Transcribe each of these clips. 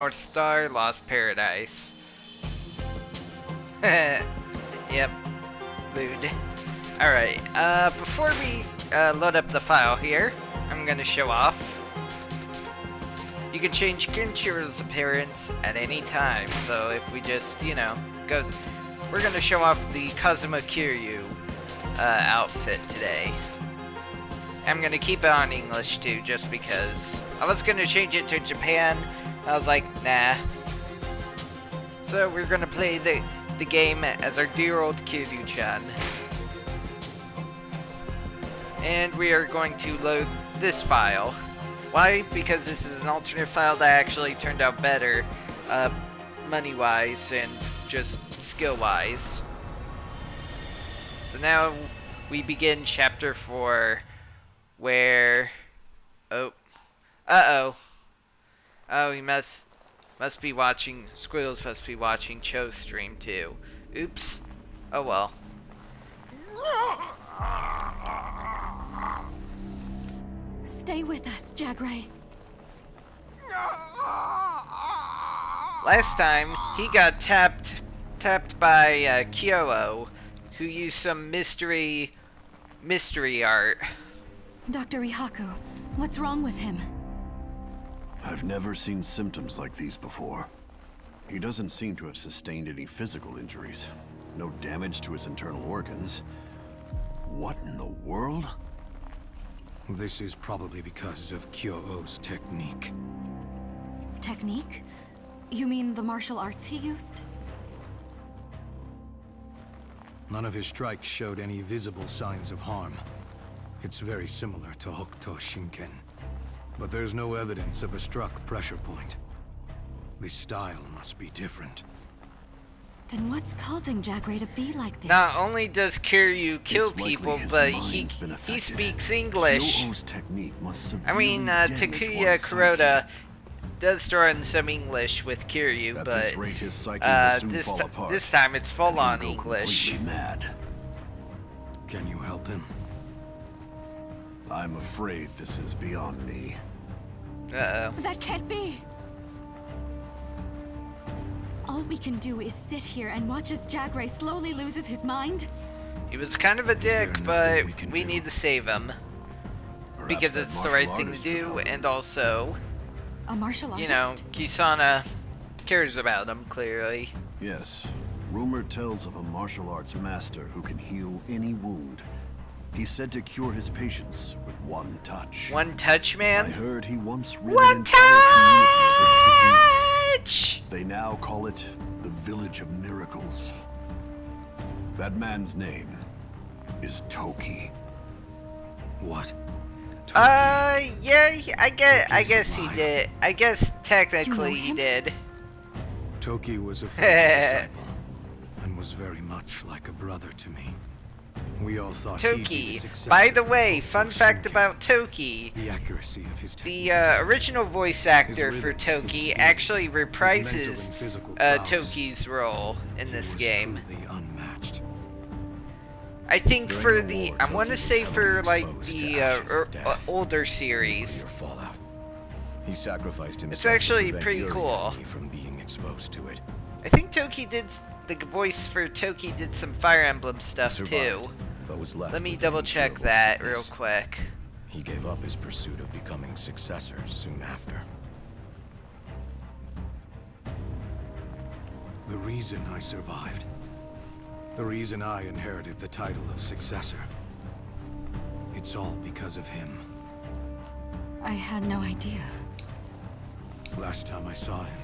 North Star, Lost Paradise. Yep, mood. Alright, before we load up the file here, I'm gonna show off. You can change Kinshira's appearance at any time, so if we just, go... We're gonna show off the Kazuma Kiryu outfit today. I'm gonna keep it on English too, just because. I was gonna change it to Japan, I was like, nah. So we're gonna play the game as our dear old Kiryu-chan. And we are going to load this file. Why? Because this is an alternate file that actually turned out better, money-wise and just skill-wise. So now we begin chapter 4, where... Oh, he must be watching, Squirrels must be watching Cho's stream too. Oops. Oh well. Stay with us, Jagray. Last time, he got tapped by Kyo, who used some mystery art. Dr. Ihaku, what's wrong with him? I've never seen symptoms like these before. He doesn't seem to have sustained any physical injuries. No damage to his internal organs. What in the world? This is probably because of Kyo-Oh's technique. Technique? You mean the martial arts he used? None of his strikes showed any visible signs of harm. It's very similar to Hokuto Shinken. But there's no evidence of a struck pressure point. The style must be different. Then what's causing Jagray to be like this? Not only does Kiryu kill people, but he speaks English. Kyo-Oh's technique must I mean, Takuya Kuroda does throw in some English with Kiryu, At but this rate, his psyche will soon fall apart, this time it's full and on he'll go English. completely mad. Can you help him? I'm afraid this is beyond me. Uh-oh. That can't be! All we can do is sit here and watch as Jagray slowly loses his mind? He was kind of a there dick, nothing but we can we do? need to save him. Perhaps Because that it's the martial right thing to artist could do, help him. and also, A martial artist? you know, Kisana cares about him, clearly. Yes. Rumor tells of a martial arts master who can heal any wound. He's said to cure his patients with one touch. One touch, I man? heard he once rid an One entire community of its disease. touch! They now call it the Village of Miracles. That man's name is Toki. What? Yeah, I guess Toki's he alive. did. I guess technically he him? did. Toki was a fellow disciple, and was very much like a brother to me. We all thought he'd be Toki. the successor By the of way, Hokuto fun fact Shinken. about Toki. The accuracy of his techniques. The original voice actor His for rhythm, his Toki speed, actually his mental reprises and physical prowess. Toki's role in He this was game. truly unmatched. I think During for the the, war, I want to Toki was say for heavily like exposed to the ashes of death, older series. nuclear fallout. He sacrificed himself. It's actually to prevent pretty Yuri cool. and me from being exposed to it. I think Toki did, the voice for Toki did some Fire Emblem stuff He too. survived, but was left Let me with double check incurable that real sickness. quick. He gave up his pursuit of becoming successors soon after. The reason I survived, the reason I inherited the title of successor, it's all because of him. I had no idea. Last time I saw him,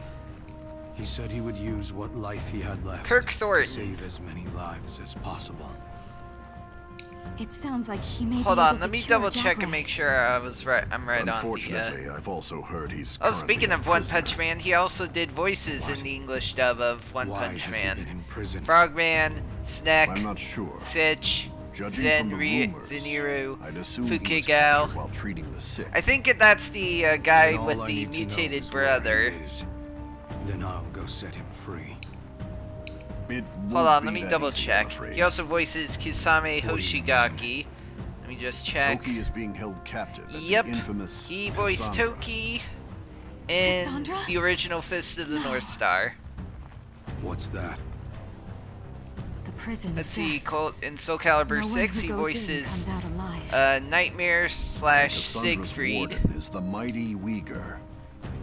he said he would use what life he had left Kirk Thornton. to save as many lives as possible. It sounds like he may Hold be on, able let to me cure double check and Jagray. make sure I was right. I'm right on the. Unfortunately, I've also heard he's Oh, currently speaking a of One prisoner. Punch Man, he also did voices What? in the English dub of One Why Punch has he Man. been in prison? Frogman, Snack, I'm not sure. Sitch, Judging from the rumors, Zenru, I'd assume he was Fukigao. captured while treating the sick. I think that's the guy Then all with I the need to know mutated is where brother. he is. Then I'll go set him free. It Hold won't on, be let me that double easy, I'm check. afraid. He also voices Kisame What do you Hoshigaki. Let me just check. Toki is being held captive at Yep, the infamous he voiced Cassandra. Toki. in Cassandra? the original Fist of the No. North Star. What's that? The prison Let's of see, death. Colt in Soul Calibur No one 6, who he goes in voices comes out alive. Nightmare / Cassandra's Siegfried. warden is the mighty Uyghur.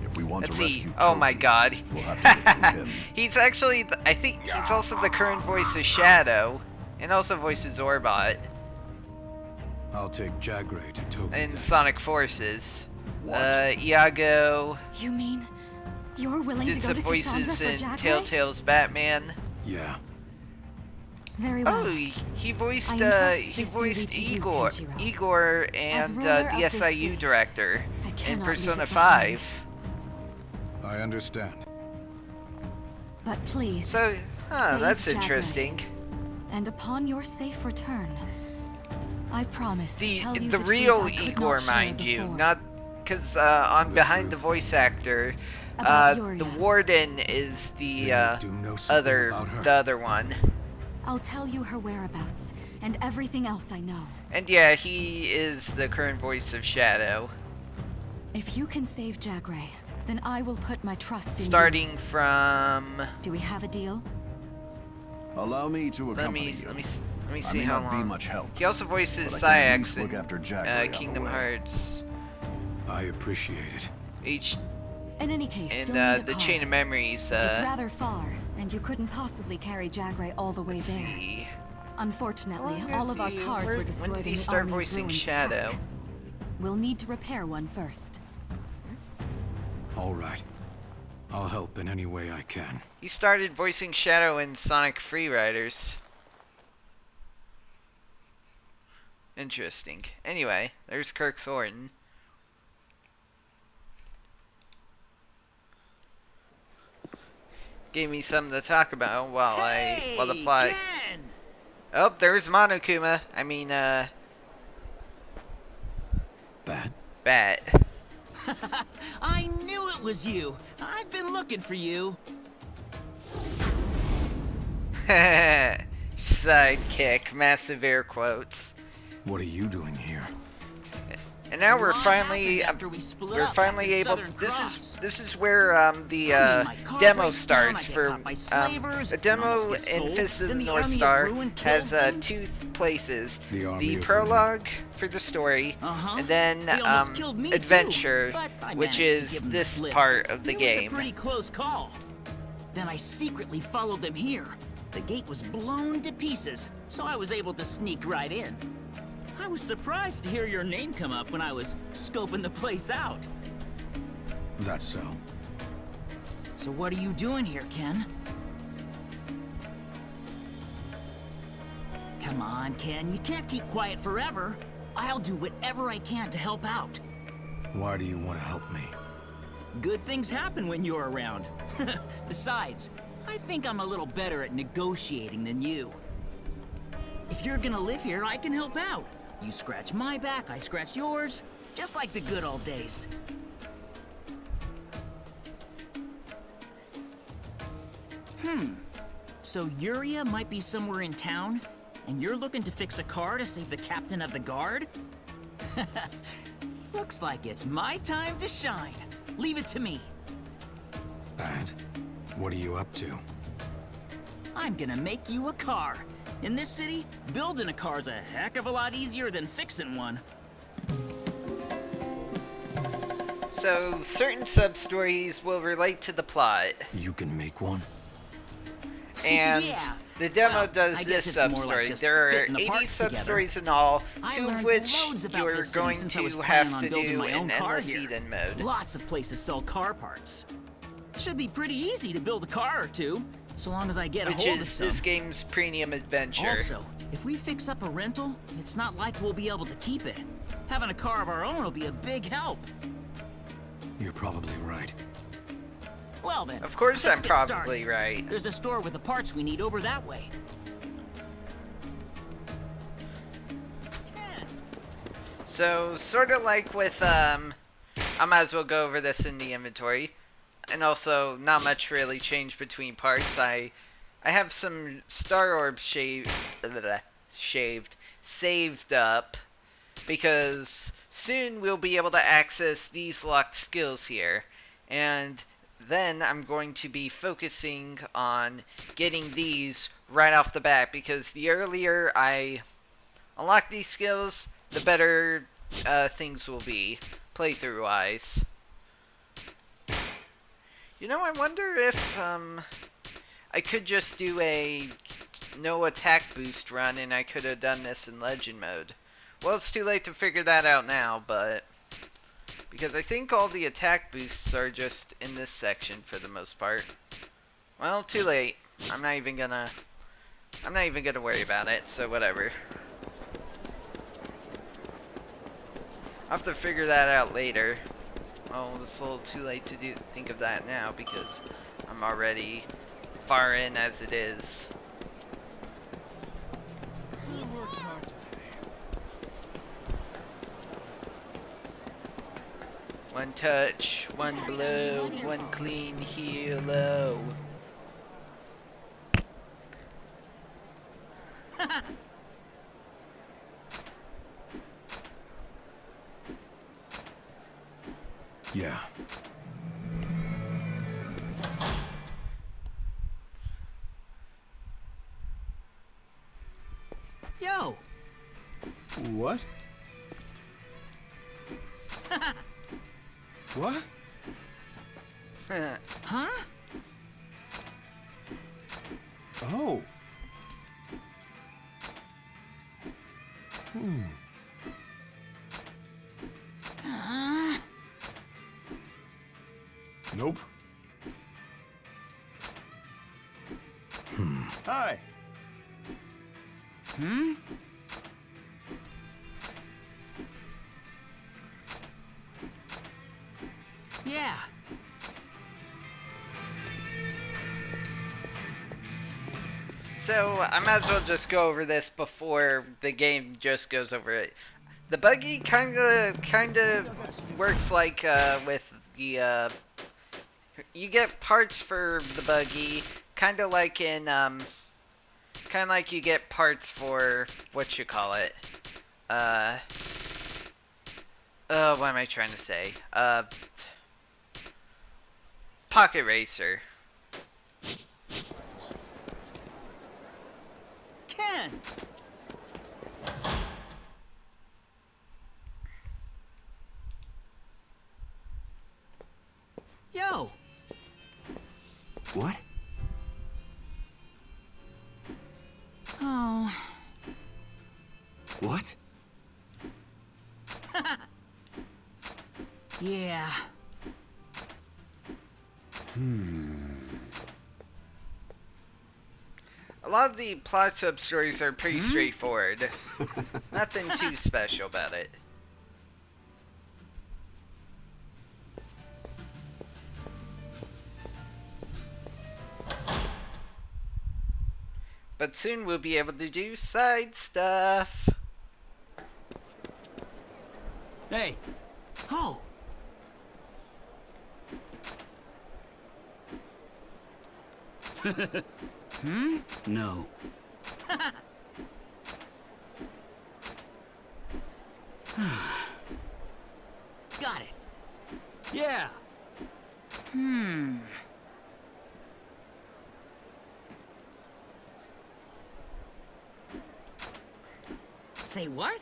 If we want Let's to see. rescue Oh my Toby, god. we'll have to get through him. He's actually, I think he's also the current voice of Shadow, and also voices Orbot I'll take Jagray to Toby in then. Sonic Forces. What? Iago You mean you're willing to did go some to Cassandra voices for in Jagray? Telltale's Batman. Yeah. Very well. Oh, he voiced I entrust he this duty voiced to you, Igor, Kenshiro. Igor As and ruler the of this SIU city, director I in cannot leave Persona it 5. I understand. But please, So, Save that's Jagray. interesting. and upon your safe return, I promise to The tell you the the real truth I could Igor, not share mind you, before. not because on The behind the truth. voice actor, About the Yuria. warden is the Then you do know something about her? other one, I'll tell you her whereabouts and everything else I know. and yeah, he is the current voice of Shadow. If you can save Jagray, then I will put my trust in Starting from, you. Do we have a deal? Allow me to let accompany me you. let me I see may how not be long. much help, He also voices but I can at least Sayax look in after Jagray on the Kingdom way. Hearts I appreciate it. H In any case, and you'll need a the car. Chain of Memories. It's rather far, and you couldn't possibly carry Jagray all the way there. see. Unfortunately, How long all is of our he- cars when were destroyed did he in the start Army of voicing Ruins Shadow? attack. We'll need to repair one first. All right. I'll help in any way I can. He started voicing Shadow in Sonic Free Riders. Interesting. Anyway, there's Kirk Thornton. Gave me something to talk about while while the plot. Ken! Oh, there's Monokuma. I mean, Bat? Bat. I knew it was you. I've been looking for you. Sidekick, massive air quotes. What are you doing here? And now we're A lot finally happened after we split we're up finally back in able. Southern This Cross. is where the I mean, my car demo breaks down, I starts get for caught by slavers, the and demo almost get in sold, Fist of then the the North Army of Star Ruin has kills them. 2 places: The Army the of prologue for the story, Uh-huh. and then They almost killed me, too, adventure, but I which managed to is give 'em the this slip. part of the It game. was a pretty close call. Then I secretly followed them here. The gate was blown to pieces, so I was able to sneak right in. I was surprised to hear your name come up when I was scoping the place out. That's so. So what are you doing here, Ken? Come on, Ken, you can't keep quiet forever. I'll do whatever I can to help out. Why do you want to help me? Good things happen when you're around. Besides, I think I'm a little better at negotiating than you. If you're gonna live here, I can help out. You scratch my back, I scratch yours. Just like the good old days. So Yuria might be somewhere in town, and you're looking to fix a car to save the captain of the guard? Looks like it's my time to shine. Leave it to me. Bat? What are you up to? I'm gonna make you a car. In this city, building a car's a heck of a lot easier than fixing one. So certain sub-stories will relate to the plot, You can make one? and Yeah. the demo Well, does I this guess it's more like sub-story. just There are fitting the 80 parts together. sub-stories in all, I 2 of learned which loads about you're this city going since I was to planning have on to building do my in own car Endless here. Eden mode. Lots of places sell car parts. Should be pretty easy to build a car or two, so long as I get a Which hold of is some. this game's premium adventure. Also, if we fix up a rental, it's not like we'll be able to keep it. Having a car of our own will be a big help. You're probably right. Well then, Of course let's I'm get probably started. right. There's a store with the parts we need over that way. So, sort of like with, I might as well go over this in the inventory. And also, not much really changed between parts. I have some Star Orbs saved up. Because soon we'll be able to access these locked skills here. and then I'm going to be focusing on getting these right off the bat, because the earlier I unlock these skills, the better things will be, playthrough-wise. You know, I wonder if I could just do a no attack boost run, and I could have done this in legend mode. Well, it's too late to figure that out now, but because I think all the attack boosts are just in this section for the most part. Well, too late. I'm not even gonna worry about it, so whatever. I'll have to figure that out later. Oh, it's a little too late to think of that now, because I'm already far in as it is. One touch, one blow, one clean helo. Yeah. Yo! What? What? Huh? Oh. Nope. Hi. Hmm? Yeah. So, I might as well just go over this before the game just goes over it. The buggy kinda works like with the you get parts for the buggy, kinda like in kinda like you get parts for what you call it. What am I trying to say? Pocket Racer. Ken! Yo! What? Oh. What? Yeah. A lot of the plot sub-stories are pretty straightforward. Nothing too special about it. But soon we'll be able to do side stuff. Hey! Oh! No. Got it! Yeah! Say what?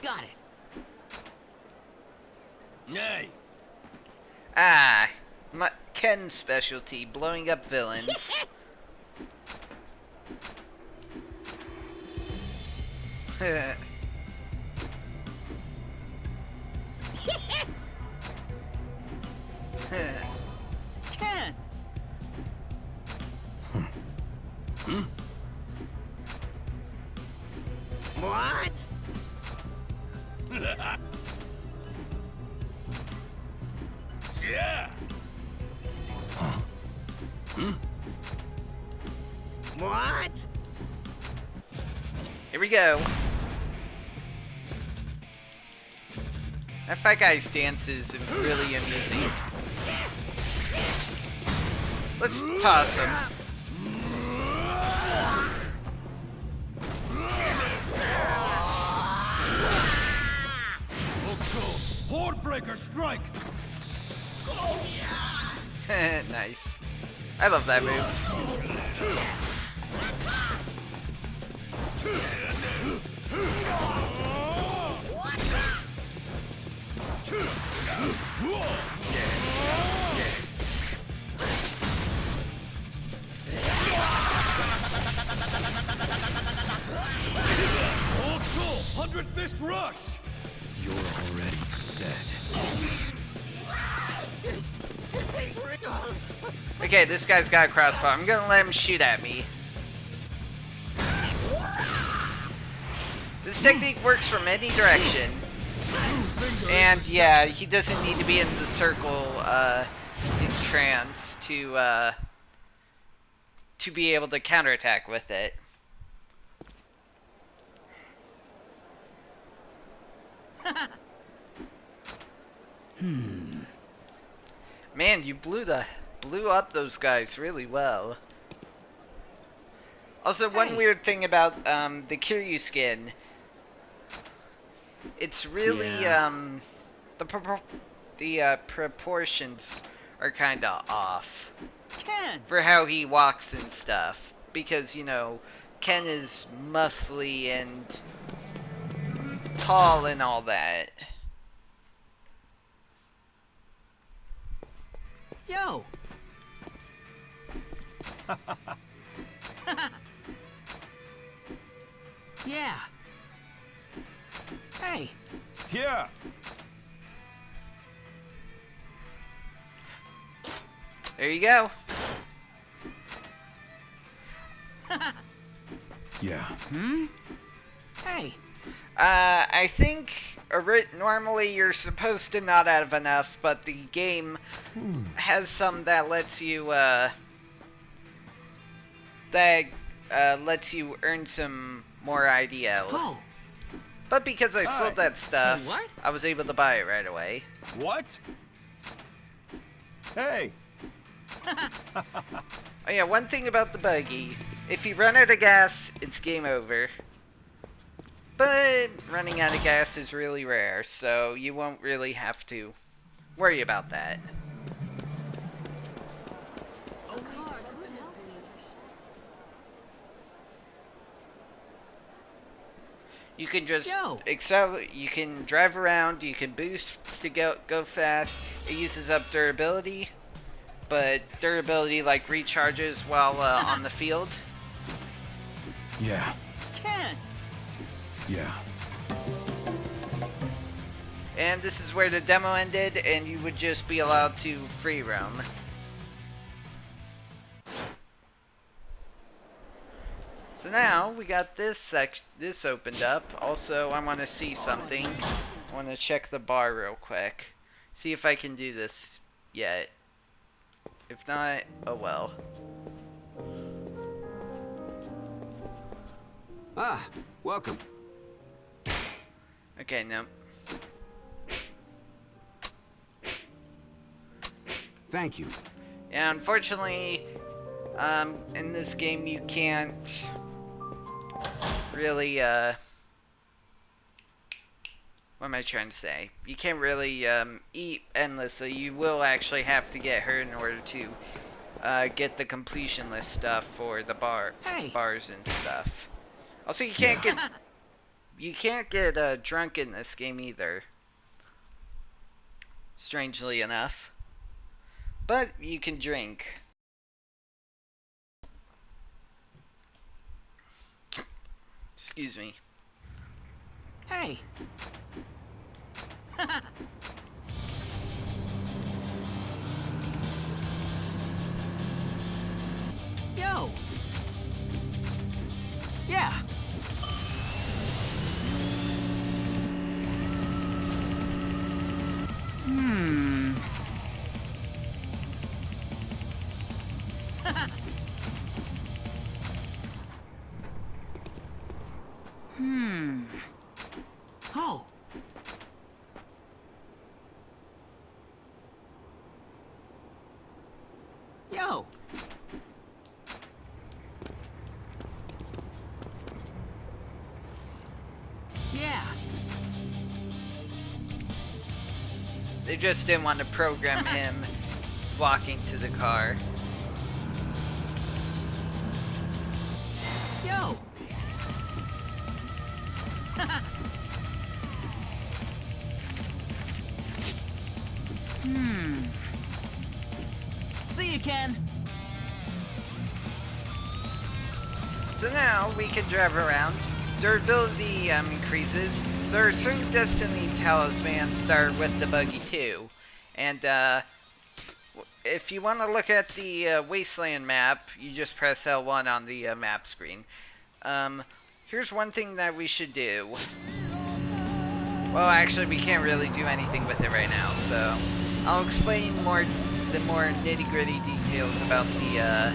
Got it. Nay. Ah, Ken's specialty, blowing up villains. Ken! What? Yeah. What? Here we go. That Fat Guy's dance is really amusing. Let's toss him. Hordebreaker, strike! Nice. I love that move. Old Soul, 100 Fist Rush! You're already dead. Okay, this guy's got a crossbow. I'm gonna let him shoot at me. This technique works from any direction. And yeah, he doesn't need to be in the circle trance to be able to counterattack with it. Man, you blew up those guys really well. Also, one weird thing about the Kiryu skin, it's really the proportions are kind of off Ken! for how he walks and stuff, because you know Ken is muscly and tall and all that. Yo! Yeah. Hey. Yeah! There you go. Yeah. Hey. I think normally you're supposed to not have enough, but the game has some that lets you earn some more IDL. Oh. But because I sold that stuff, Say what? I was able to buy it right away. What? Hey! Oh yeah, one thing about the buggy, if you run out of gas, it's game over. But running out of gas is really rare, so you won't really have to worry about that. You can just you can drive around, you can boost to go fast. It uses up durability, but durability like recharges while on the field. Yeah. Ken! Yeah. And this is where the demo ended, and you would just be allowed to free roam. So now we got this opened up. Also, I want to see something. I want to check the bar real quick. See if I can do this yet. If not, oh well. Ah, welcome. Okay, no. Thank you. Yeah, unfortunately, in this game you can't really, what am I trying to say? You can't really, eat endlessly. You will actually have to get her in order to, get the completion list stuff for the bars and stuff. Also, you can't get drunk in this game either. Strangely enough. But you can drink. Excuse me. Hey. Yo. Yeah. Oh. They just didn't want to program him walking to the car. Yo! See you, Ken. So now we can drive around. Durability increases. There are certain Destiny talismans that are with the buggy too. And if you want to look at the Wasteland map, you just press L1 on the map screen. Here's one thing that we should do. Well, actually, we can't really do anything with it right now, so I'll explain the more nitty-gritty details about the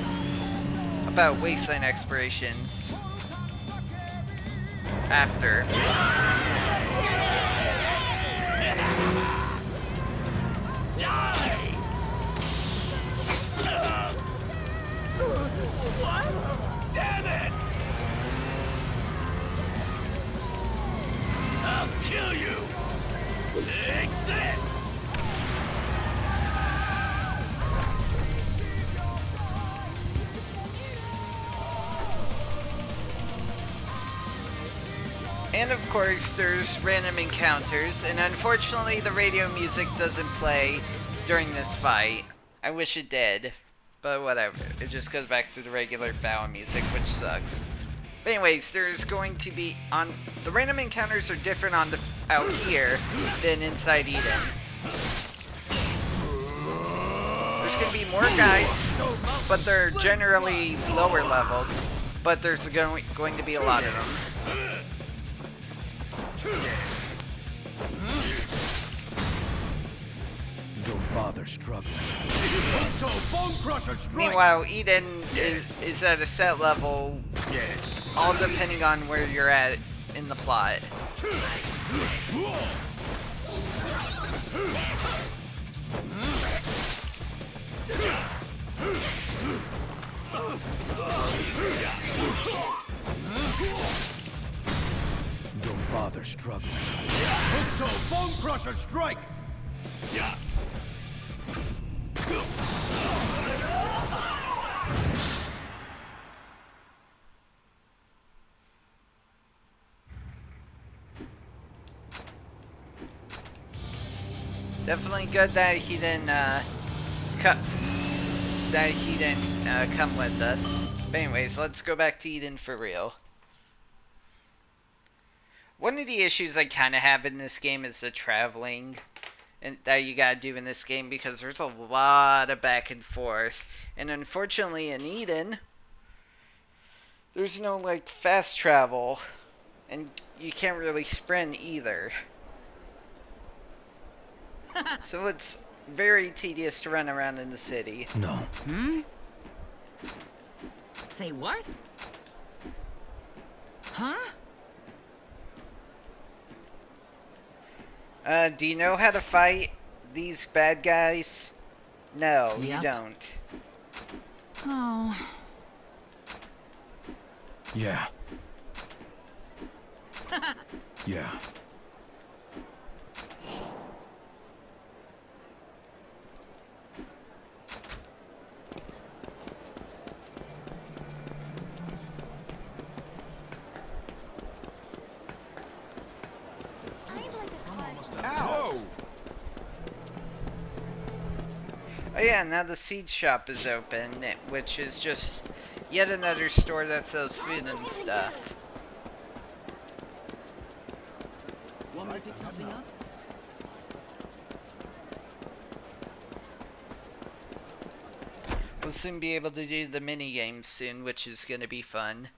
about Wasteland explorations after. What? Damn it! I'll kill you! Take this! And of course, there's random encounters, and unfortunately the radio music doesn't play during this fight. I wish it did, but whatever. It just goes back to the regular battle music, which sucks. But anyways, there's going to be the random encounters are different out here than inside Eden. There's going to be more guys, but they're generally lower leveled, but there's going to be a lot of them. Don't bother struggling. Bone Crusher strike! Meanwhile, Eden is at a set level, all depending on where you're at in the plot. Don't bother struggling. Hooked Bone Crusher strike! Yeah. Definitely good that he didn't come with us. But anyways, let's go back to Eden for real. One of the issues I kind of have in this game is the traveling that you gotta do in this game, because there's a lot of back and forth, and unfortunately in Eden there's no like fast travel, and you can't really sprint either. So it's very tedious to run around in the city. No. Say what? Huh? Do you know how to fight these bad guys? No, Yep. you don't. Oh. Yeah. Yeah. Ow! Oh yeah, now the seed shop is open, which is just yet another store that sells food and stuff. Want me to pick something up? We'll soon be able to do the mini games soon, which is gonna be fun.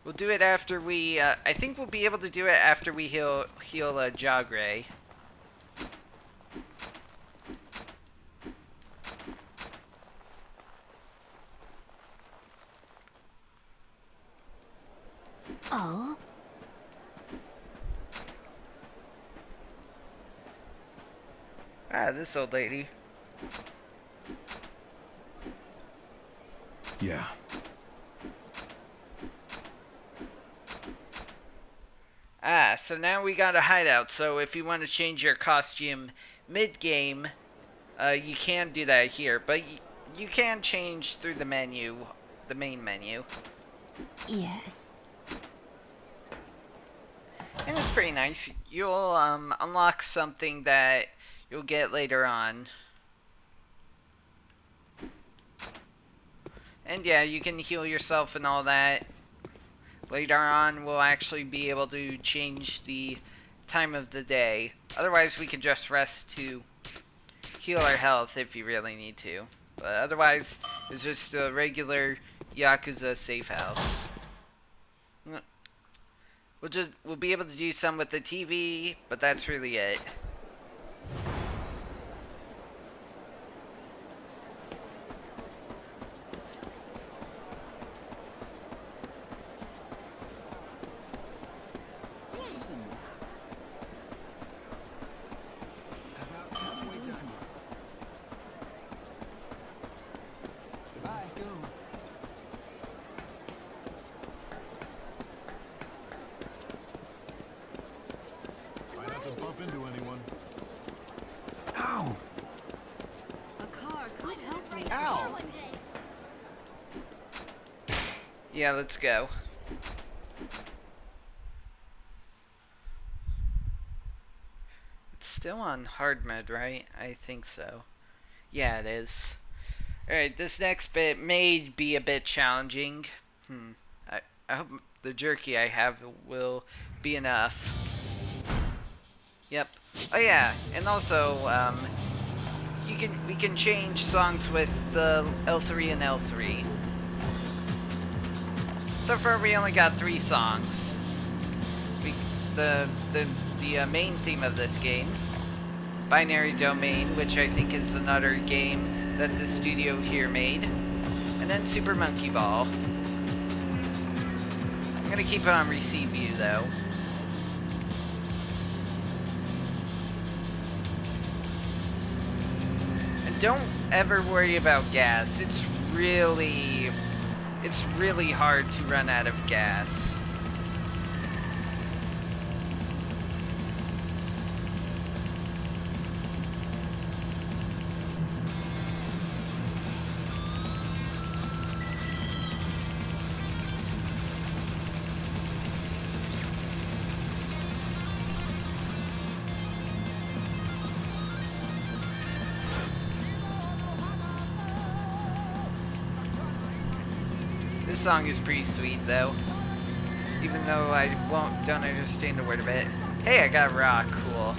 We'll do it after we, I think we'll be able to do it after we heal Jagray. Oh? Ah, this old lady. Yeah. Ah, so now we got a hideout. So if you want to change your costume mid-game, you can do that here. But you can change through the menu, the main menu. Yes. And it's pretty nice. You'll unlock something that you'll get later on. And yeah, you can heal yourself and all that. Later on, we'll actually be able to change the time of the day. Otherwise, we can just rest to heal our health if you really need to. But otherwise, it's just a regular Yakuza safe house. We'll be able to do some with the TV, but that's really it. Let's go. Try not to bump into anyone. Ow! A car could help right Ow! Yeah, let's go. It's still on hard mode, right? I think so. Yeah, it is. Alright, this next bit may be a bit challenging. I hope the jerky I have will be enough. Yep. Oh yeah, and also, we can change songs with the L3 and L3. So far we only got 3 songs. The main theme of this game, Binary Domain, which I think is another game that the studio here made, and then Super Monkey Ball. I'm gonna keep it on receive view though. And don't ever worry about gas. It's really hard to run out of gas. This song is pretty sweet though, even though I don't understand a word of it. Hey, I got rock, cool.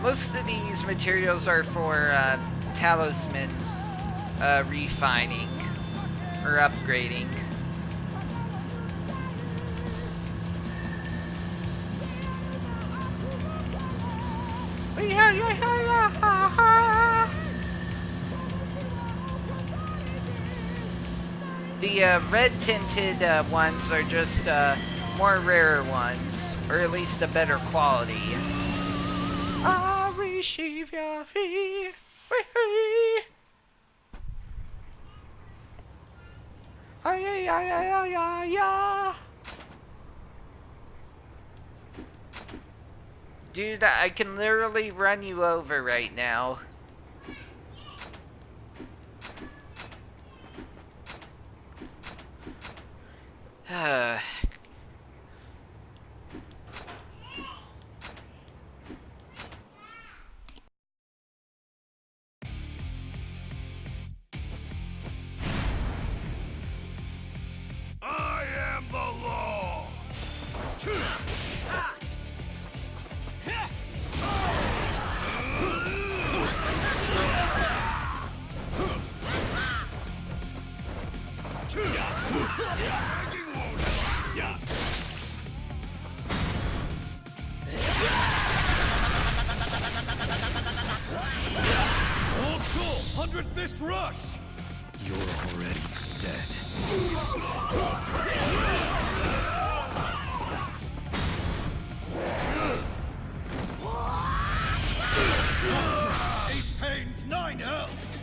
Most of these materials are for talisman refining or upgrading. The red tinted ones are just more rarer ones, or at least a better quality. I receive your fee. Dude, I can literally run you over right now. I am the law. 100 Fist Rush! You're already dead. 8 pains, 9 healths!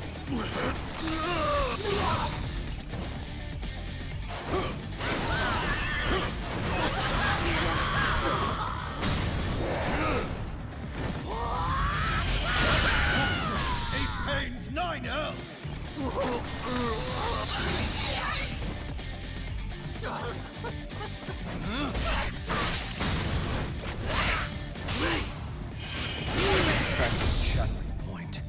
against 9 hells! Shadowing point.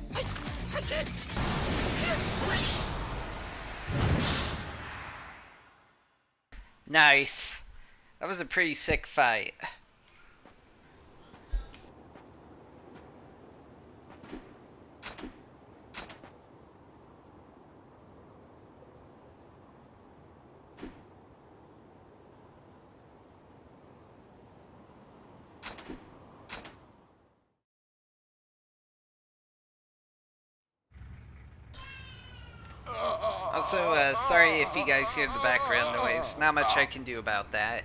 Nice. That was a pretty sick fight. Also, sorry if you guys hear the background noise. Not much I can do about that.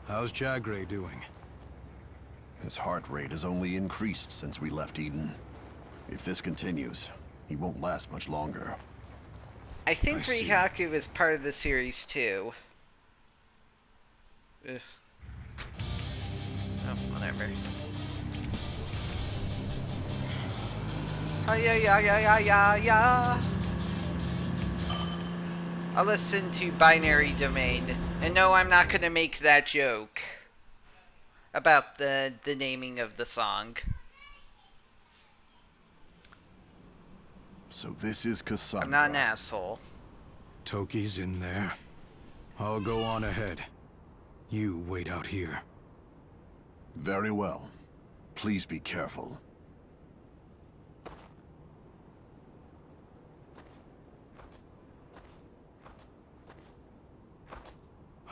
How's Jagray doing? His heart rate has only increased since we left Eden. If this continues, he won't last much longer. I think I see. Rihaku is part of the series too. Ugh. Oh, whatever. Oh, yeah. I'll listen to Binary Domain. And no, I'm not gonna make that joke about the naming of the song. So this is Cassandra. I'm not an asshole. Toki's in there. I'll go on ahead. You wait out here. Very well. Please be careful.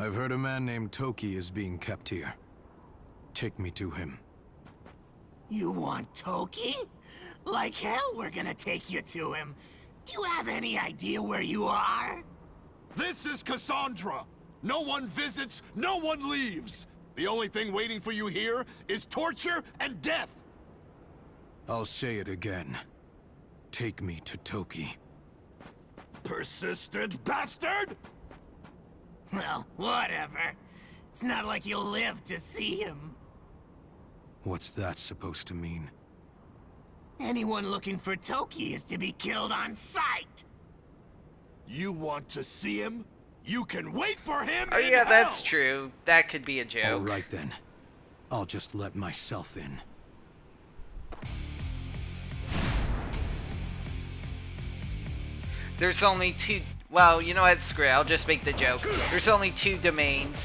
I've heard a man named Toki is being kept here. Take me to him. You want Toki? Like hell we're gonna take you to him. Do you have any idea where you are? This is Cassandra! No one visits, no one leaves! The only thing waiting for you here is torture and death! I'll say it again. Take me to Toki. Persistent bastard! Well, whatever. It's not like you'll live to see him. What's that supposed to mean? Anyone looking for Toki is to be killed on sight. You want to see him? You can wait for him Oh in yeah, hell! that's true. That could be a joke. All right then. I'll just let myself in. There's only two. Well, you know what? Screw it. I'll just make the joke. There's only 2 domains.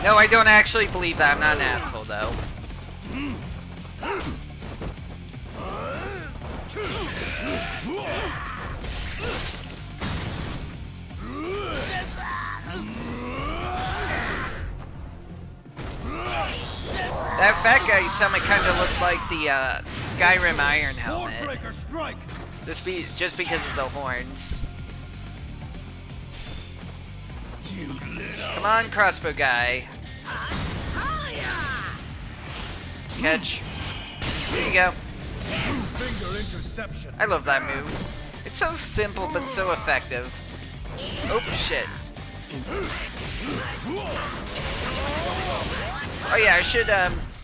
No, I don't actually believe that. I'm not an asshole, though. That fat guy summon kind of looks like the Skyrim Iron Helmet. Thornbreaker strike! Just because of the horns. You little... Come on, crossbow guy. Catch. There you go. Finger interception. I love that move. It's so simple but so effective. Oh shit. Oh yeah, I should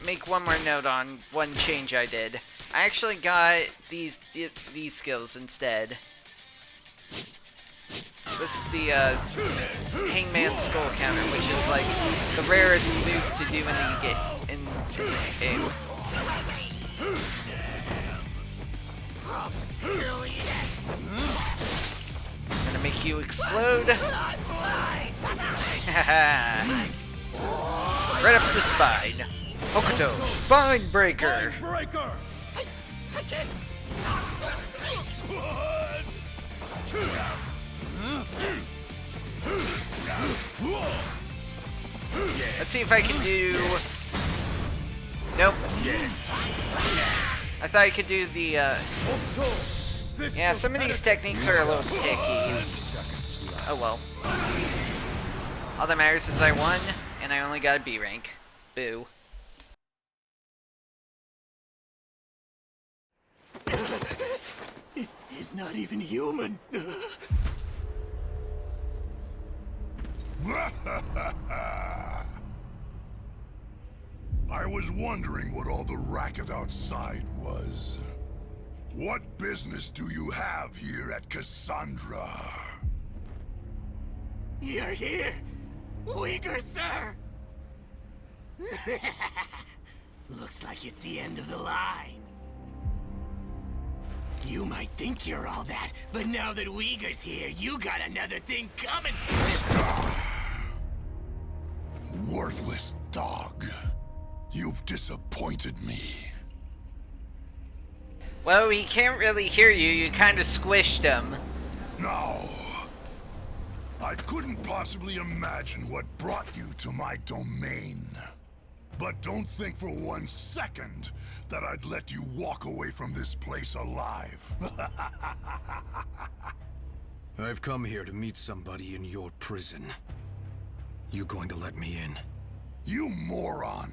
make one more note on one change I did. I actually got these skills instead. This is the Hangman Skull Counter, which is like the rarest move to do in the game. I'm gonna make you explode. Right up the spine. Hokuto, Spine Breaker. Breaker! Let's see if I can do... Nope. I thought I could do the, Yeah, some of these techniques are a little picky. Oh well. All that matters is I won, and I only got a B rank. Boo. He's not even human. I was wondering what all the racket outside was. What business do you have here at Cassandra? You're here, Uyghur, sir. Looks like it's the end of the line. You might think you're all that, but now that Uyghur's here, you got another thing coming. Worthless dog. You've disappointed me. Well, he can't really hear you. You kind of squished him. No. I couldn't possibly imagine what brought you to my domain. But don't think for 1 second that I'd let you walk away from this place alive. I've come here to meet somebody in your prison. You going to let me in? You moron!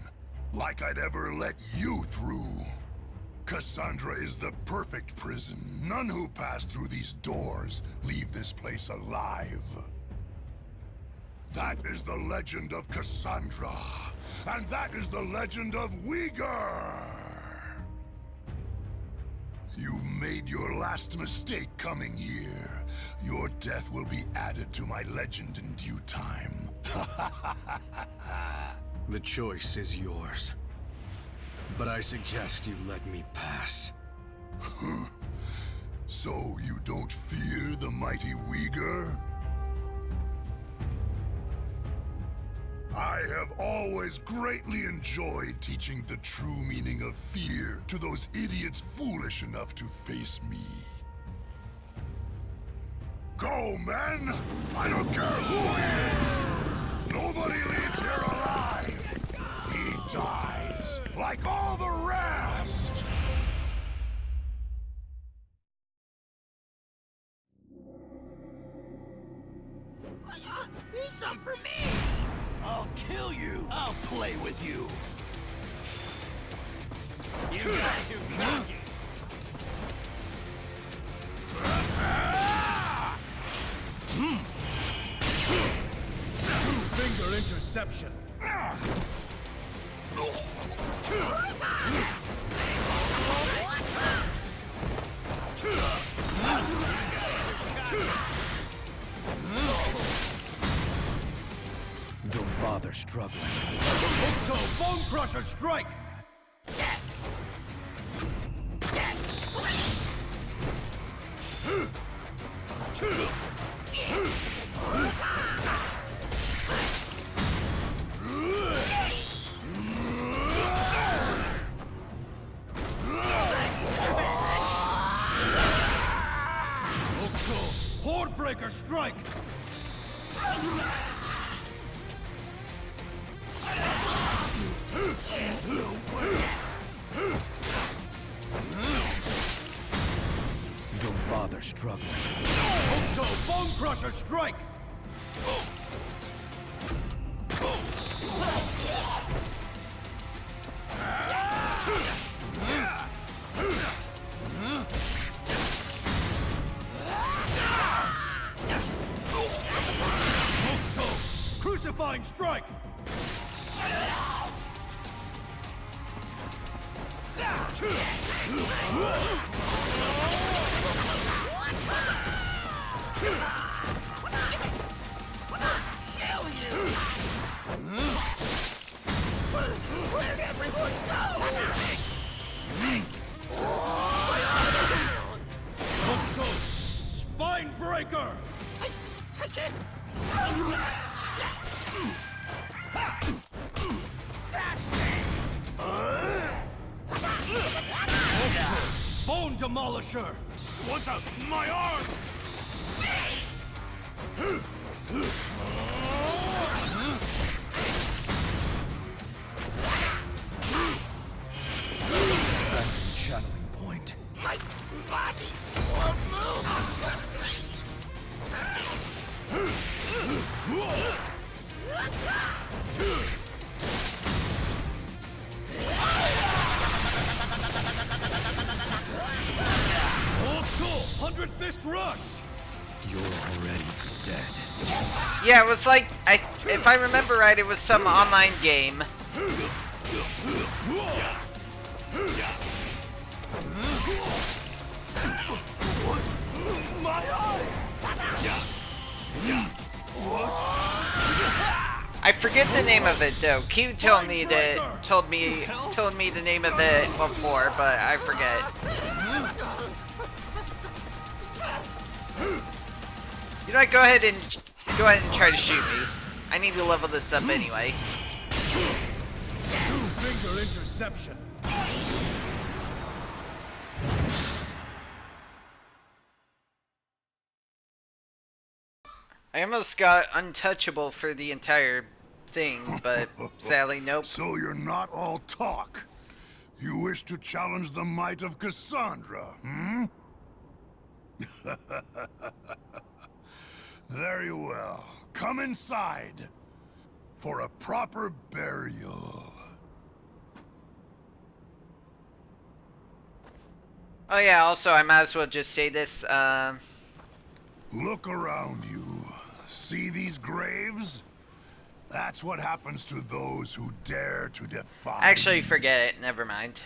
Like I'd ever let you through. Cassandra is the perfect prison. None who pass through these doors leave this place alive. That is the legend of Cassandra. And that is the legend of Uyghur! You've made your last mistake coming here. Your death will be added to my legend in due time. The choice is yours. But I suggest you let me pass. So you don't fear the mighty Uyghur? I have always greatly enjoyed teaching the true meaning of fear to those idiots foolish enough to face me. Go, men! I don't care who he is! Nobody leaves here alive! He dies, like all the rest! Need some for me! I'll kill you! I'll play with you! You got too cocky! Two-finger interception. Don't bother struggling. Hooktoe Bone Crusher strike! Hooktoe Hordebreaker strike! Don't bother struggling. Hooktoe Bone Crusher strike! Hooktoe Crucifying strike! Where'd everyone go? Hooktoe Spine Breaker! I can't... Bone Demolisher! What's up? My arm! Phantom channeling point. My body won't move! Hooktoe 100 Fist Rush! You're already dead. Yeah, it was like, if I remember right, it was some online game. I forget the name of it though. Q told me the name of it before, but I forget. You know what? Go ahead and try to shoot me. I need to level this up anyway. Two-finger interception. I almost got untouchable for the entire thing, but sadly, nope. So you're not all talk. You wish to challenge the might of Cassandra, hmm? Very well. Come inside for a proper burial. Oh yeah, also I might as well just say this, Look around you. See these graves? That's what happens to those who dare to defy actually me. forget it, never mind.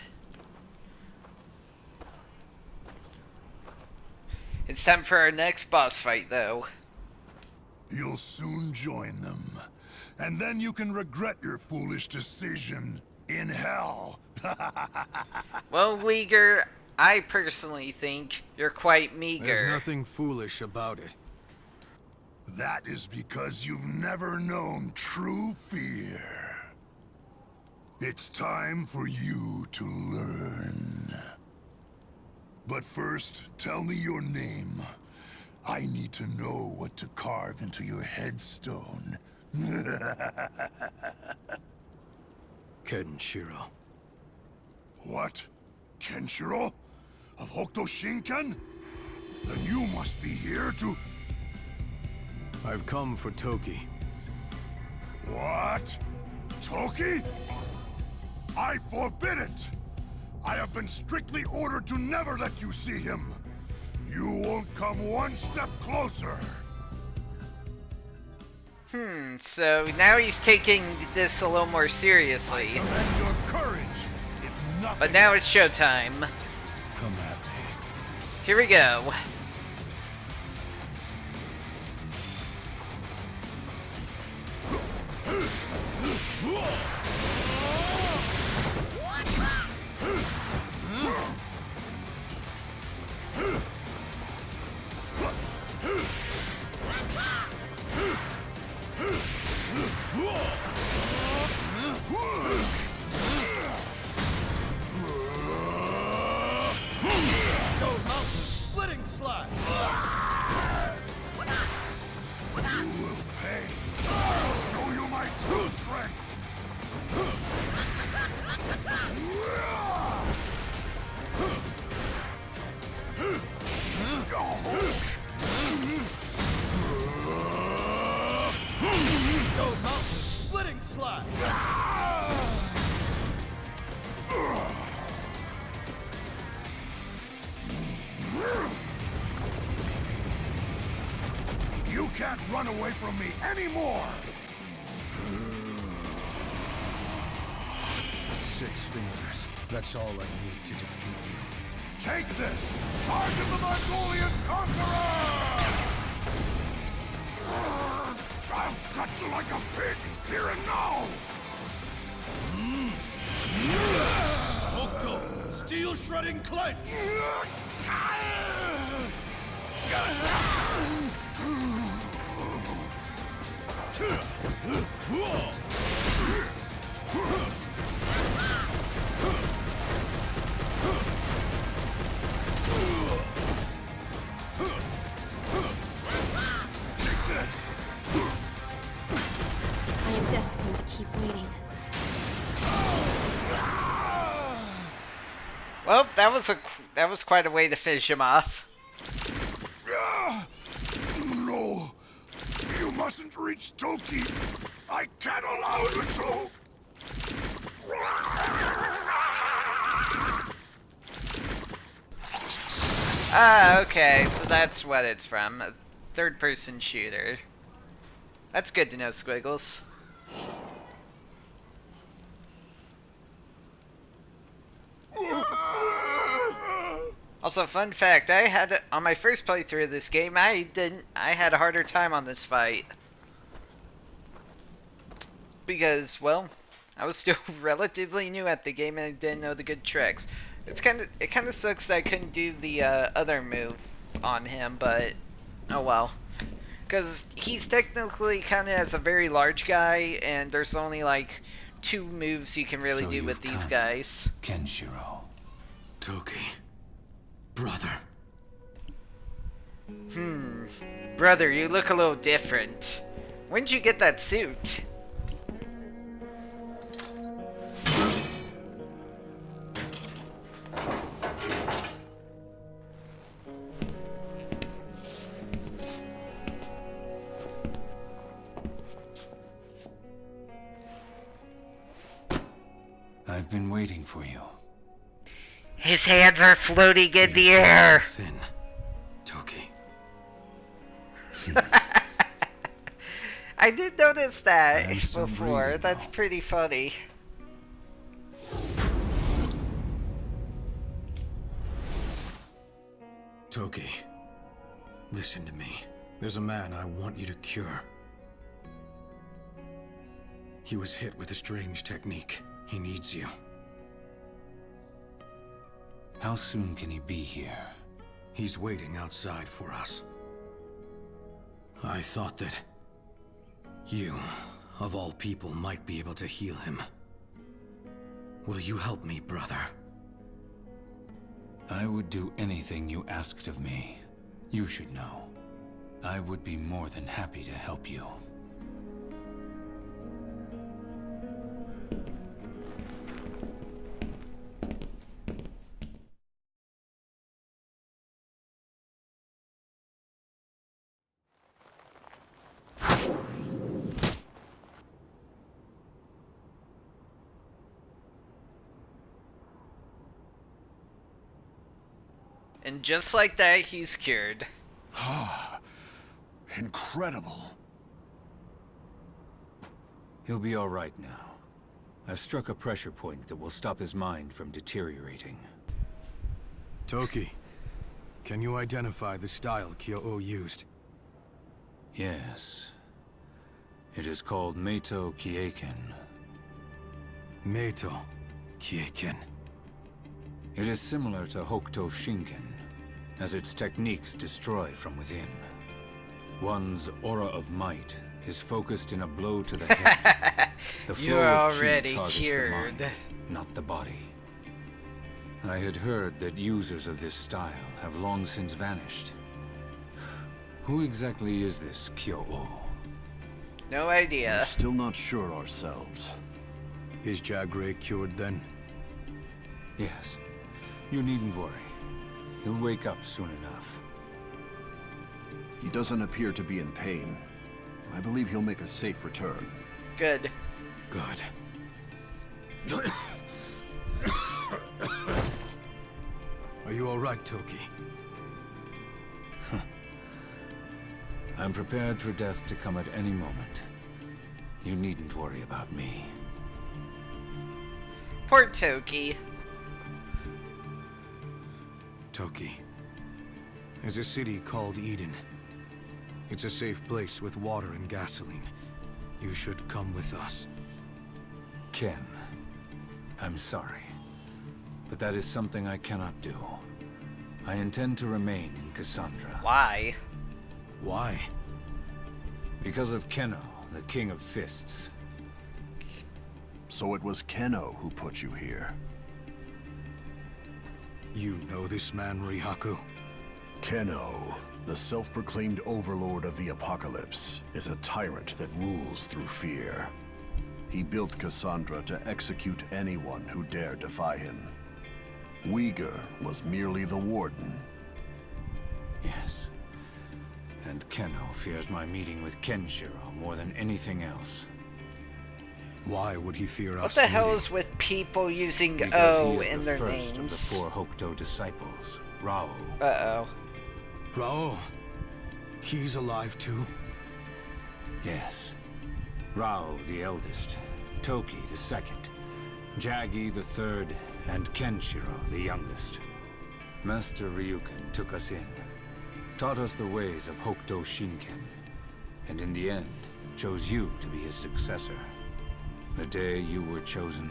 It's time for our next boss fight though. You'll soon join them. And then you can regret your foolish decision in hell. Well, Uyghur, I personally think you're quite meager. There's nothing foolish about it. That is because you've never known true fear. It's time for you to learn. But first, tell me your name. I need to know what to carve into your headstone. Kenshiro. What? Kenshiro? Of Hokuto Shinken? Then you must be here to... I've come for Toki. What? Toki? I forbid it! I have been strictly ordered to never let you see him. You won't come one step closer. So now he's taking this a little more seriously. Commend your courage, if nothing. But now it's showtime. Come at me. Here we go. Stone Mountain splitting slash. You will pay. I'll show you my true strength. Stone Mountain splitting slash. You can't run away from me anymore! 6 fingers. That's all I need to defeat you. Take this! Charge of the Mongolian Conqueror! I'll cut you like a pig, here and now! Hokuto, steel shredding clench. Take this! I am destined to keep waiting. Well, that was quite a way to finish him off. No! You mustn't reach Toki! I can't allow you to! Ah, okay, so that's what it's from. third-person shooter. That's good to know, Squiggles. Also, fun fact, I had, on my first playthrough of this game, I had a harder time on this fight. Because, well, I was still relatively new at the game and I didn't know the good tricks. It kind of sucks that I couldn't do the other move on him, but oh well. Because he's technically kind of as a very large guy, and there's only like 2 moves you can really do with these guys. Kenshiro. Toki. Brother. Brother, you look a little different. When did you get that suit? I've been waiting for you. His hands are floating in the air. Thin. Toki. I did notice that I'm still before. breathing, That's though. pretty funny. Toki. Listen to me. There's a man I want you to cure. He was hit with a strange technique. He needs you. How soon can he be here? He's waiting outside for us. I thought that you, of all people, might be able to heal him. Will you help me, brother? I would do anything you asked of me. You should know. I would be more than happy to help you. And just like that, he's cured. Incredible. He'll be all right now. I've struck a pressure point that will stop his mind from deteriorating. Toki, can you identify the style Kyo-O used? Yes. It is called Meito Kieiken. Meito Kieiken. It is similar to Hokuto Shinken, as its techniques destroy from within. One's aura of might is focused in a blow to the head. The flow You're of chi already targets cured. the mind, not the body. I had heard that users of this style have long since vanished. Who exactly is this Kyo-O? No We're idea. still not sure ourselves. Is Jagre cured then? Yes. You needn't worry. He'll wake up soon enough. He doesn't appear to be in pain. I believe he'll make a safe return. Good. Good. Are you all right, Toki? I'm prepared for death to come at any moment. You needn't worry about me. Poor Toki. Toki. There's a city called Eden. It's a safe place with water and gasoline. You should come with us. Ken, I'm sorry, but that is something I cannot do. I intend to remain in Cassandra. Why? Why? Because of Kenno, the King of Fists. So it was Kenno who put you here. You know this man, Rihaku? Kenno, the self-proclaimed overlord of the apocalypse, is a tyrant that rules through fear. He built Cassandra to execute anyone who dared defy him. Uyghur was merely the warden. Yes. And Kenno fears my meeting with Kenshiro more than anything else. Why would he fear us? What the hell meeting? is with people using Because O he is in the their first names? of the 4 Hokuto disciples, Rao. Uh-oh. Rao, He's alive too? Yes. Rao the eldest, Toki the second, Jaggi the third, and Kenshiro the youngest. Master Ryuken took us in, taught us the ways of Hokuto Shinken, and in the end, chose you to be his successor. The day you were chosen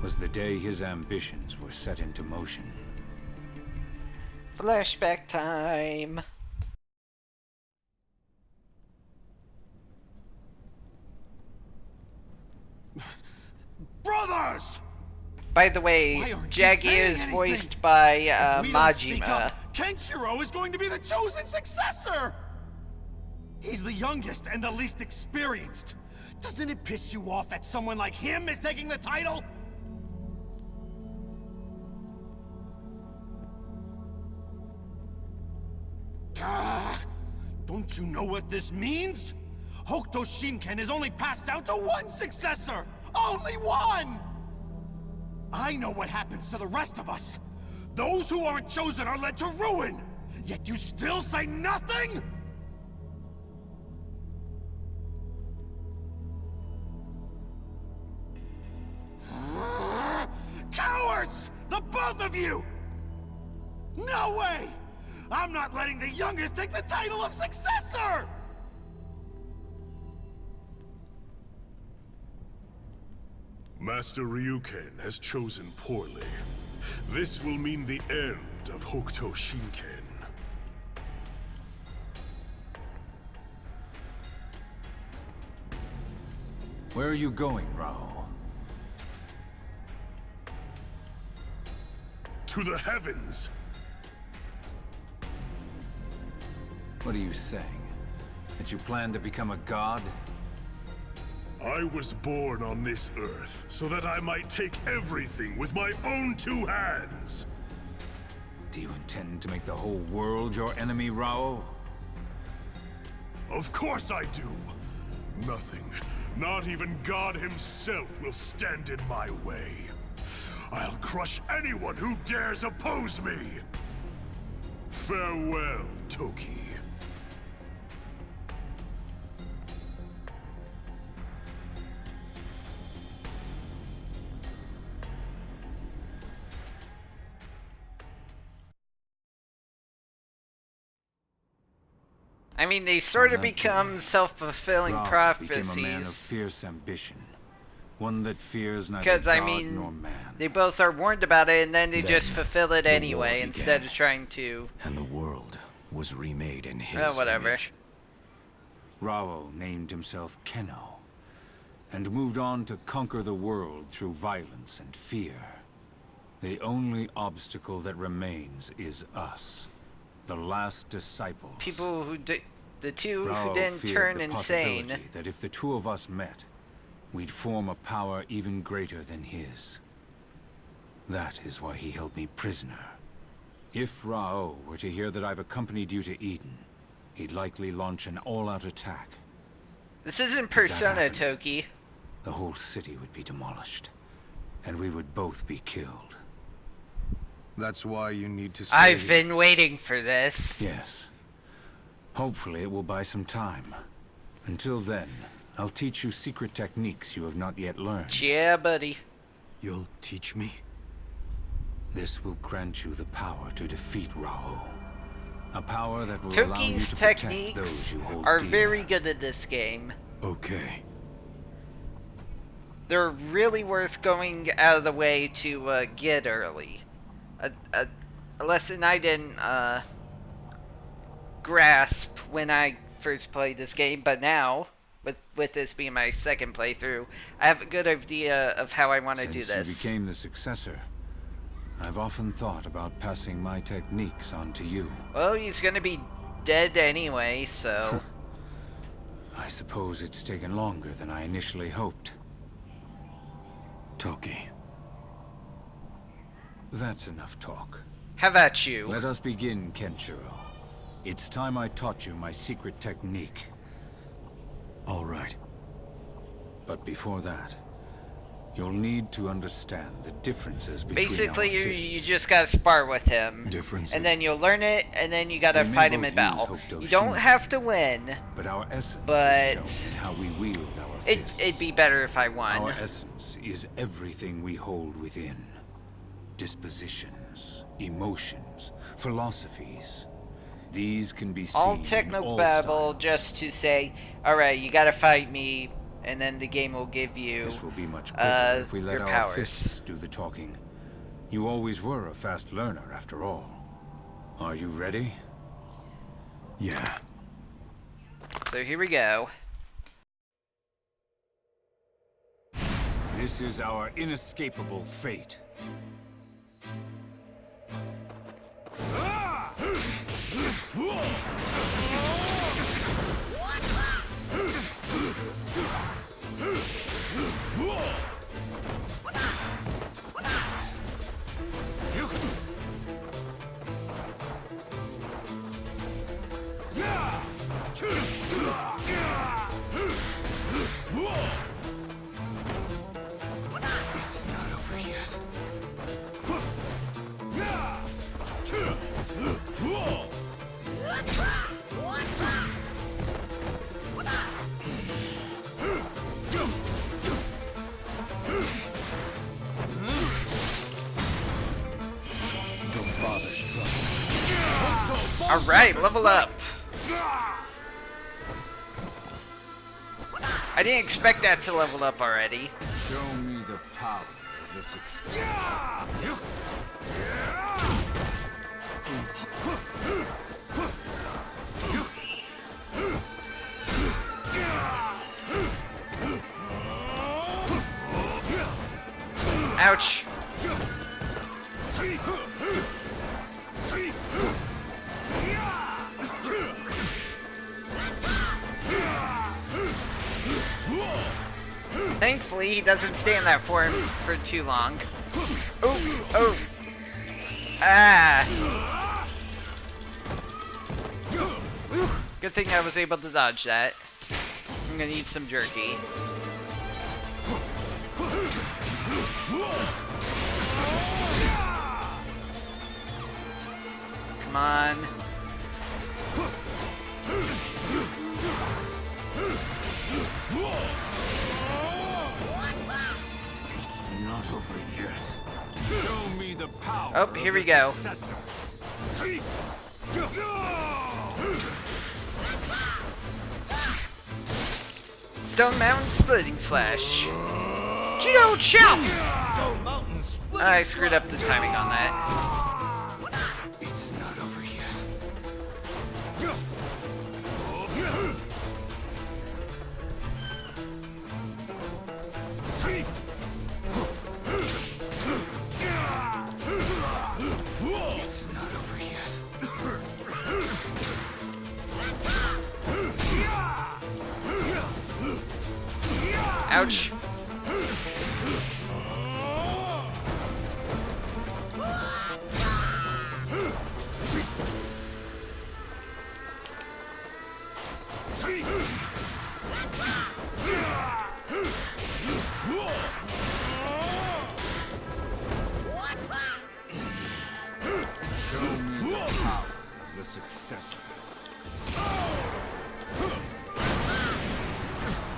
was the day his ambitions were set into motion. Flashback time. — Brothers! By the way, Why aren't you Jaggi saying is anything? voiced by If we don't speak Majima. up, Kenshiro is going to be the chosen successor! He's the youngest and the least experienced. Doesn't it piss you off that someone like him is taking the title? Don't you know what this means? Hokuto Shinken is only passed down to one successor! Only one! I know what happens to the rest of us. Those who aren't chosen are led to ruin! Yet you still say nothing?! Cowards! The both of you! No way! I'm not letting the youngest take the title of successor! Master Ryuken has chosen poorly. This will mean the end of Hokuto Shinken. Where are you going, Rao? To the heavens! What are you saying? That you plan to become a god? I was born on this earth so that I might take everything with my own two hands. Do you intend to make the whole world your enemy, Rao? Of course I do. Nothing, not even God himself, will stand in my way. I'll crush anyone who dares oppose me. Farewell, Toki. I mean, they sort of On that become day, self-fulfilling Rao became a man of prophecies. fierce ambition. One that fears neither Because, god I mean, nor man. they both are warned about it, and then they just Then, fulfill it the war anyway, began. instead of trying to... And the world was remade in his whatever. image. Rao named himself Kenno, and moved on to conquer the world through violence and fear. The only obstacle that remains is us, the last disciples. People who the two Rao who didn't feared turn the insane. possibility that if the two of us met, we'd form a power even greater than his. That is why he held me prisoner. If Rao were to hear that I've accompanied you to Eden, he'd likely launch an all-out attack. This isn't If that Persona, happened, Toki. The whole city would be demolished, and we would both be killed. That's why you need to stay I've here. been waiting for this. Yes. Hopefully it will buy some time. Until then, I'll teach you secret techniques you have not yet learned. Yeah, buddy. You'll teach me? This will grant you the power to defeat Rao. A power that will allow you Toki's to protect techniques those you hold are dear. very good at this game. Okay. They're really worth going out of the way to get early. A lesson I didn't grasp when I first played this game, but now, with this being my second playthrough, I have a good idea of how I want to do Since this. you became the successor, I've often thought about passing my techniques on to you. Well, he's gonna be dead anyway, so... I suppose it's taken longer than I initially hoped. Toki. That's enough talk. How about you? Let us begin, Kenshiro. It's time I taught you my secret technique. All right. But before that, You'll need to understand the differences between Basically, our fists. you just gotta spar with him. Differences? And then you'll learn it, and then you gotta We may fight him both in battle. use Hokuto You don't Shinken, have to win. But our essence But is shown in how we wield our fists. It'd be better if I Our won. essence is everything we hold within. Dispositions, emotions, philosophies. These can be seen All in all technobabble styles. just to say, alright, you gotta fight me, and then the game will give you This will be much quicker if we let your our powers. fists do the talking. You always were a fast learner, after all. Are you ready? Yeah. So here we go. This is our inescapable fate. It's not over yet. Don't bother struggling. Alright, level up. I didn't expect that to level up already. Show me the power of this extent. Ouch. Thankfully, he doesn't stay in that form for too long. Oh, oh. Ah. Whew. Good thing I was able to dodge that. I'm gonna eat some jerky. Come on. It's not over yet. Show me the power. Oh, of here we the go. successor. Stone Mountain Splitting Slash. Geo Chomp! Stone Mountain split. I screwed up the timing on that. It's not over yet. It's not over yet. Ouch. Show me the power of the successor.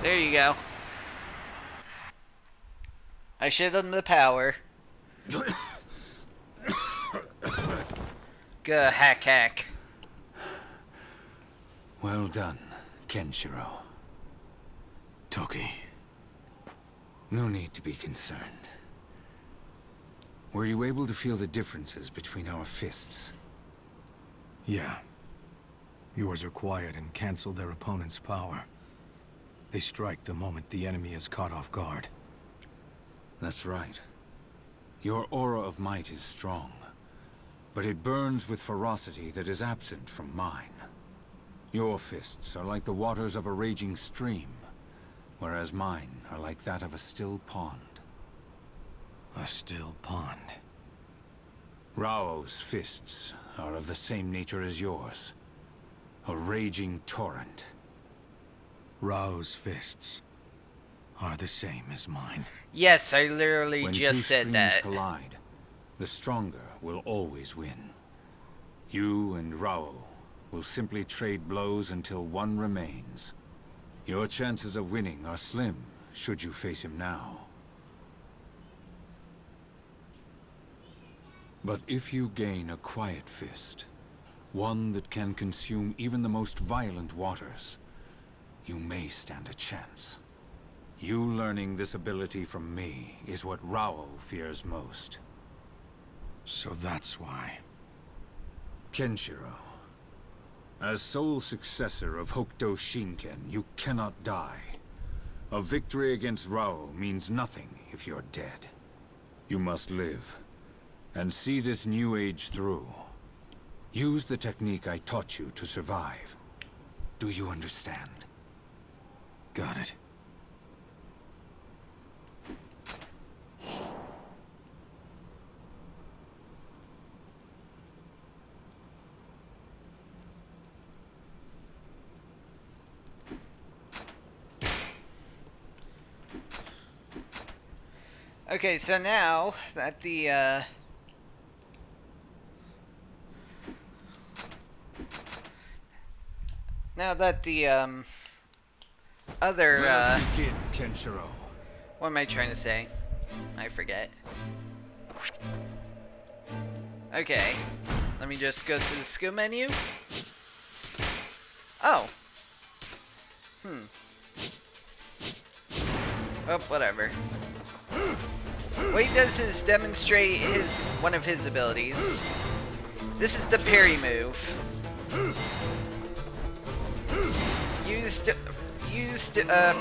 There you go. I showed them the power. Go hack. Well done, Kenshiro. Toki. No need to be concerned. Were you able to feel the differences between our fists? Yeah. Yours are quiet and cancel their opponent's power. They strike the moment the enemy is caught off guard. That's right. Your aura of might is strong, but it burns with ferocity that is absent from mine. Your fists are like the waters of a raging stream, whereas mine are like that of a still pond. A still pond. Rao's fists are of the same nature as yours. A raging torrent. Rao's fists. are the same as mine. Yes, I literally When two just said streams that. collide, the stronger will always win. You and Rao will simply trade blows until one remains. Your chances of winning are slim, should you face him now. But if you gain a quiet fist, one that can consume even the most violent waters, you may stand a chance. You learning this ability from me is what Rao fears most. So that's why. Kenshiro, as sole successor of Hokuto Shinken, you cannot die. A victory against Rao means nothing if you're dead. You must live, and see this new age through. Use the technique I taught you to survive. Do you understand? Got it. Okay, so now that the other Let us begin, Kenshiro. what am I trying to say? I forget. Okay, let me just go to the skill menu. Oh. Oh, whatever. What he does is demonstrate one of his abilities. This is the parry move. Used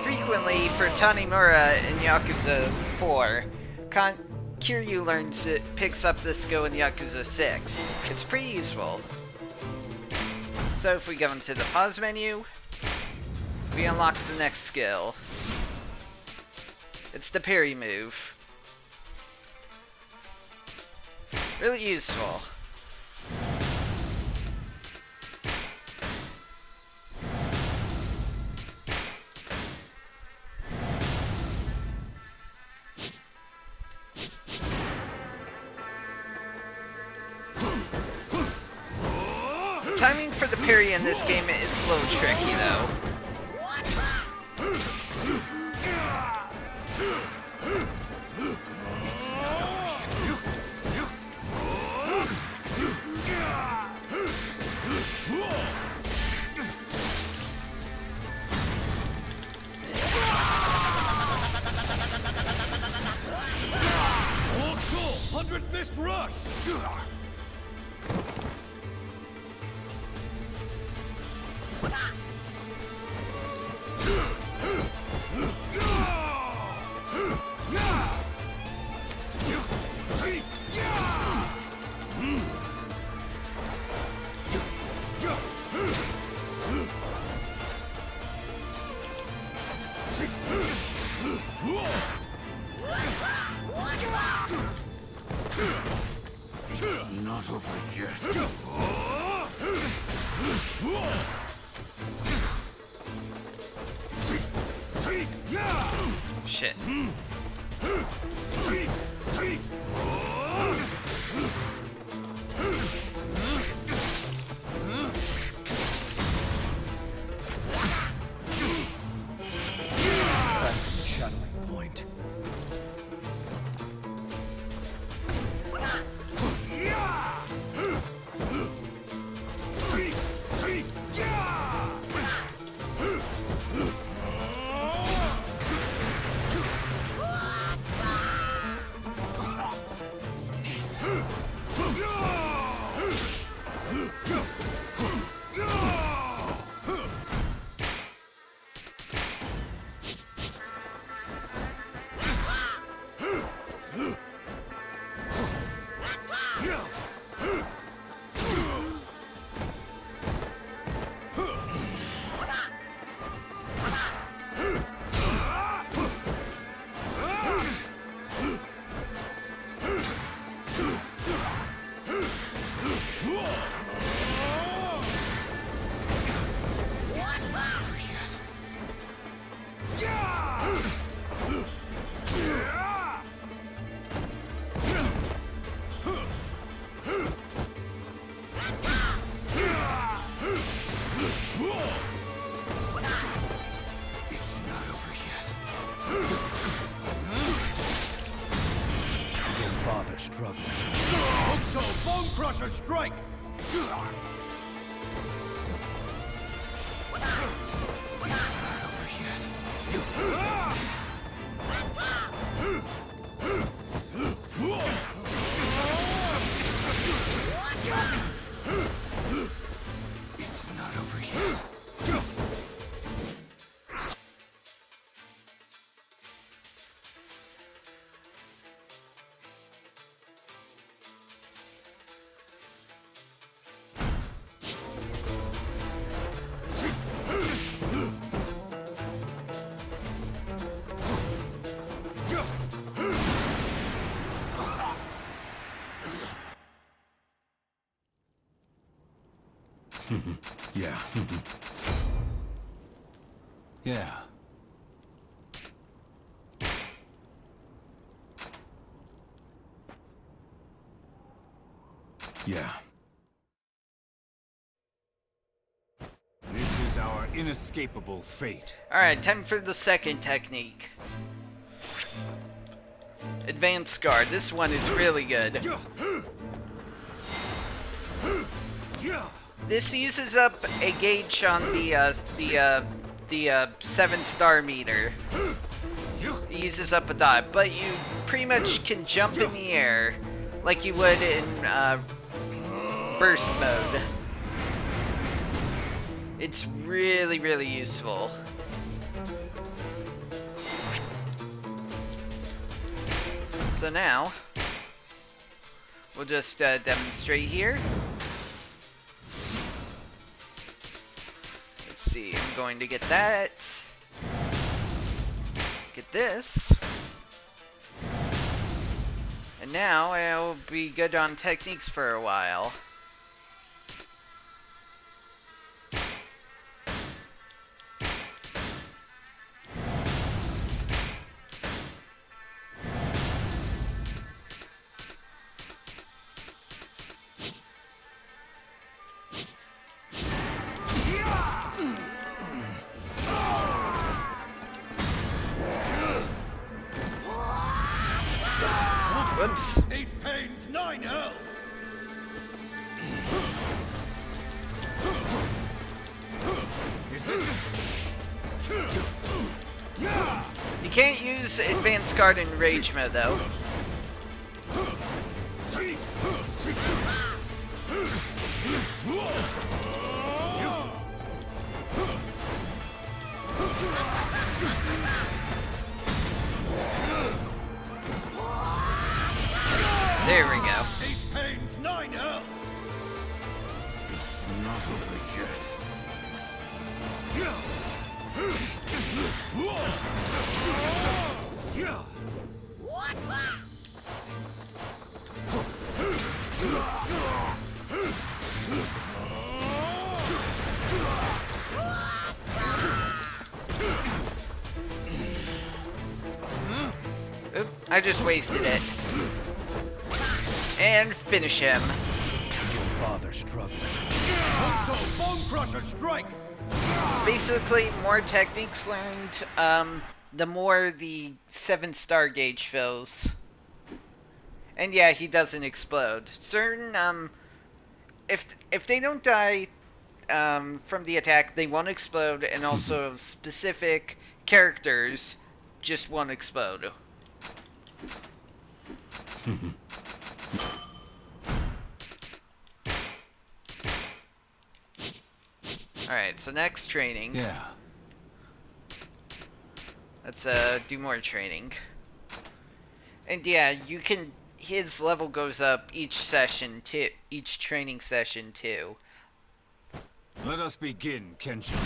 frequently for Tanimura in Yakuza 4. Kiryu picks up this skill in Yakuza 6. It's pretty useful. So if we go into the pause menu, we unlock the next skill. It's the parry move. Really useful. Timing for the parry in this game is a little tricky though. Hundred Fist Rush! It's not over yet. Shit. Back to the shadowing point. struggling. Hokuto Bone Crusher Strike! It's not over yet. It's not over yet. Yeah. Yeah. Yeah. This is our inescapable fate. Alright, time for the second technique. Advanced Guard. This one is really good. This uses up a gauge on the 7-star meter. It uses up a dot, but you pretty much can jump in the air like you would in burst mode. It's really, really useful. So now, we'll just demonstrate here. Let's see, I'm going to get that. Get this. And now I'll be good on techniques for a while. Whoops. 8 pains, 9 hells! Is this You can't use Advanced Guard in Rage mode though. There we go. 8 pains, 9 hells! It's not over yet. What? Oop, I just wasted it. And finish him. Don't bother struggling. Hokuto Bone Crusher Strike! Basically, more techniques learned, the more the 7-star gauge fills. And yeah, he doesn't explode. Certain, if they don't die, from the attack, they won't explode, and also specific characters just won't explode. Alright, so next training. Yeah. Let's do more training. And yeah, you can, his level goes up each session too, each training session too. Let us begin, Kenshin.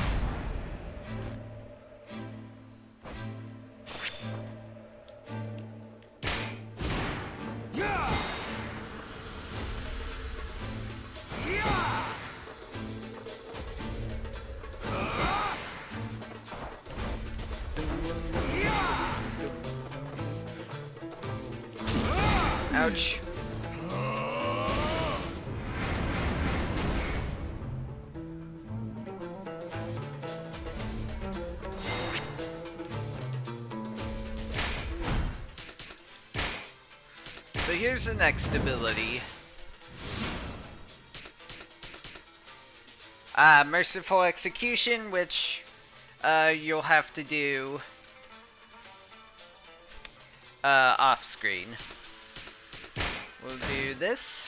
Ouch. So here's the next ability. Merciful Execution, which you'll have to do off screen. We'll do this,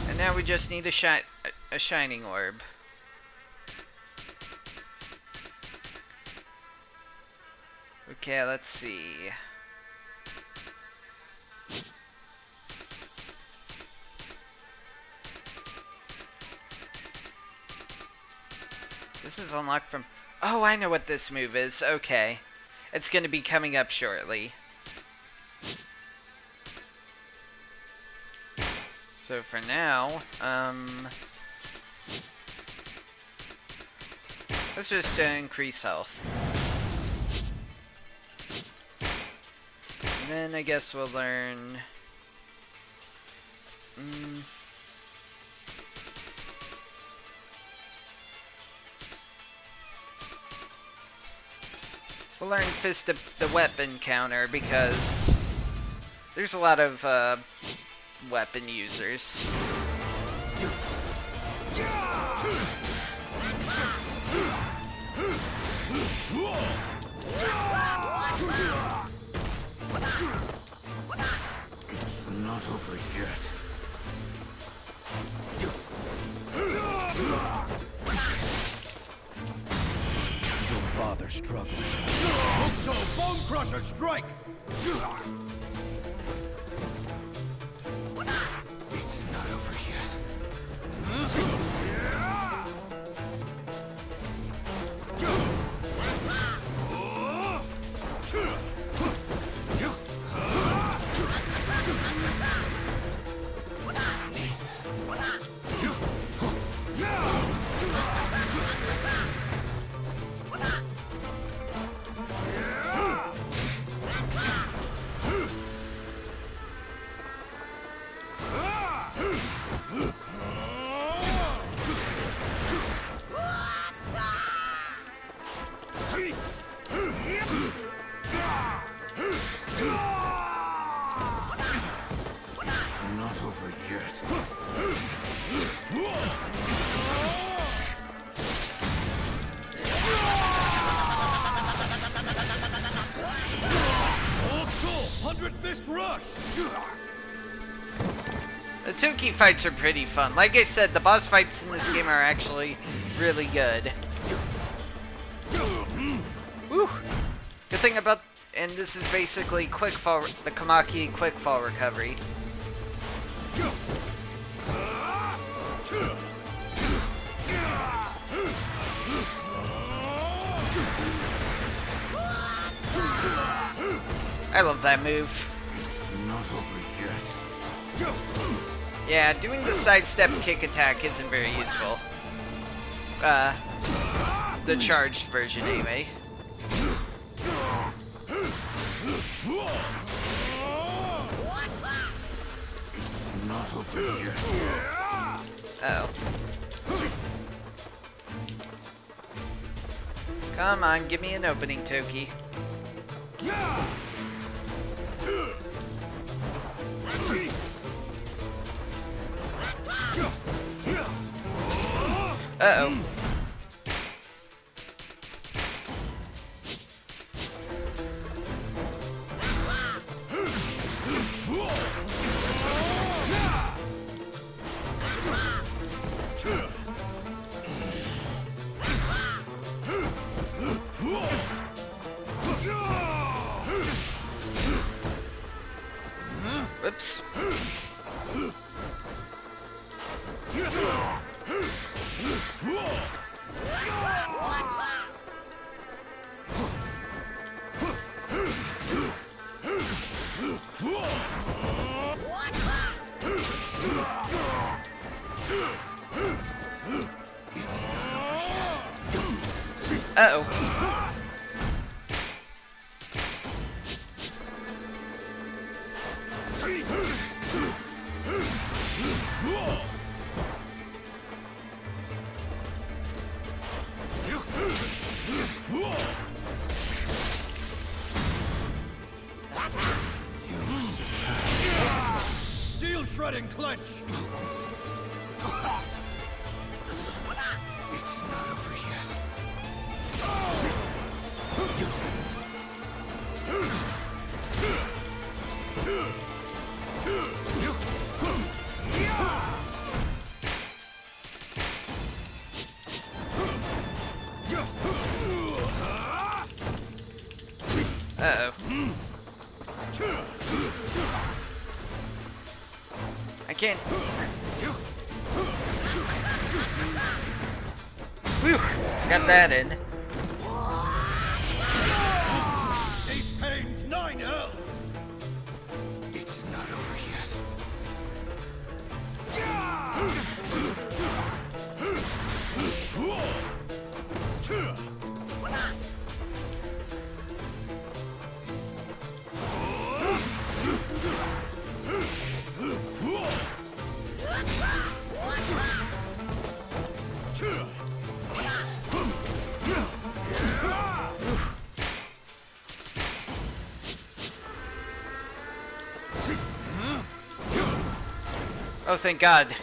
and now we just need a shining orb. Okay, let's see. This is unlocked from... Oh, I know what this move is. Okay. It's gonna be coming up shortly. So for now, let's just increase health. And then I guess we'll learn... We'll learn Fist of the Weapon counter because there's a lot of weapon users. It's not over yet. Don't bother struggling. Hokuto Bone Crusher Strike! It's not over yet. Not over yet. Hundred Fist Rush! The Toki fights are pretty fun. Like I said, the boss fights in this game are actually really good. Woo! Good thing about... And this is basically quick fall, the Kamaki quick fall recovery. I love that move. It's not over yet. Yeah, doing the sidestep kick attack isn't very useful. The charged version anyway. It's not over yet. Uh-oh. Come on, give me an opening, Toki. Uh-oh. Whoops. Uh-oh. shredding clench! It's not over yet. Uh-oh. I can't... Whew! Got that in. 8 pains, 9 hells! It's not over yet. Oh, thank God.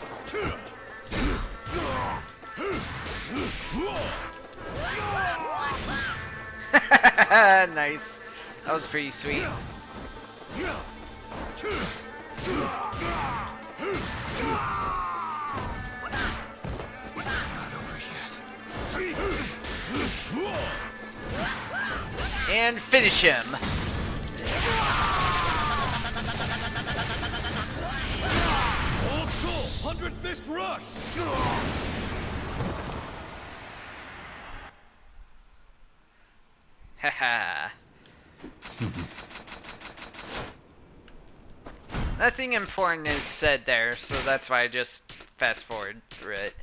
Nice. That was pretty sweet. It's not over yet. And finish him. Old Soul, 100 Fist Rush! Haha. Nothing important is said there, so that's why I just fast forward through it.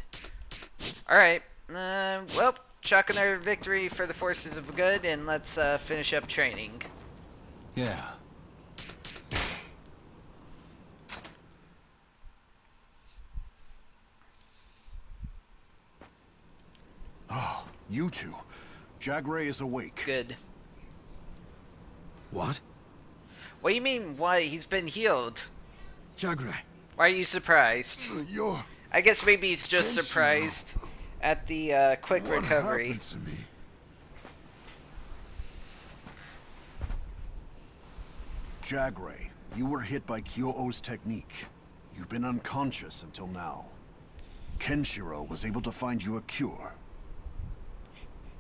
Alright, well, chalk another victory for the forces of good, and let's finish up training. Yeah. Oh, you two. Jagray is awake. Good. What? What do you mean, what? He's been healed. Jagray. Why are you surprised? You're... I guess maybe he's just Kenshiro. surprised at the quick What recovery. happened to me? Jagray, you were hit by Kyo-Oh's technique. You've been unconscious until now. Kenshiro was able to find you a cure.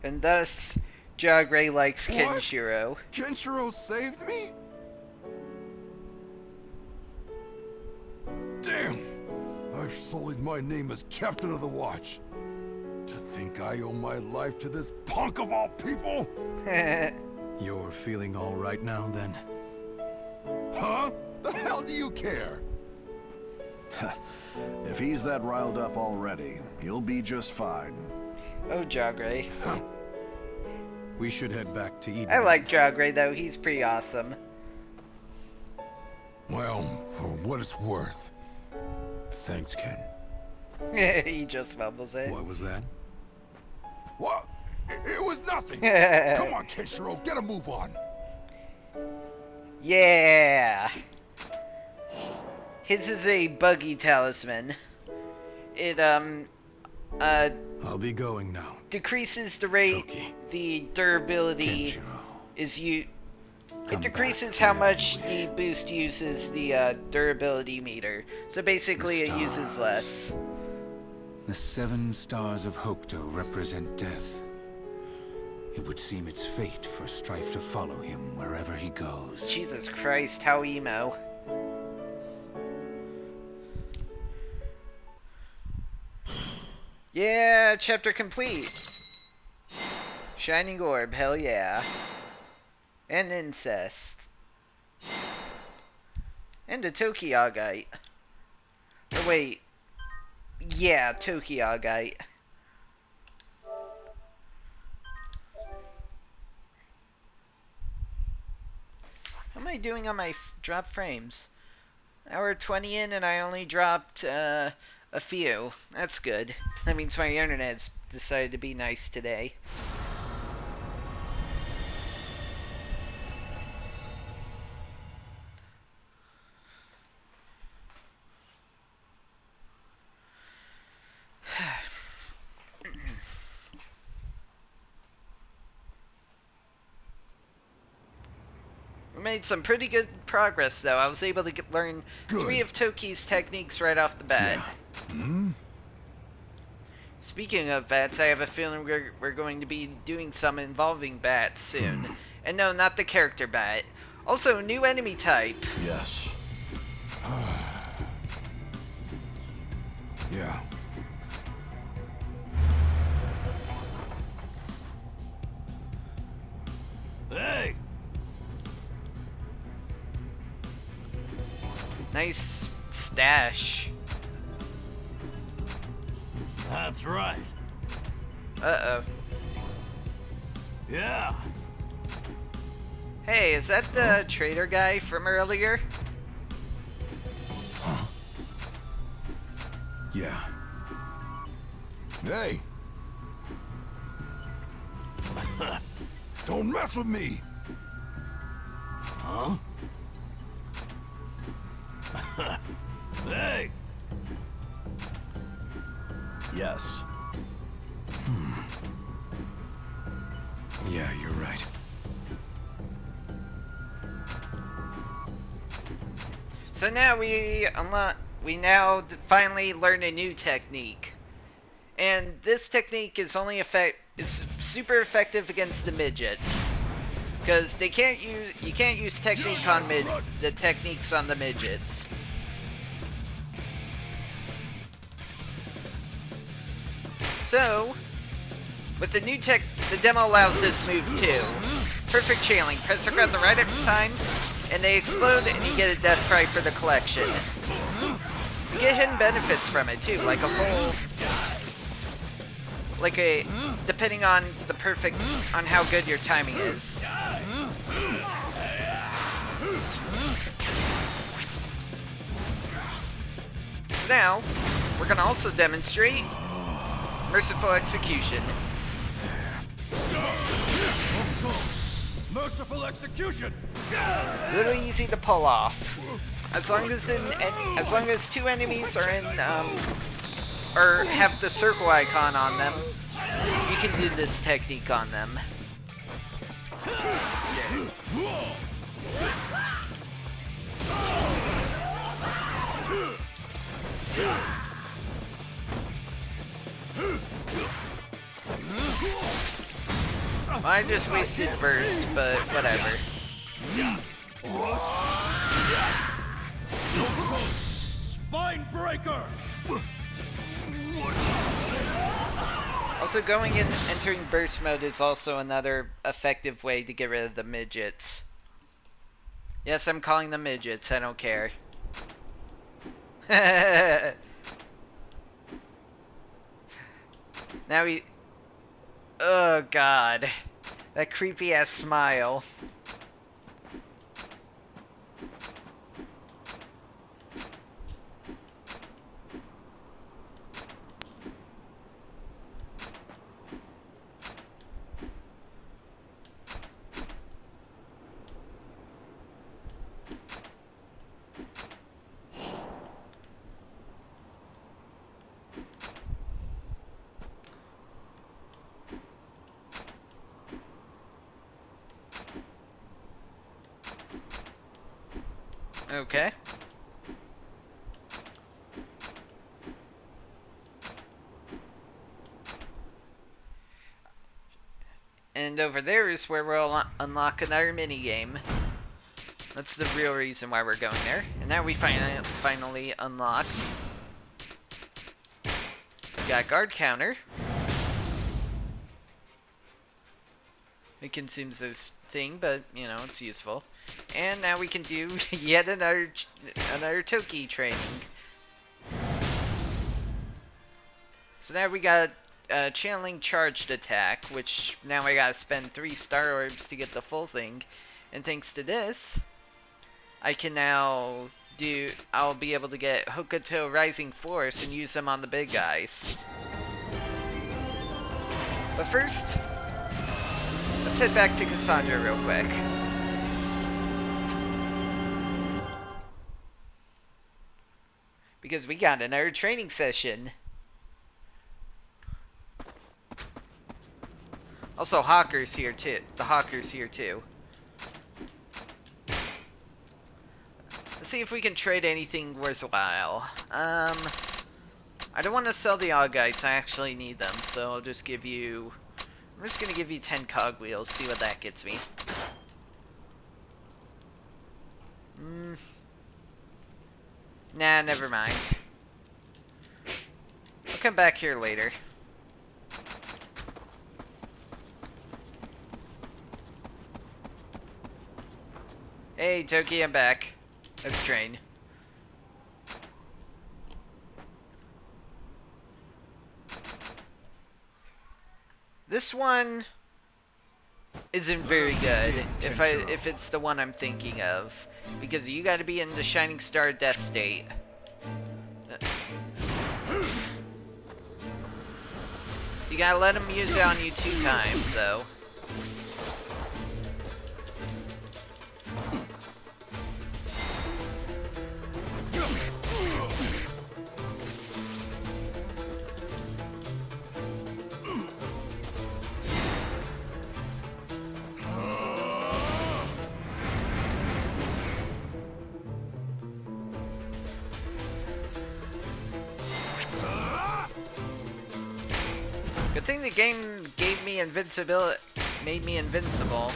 And thus, Jagray likes What? Kenshiro. Kenshiro saved me? Damn! I've sullied my name as Captain of the Watch. To think I owe my life to this punk of all people? You're feeling all right now, then? Huh? The hell do you care? If he's that riled up already, he'll be just fine. Oh, Jagray. We should head back to Eden. I like Jagray, though. He's pretty awesome. Well, for what it's worth. Thanks, Ken. He just mumbles it. What was that? What? It was nothing. Come on, Kenshiro, get a move on. Yeah. His is a buggy talisman. It I'll be going now. decreases the rate Toki. the durability Kenshiro. is you. It Come decreases back how whenever much you the wish. boost uses the durability meter. So basically, The it uses stars. less. The 7 stars of Hokuto represent death. It would seem it's fate for Strife to follow him wherever he goes. Jesus Christ, how emo. Yeah, chapter complete. Shining orb, hell yeah. And incest. And a Tokiagite. Or wait. Yeah, Tokiagite. How am I doing on my drop frames? Hour 20 in and I only dropped a few. That's good. That means my internet's decided to be nice today. made some pretty good progress, though. I was able to learn 3 of Toki's techniques right off the bat. Speaking of bats, I have a feeling we're going to be doing some involving bats soon. And no, not the character bat. Also, new enemy type. Yes. Yeah. Hey! Nice stash. That's right. Uh-oh. Yeah. Hey, is that the trader guy from earlier? Yeah. Hey! Don't mess with me! Huh? Hey! Yes. Yeah, you're right. So now we now finally learn a new technique. And this technique is is super effective against the midgets. Because you can't use techniques on the midgets. So, with the new tech, the demo allows this move too. Perfect channeling. Press the ground the right time, and they explode, and you get a death cry for the collection. You get hidden benefits from it too, like a full, depending on on how good your timing is. Now, we're gonna also demonstrate merciful execution. Merciful execution! Really easy to pull off. As long as 2 enemies are in or have the circle icon on them, you can do this technique on them. I just wasted burst, but whatever. Spine breaker! Also, going in entering burst mode is also another effective way to get rid of the midgets. Yes, I'm calling them midgets, I don't care. Now we... Oh god. That creepy ass smile. Okay. And over there is where we'll unlock another minigame. That's the real reason why we're going there. And now we finally unlock. We got guard counter. It consumes this thing, but you know, it's useful. And now we can do yet another Toki training. So now we got channeling charged attack, which now I gotta spend 3 star orbs to get the full thing. And thanks to this, I can now I'll be able to get Hokuto Rising Force and use them on the big guys. But first, let's head back to Cassandra real quick. Because we got another training session. Also, Hawker's here too. The Hawker's here too. Let's see if we can trade anything worthwhile. I don't want to sell the Augites, I actually need them, so I'll just give you... I'm just gonna give you 10 cogwheels, see what that gets me. Nah, never mind. I'll come back here later. Hey, Toki, I'm back. Let's train. This one isn't very good if it's the one I'm thinking of, because you got to be in the Shining Star death state. You gotta let him use it on you 2 times, though. Good thing the game gave me invincibility, made me invincible.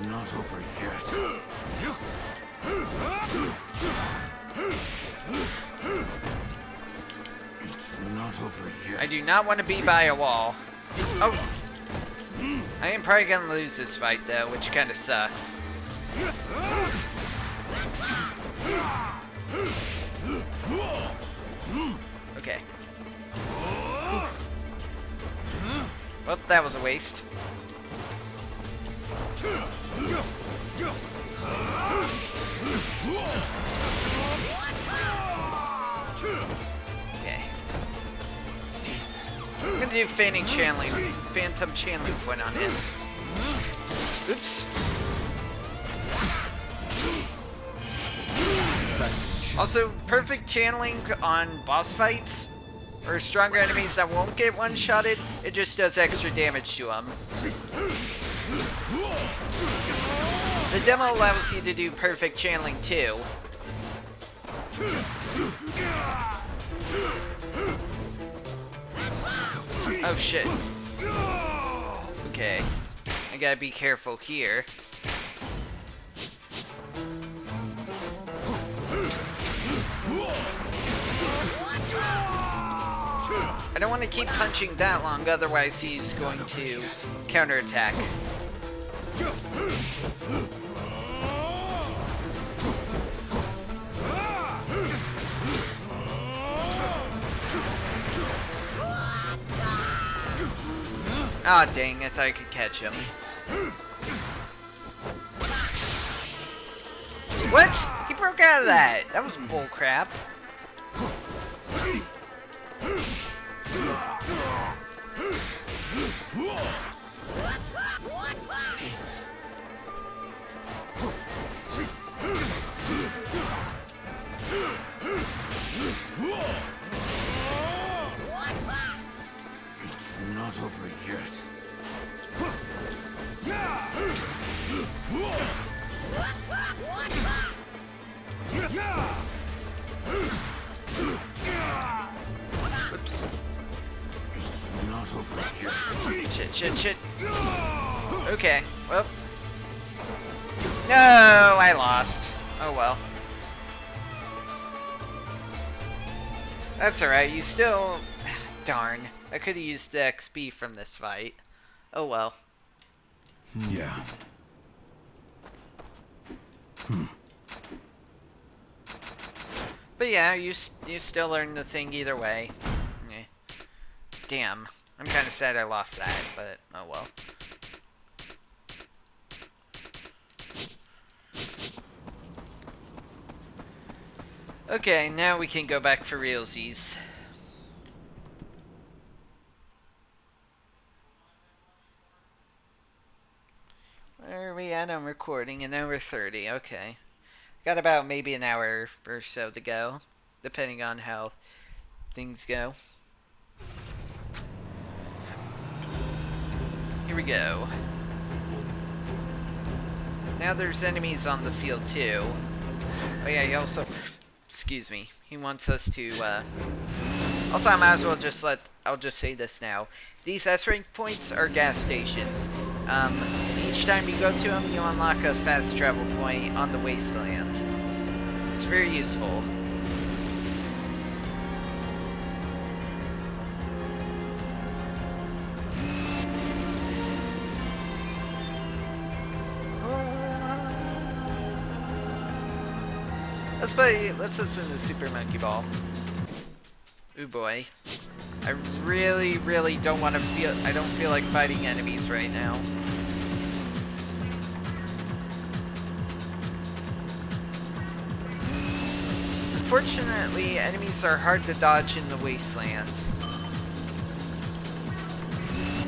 Not over yet. It's not over yet. I do not want to be by a wall. Oh! I am probably gonna lose this fight though, which kinda sucks. Okay. Well, that was a waste. Okay. I'm gonna do Phantom Channeling Point on him. Oops. Also, perfect channeling on boss fights or stronger enemies that won't get one-shotted, it just does extra damage to them. The demo allows you to do perfect channeling too. Oh shit. Okay. I gotta be careful here. I don't want to keep punching that long, otherwise he's going to counterattack. Ah, dang, I thought I could catch him. What? He broke out of that! That was bullcrap. It's not over yet. Oops. It's not over yet. Shit. Okay, well. No, I lost. Oh well. That's alright, you still... Darn. I could have used the XP from this fight. Oh well. Yeah. But yeah, you still learn the thing either way. Eh. Damn. I'm kind of sad I lost that, but oh well. Okay, now we can go back for realsies. that. I'm recording an hour 30. Okay. Got about maybe an hour or so to go, depending on how things go. Here we go. Now there's enemies on the field too. Oh yeah, he also, excuse me, he wants us to, also I might as well I'll just say this now. These S-rank points are gas stations. Each time you go to them, you unlock a fast travel point on the wasteland. It's very useful. Let's listen to Super Monkey Ball. Ooh boy. I really don't want to I don't feel like fighting enemies right now. Unfortunately, enemies are hard to dodge in the wasteland.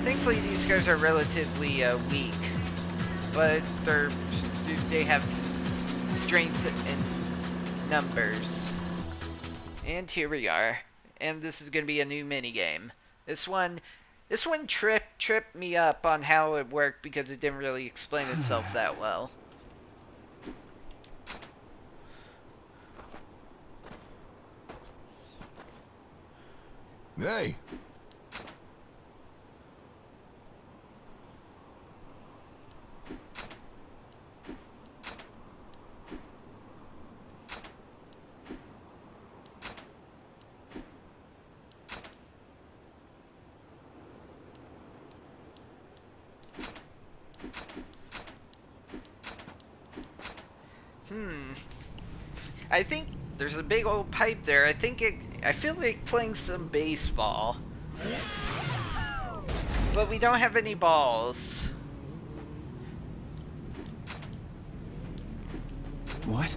Thankfully, these guys are relatively weak, but they have strength in numbers. And here we are. And this is going to be a new minigame. This one tripped me up on how it worked because it didn't really explain itself that well. Hey! I think there's a big old pipe there. I feel like playing some baseball. But we don't have any balls. What?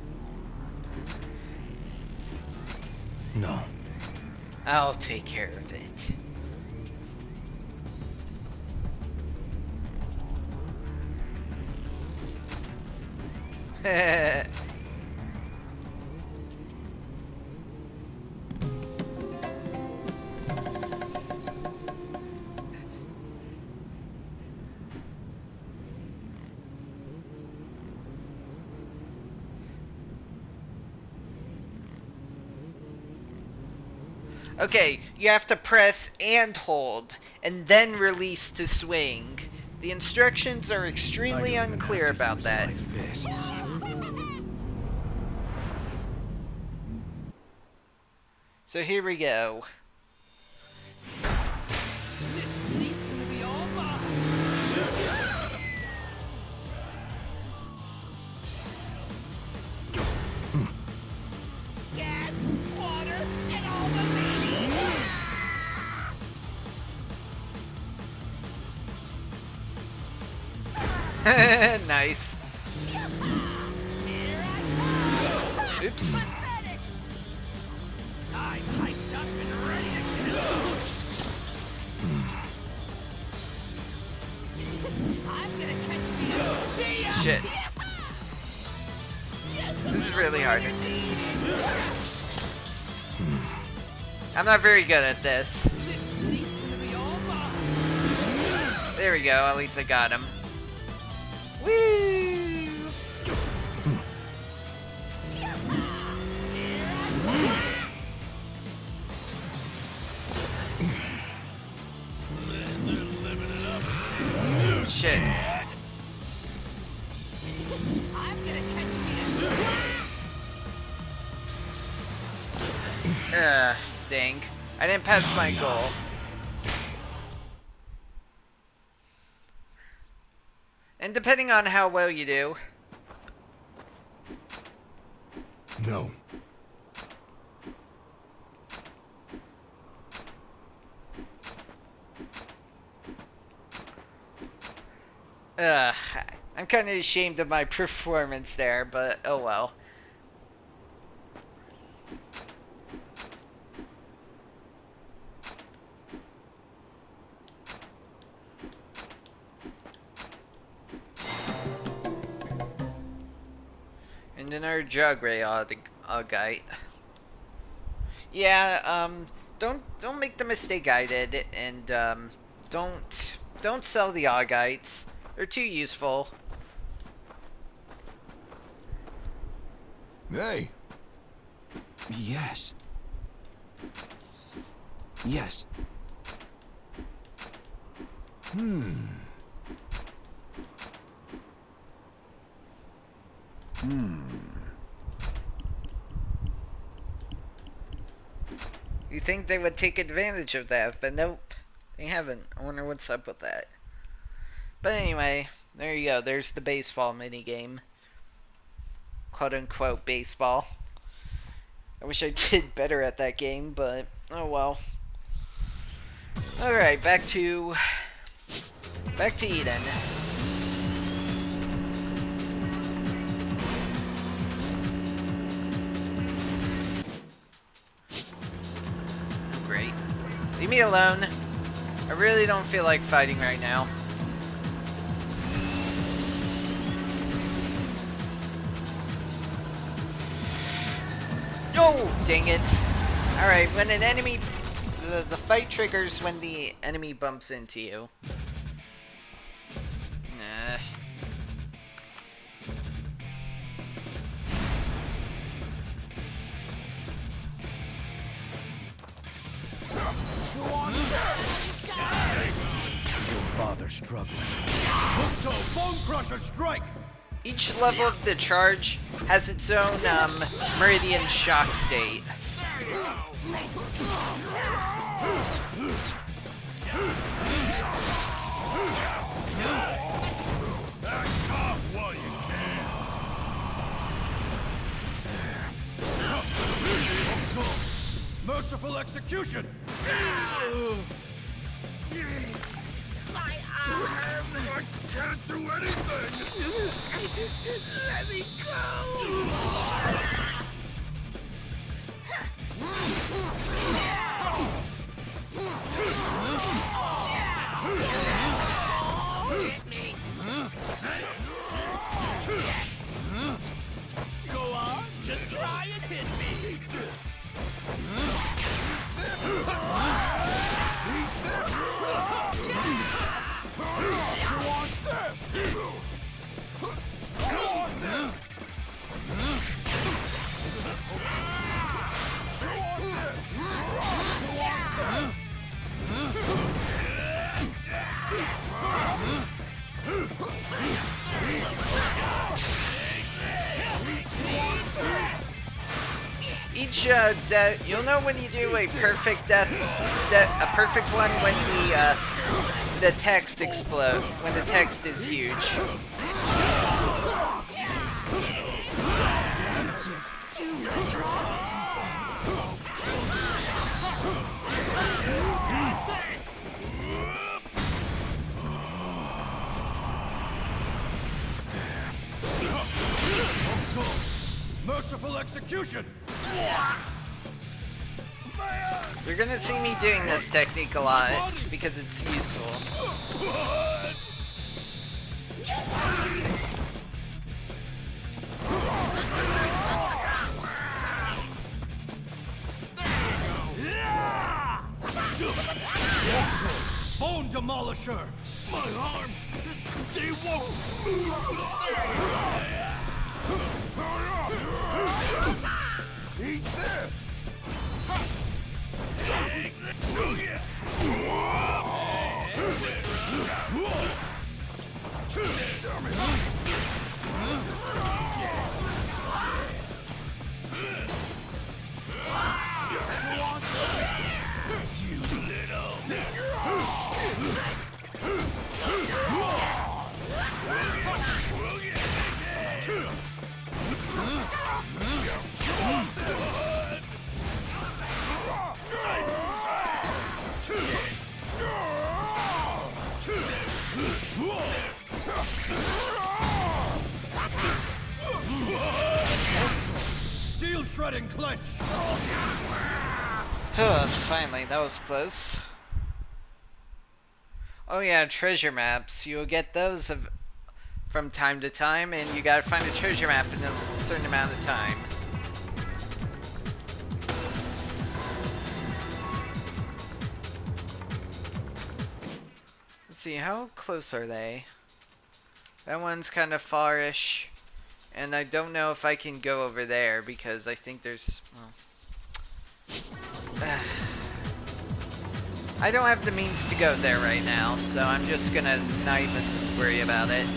No. I'll take care of it. Okay, you have to press and hold, and then release to swing. The instructions are extremely unclear about that. So here we go. Nice. Oops. I'm hyped up and ready to go. I'm gonna catch me up. See ya. Shit. This is really hard. I'm not very good at this. There we go, at least I got him. Woo! Shit. I'm gonna catch me. Dang. I didn't pass my goal. And depending on how well you do. No. I'm kind of ashamed of my performance there, but oh well. Inner Jagray Augite. Yeah, don't make the mistake I did, and don't sell the Augites. They're too useful. Hey, Yes. Yes. You think they would take advantage of that, but nope. They haven't. I wonder what's up with that. But anyway, there you go. There's the baseball minigame. Quote unquote baseball. I wish I did better at that game, but oh well. Alright, back to Eden. Great. Leave me alone. I really don't feel like fighting right now. Oh, dang it. Alright, when an enemy... The fight triggers when the enemy bumps into you. Nah. Don't bother struggling. Hookto, Bone Crusher, strike! Each level of the charge has its own Meridian shock state. Merciful execution! my arm! I can't do anything! Let me go! Hit me! Go on, just try and hit me! Eat this! You want this? You want this? Each death, you'll know when you do a perfect death, a perfect one when the text explodes, when the text is huge. Merciful execution! You're gonna see me doing this technique a lot because it's useful. Bone Demolisher! My arms! They won't move! Eat this! Steel shredding clench! Finally, that was close. Oh yeah, treasure maps. You'll get those from time to time, and you gotta find a treasure map in the certain amount of time. Let's see, how close are they? That one's kind of far-ish. And I don't know if I can go over there because I think there's... well, I don't have the means to go there right now, so I'm just gonna not even worry about it.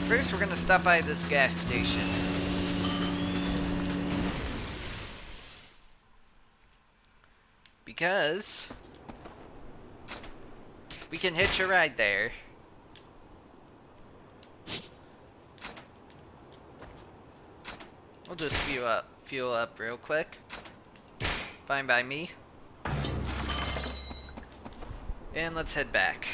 First, we're gonna stop by this gas station. Because we can hitch a ride there. We'll just fuel up real quick. Fine by me. And let's head back.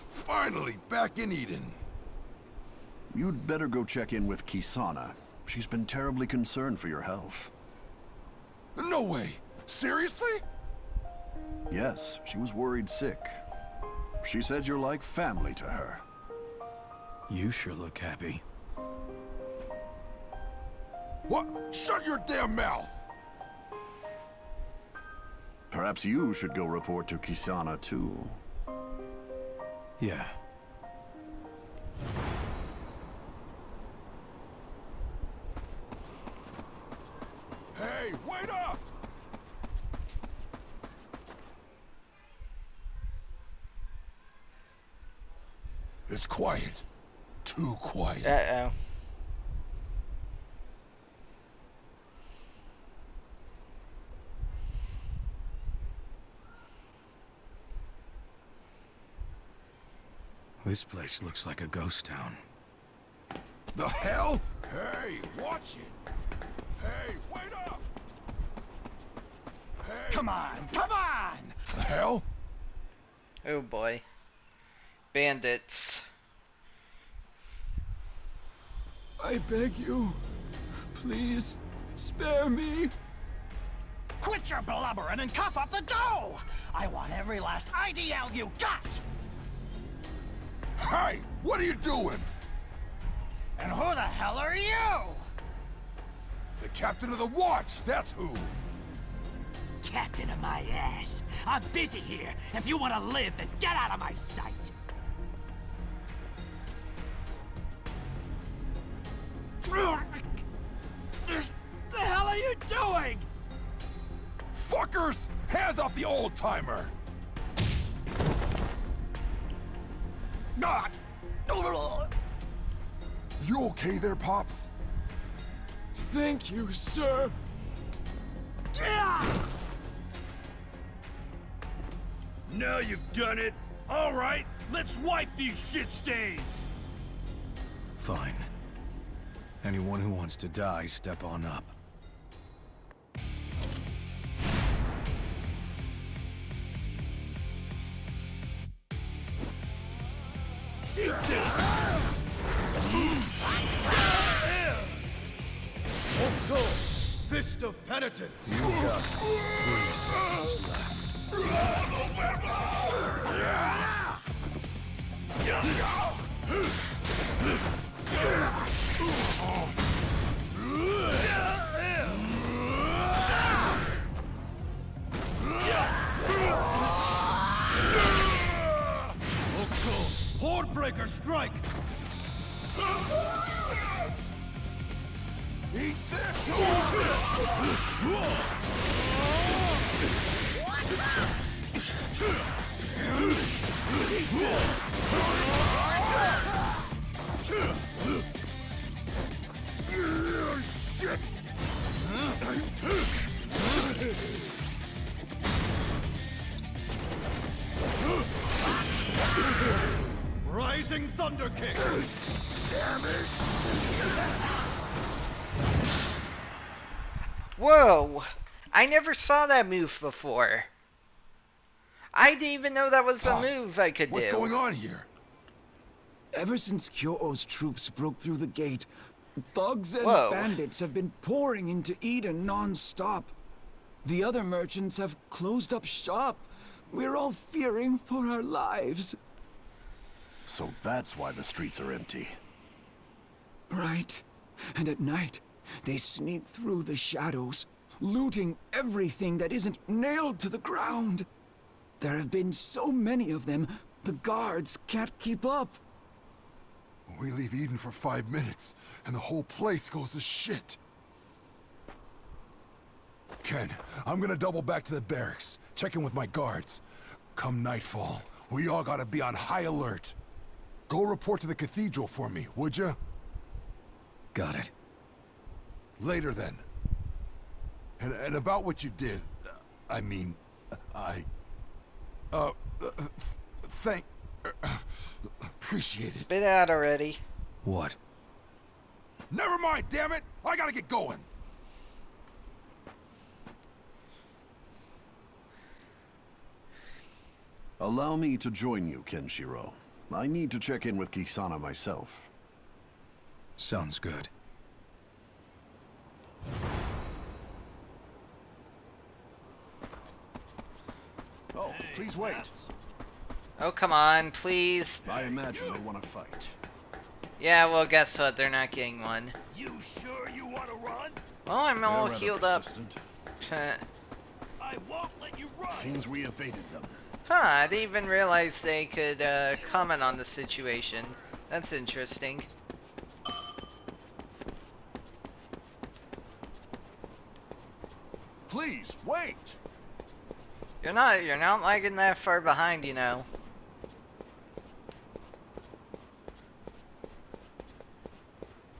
Finally, back in Eden. You'd better go check in with Kisana. She's been terribly concerned for your health. No way! Seriously? Yes, she was worried sick. She said you're like family to her. You sure look happy. What? Shut your damn mouth! Perhaps you should go report to Kisana too. Yeah. Hey, wait up! It's quiet. Too quiet. Uh-oh. This place looks like a ghost town. The hell? Hey, watch it! Hey, wait up! Hey! Come on, come on! The hell? Oh boy. Bandits. I beg you, please, spare me. Quit your blubbering and cough up the dough! I want every last IDL you got! Hey, what are you doing? And who the hell are you? The captain of the watch, that's who! Captain of my ass. I'm busy here. If you want to live, then get out of my sight. What the hell are you doing? Fuckers! Hands off the old-timer! You okay there, Pops? Thank you, sir. Now you've done it. All right, let's wipe these shit stains. Fine. Anyone who wants to die, step on up. Octo, Fist of Penitence. You've got 3 seconds left. Octo, Hordebreaker strike. Eat this! Shit! Rise Blazing Thunder Kick! Damn it! Whoa! I never saw that move before. I didn't even know that was the Pops, move I could do. What's going on here? Ever since Kyoto's troops broke through the gate, thugs and Whoa. bandits have been pouring into Eden non-stop. The other merchants have closed up shop. We're all fearing for our lives. So that's why the streets are empty. Right. And at night, they sneak through the shadows, looting everything that isn't nailed to the ground. There have been so many of them, the guards can't keep up. We leave Eden for 5 minutes, and the whole place goes to shit. Ken, I'm gonna double back to the barracks, check in with my guards. Come nightfall, we all gotta be on high alert. Go report to the cathedral for me, would ya? Got it. Later then. And about what you did, I mean, appreciate it. Spit out already. What? Never mind, damn it! I gotta get going. Allow me to join you, Kenshiro. I need to check in with Kisana myself. Sounds good. Oh, please wait. Oh, come on, please. I imagine they want to fight. Yeah, well, guess what? They're not getting one. You sure you want to run? Well, I'm all They're rather healed up. persistent. I won't let you run! Seems we evaded them. Huh, I didn't even realize they could comment on the situation. That's interesting. Please, wait! You're not lagging that far behind, you know.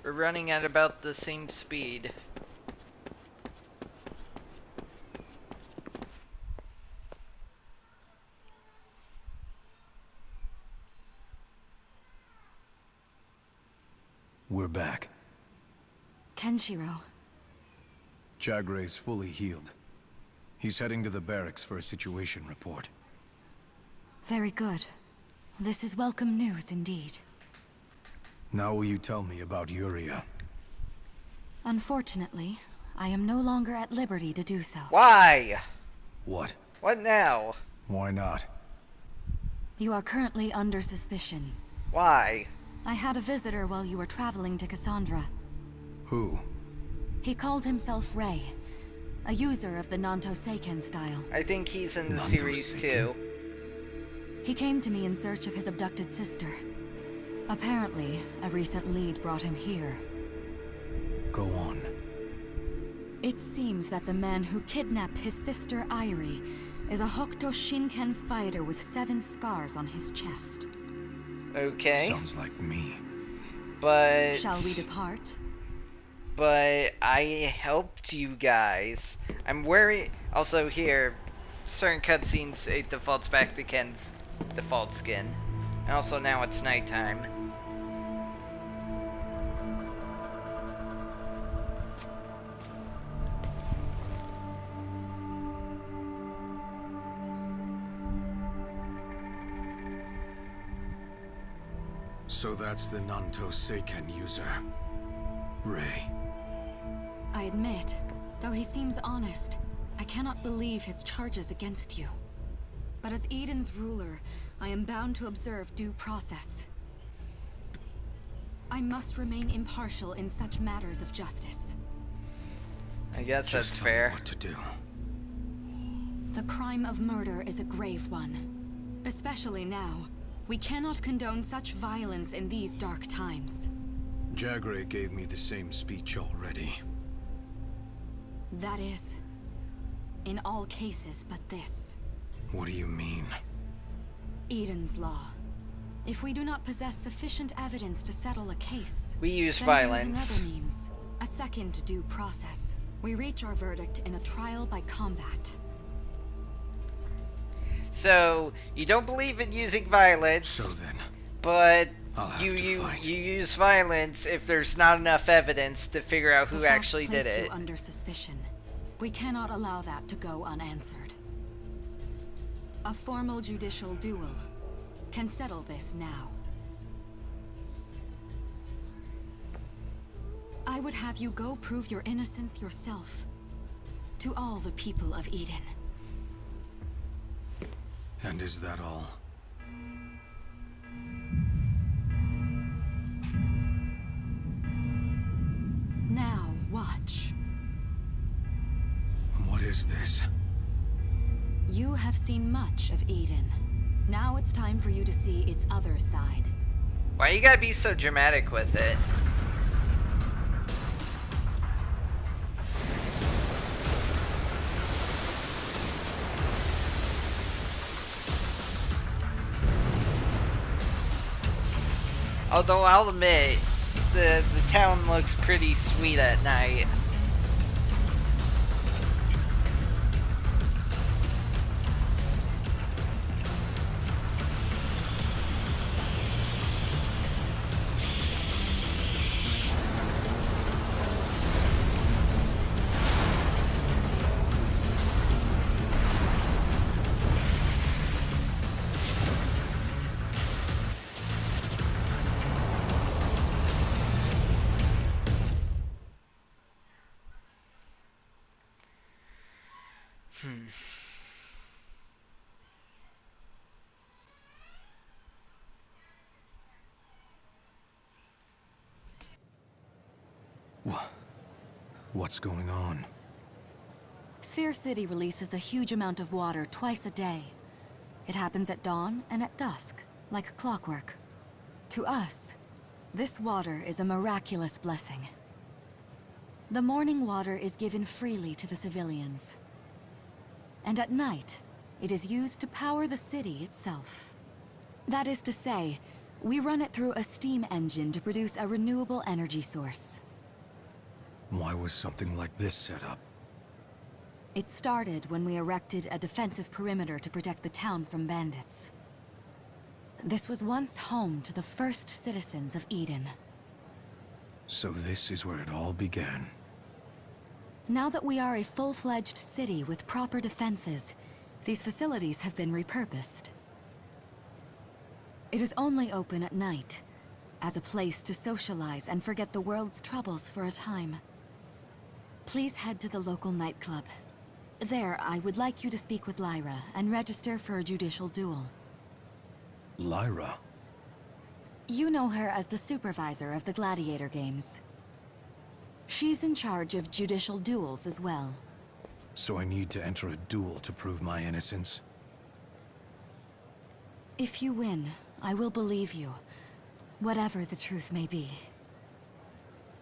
We're running at about the same speed. We're back. Kenshiro. Jagray's fully healed. He's heading to the barracks for a situation report. Very good. This is welcome news indeed. Now will you tell me about Yuria? Unfortunately, I am no longer at liberty to do so. Why? What? What now? Why not? You are currently under suspicion. Why? I had a visitor while you were traveling to Cassandra. Who? He called himself Ray, a user of the Nanto Seiken style. I think he's in the Nanto series Seiken? too. He came to me in search of his abducted sister. Apparently, a recent lead brought him here. Go on. It seems that the man who kidnapped his sister Airi is a Hokuto Shinken fighter with 7 scars on his chest. Okay. Sounds like me. But... Shall we depart? But I helped you guys. I'm worried. Also here, certain cutscenes it defaults back to Ken's default skin. And also now it's nighttime. So that's the Nanto Seiken user. Ray. I admit, though he seems honest, I cannot believe his charges against you. But as Eden's ruler, I am bound to observe due process. I must remain impartial in such matters of justice. I guess Just that's tell me fair. what to do. The crime of murder is a grave one. Especially now. We cannot condone such violence in these dark times. Jagray gave me the same speech already. That is, in all cases but this. What do you mean? Eden's law. If we do not possess sufficient evidence to settle a case, We use then violence. we use another means. A second due process. We reach our verdict in a trial by combat. So, you don't believe in using violence, So then, But I'll have you to fight. use violence if there's not enough evidence to figure out who The fact actually did placed it. you under suspicion. We cannot allow that to go unanswered. A formal judicial duel can settle this now. I would have you go prove your innocence yourself to all the people of Eden. And is that all? Now, watch. What is this? You have seen much of Eden. Now it's time for you to see its other side. Why you gotta be so dramatic with it? Although I'll admit, the town looks pretty sweet at night. What's going on? Sphere City releases a huge amount of water twice a day. It happens at dawn and at dusk, like clockwork. To us, this water is a miraculous blessing. The morning water is given freely to the civilians. And at night, it is used to power the city itself. That is to say, we run it through a steam engine to produce a renewable energy source. Why was something like this set up? It started when we erected a defensive perimeter to protect the town from bandits. This was once home to the first citizens of Eden. So this is where it all began. Now that we are a full-fledged city with proper defenses, these facilities have been repurposed. It is only open at night, as a place to socialize and forget the world's troubles for a time. Please head to the local nightclub. There, I would like you to speak with Lyra and register for a judicial duel. Lyra? You know her as the supervisor of the gladiator games. She's in charge of judicial duels as well. So I need to enter a duel to prove my innocence? If you win, I will believe you, whatever the truth may be.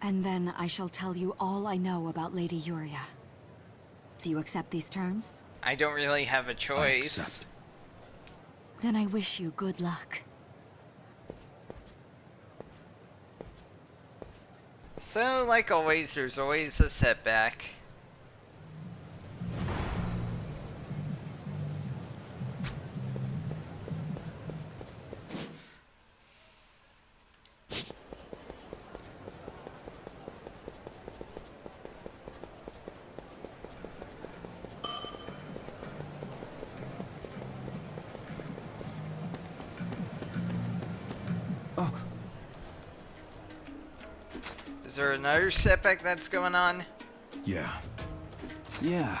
And then I shall tell you all I know about Lady Yuria. Do you accept these terms? I don't really have a I choice. accept. Then I wish you good luck. So, like always, there's always a setback. Oh, Is there another setback that's going on? Yeah. yeah.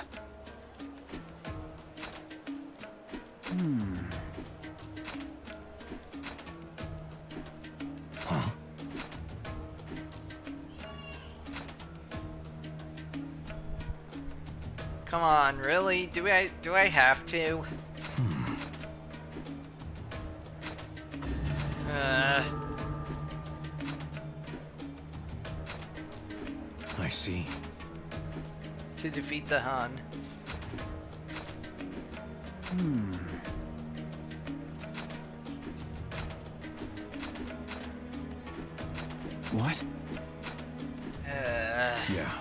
Huh? Come on, really? Do I have to? I see. To defeat the Han. What? Yeah.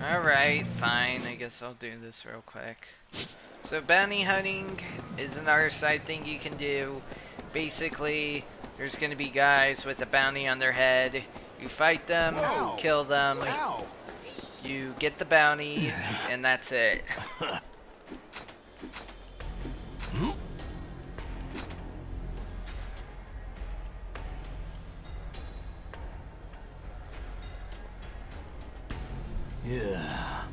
Alright, fine. I guess I'll do this real quick. So bounty hunting is another side thing you can do. Basically, there's gonna be guys with a bounty on their head. You fight them, kill them, you get the bounty, and that's it. Yeah.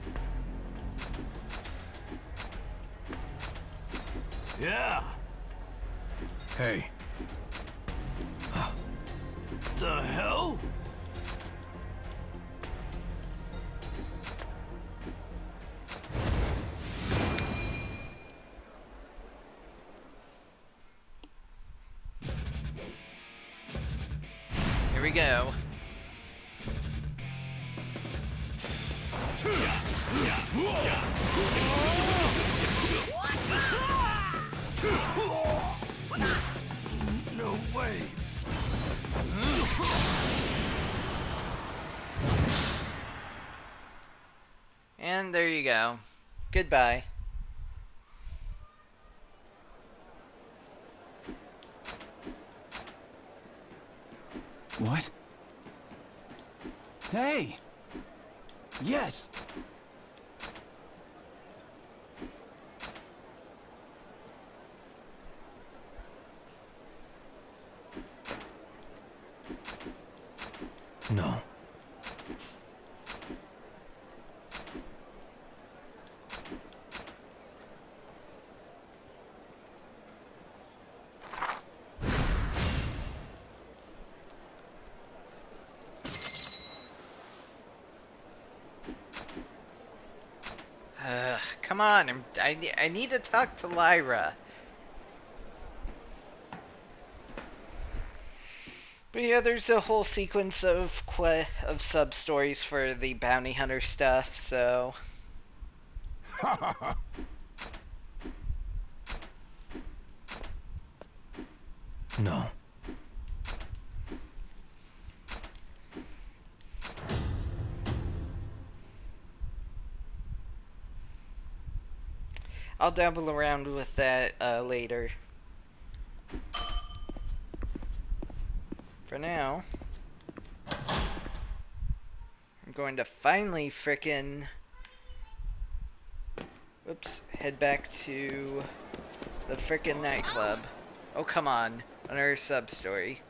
Yeah. Hey, The hell? Here we go. No way. And there you go. Goodbye. What? Hey! Yes! no. Come on, I need to talk to Lyra. But yeah, there's a whole sequence of sub stories for the bounty hunter stuff. So No. I'll dabble around with that later. For now, I'm going to finally frickin' head back to the frickin' nightclub. Oh, come on. Another sub story.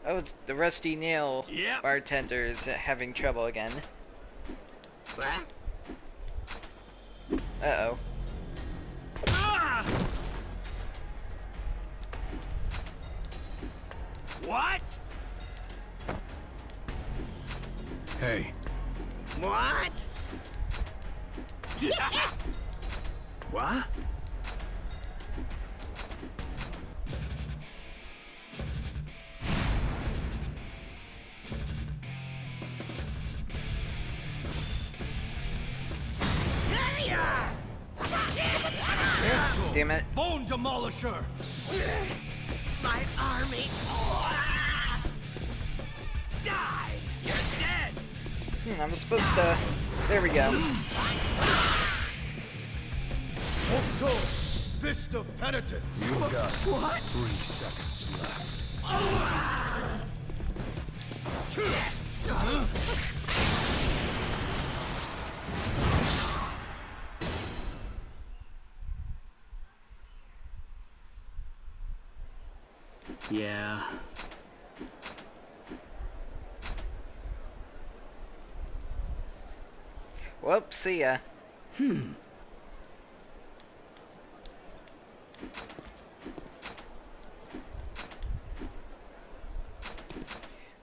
Oh, the Rusty Nail bartender is having trouble again. What? Uh-oh. What? Hey, What? What? Damn it. Bone Demolisher! My army. Die! You're dead! I'm supposed to... There we go. Octo! Fist of Penitence! you've got 3 seconds left. Yeah. Whoop, see ya.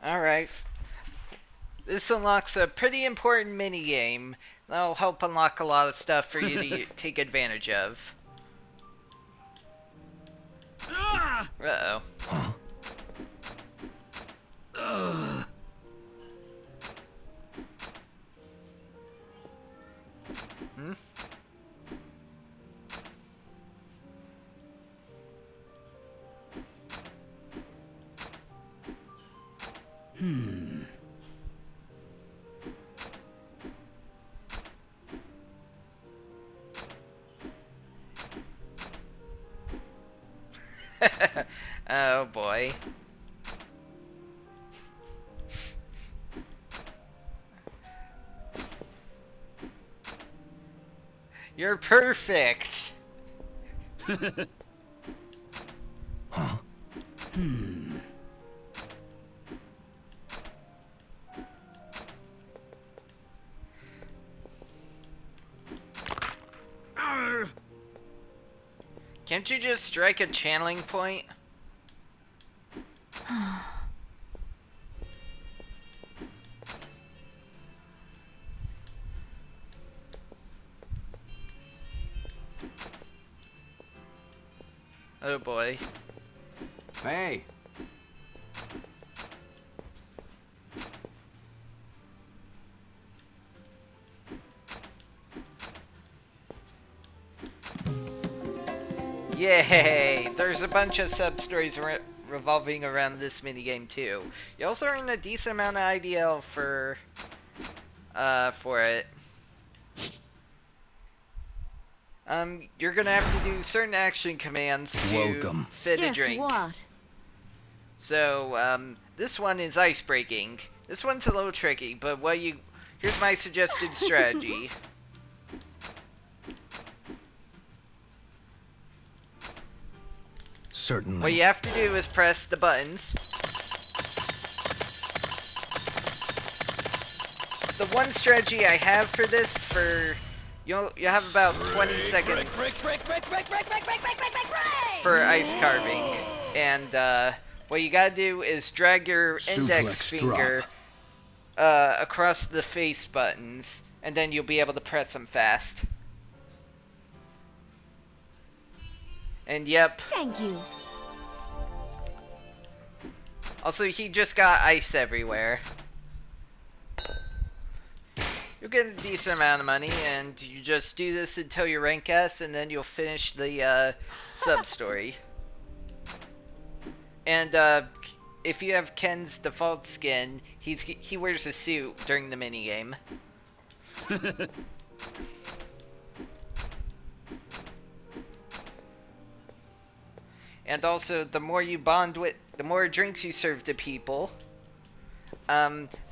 Alright. This unlocks a pretty important minigame. That'll help unlock a lot of stuff for you to take advantage of. Uh-oh. Hmm? Oh boy. You're perfect. Huh? Can't you just strike a channeling point? Oh boy. Hey! Yay! There's a bunch of sub-stories revolving around this minigame too. You also earn a decent amount of IDL for it. You're gonna have to do certain action commands to fit a drink. what? So, this one is ice breaking. This one's a little tricky, but here's my suggested strategy. Certainly. What you have to do is press the buttons. The one strategy I have for this, you'll have about 20 seconds for ice carving, and what you gotta do is drag your index finger across the face buttons, and then you'll be able to press them fast. And yep. Thank you. Also, he just got ice everywhere. You'll get a decent amount of money, and you just do this until you rank S, and then you'll finish the sub-story. And if you have Ken's default skin, he wears a suit during the minigame. And also, the more you bond with, the more drinks you serve to people,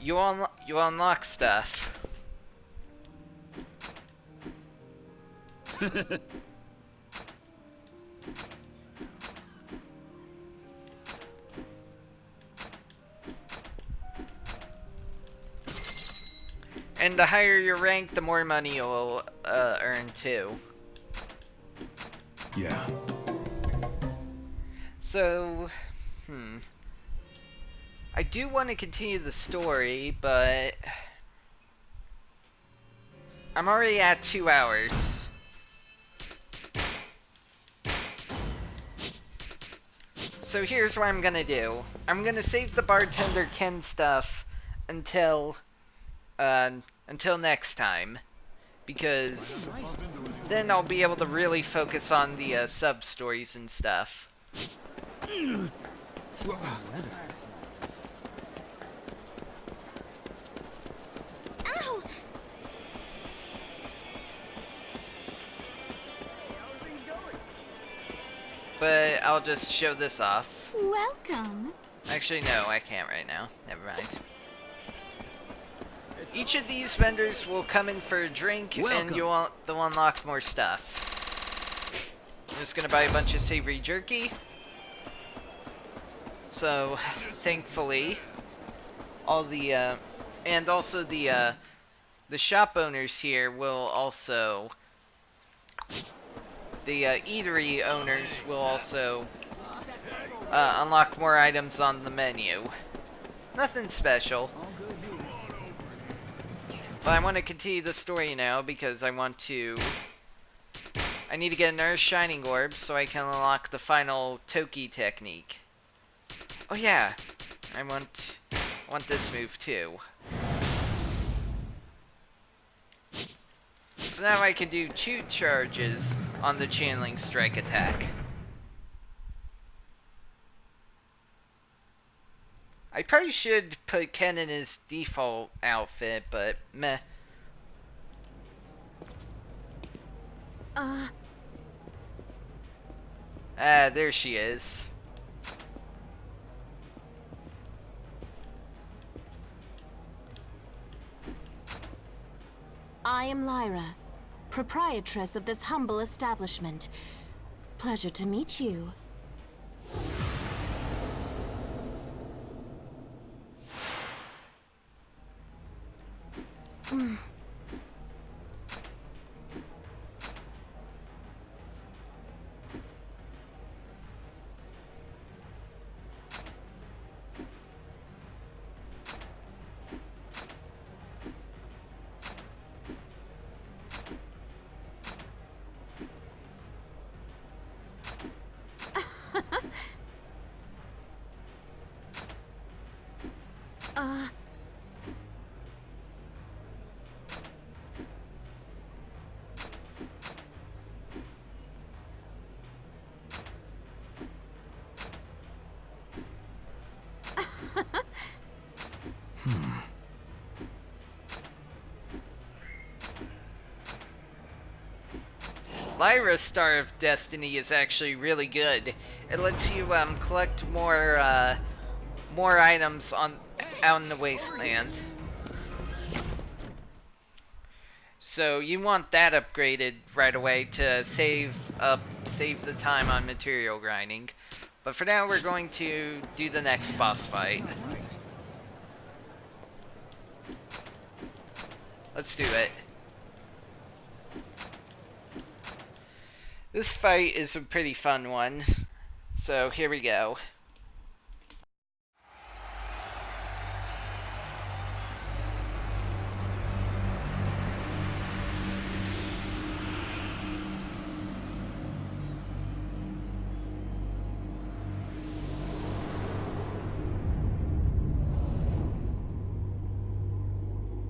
you unlock stuff. And the higher your rank, the more money you'll earn too. Yeah. So, I do want to continue the story, but I'm already at 2 hours. So here's what I'm gonna do. I'm gonna save the bartender Ken stuff until next time, because then I'll be able to really focus on the sub-stories and stuff. Ow! But I'll just show this off. Welcome. Actually, no, I can't right now. Never mind. Each of these vendors will come in for a drink, and they'll unlock more stuff. I'm just gonna buy a bunch of savory jerky. So, thankfully, all the, and also the shop owners here will also, the eatery owners will also unlock more items on the menu. Nothing special. But I want to continue the story now because I need to get another Shining Orb so I can unlock the final Toki technique. Oh yeah, I want this move too. So now I can do 2 charges on the channeling strike attack. I probably should put Ken in his default outfit, but meh. There she is. I am Lyra, proprietress of this humble establishment. Pleasure to meet you. Lyra's Star of Destiny is actually really good. It lets you collect more items out in the wasteland. So you want that upgraded right away to save the time on material grinding. But for now, we're going to do the next boss fight. Let's do it. This fight is a pretty fun one, so here we go.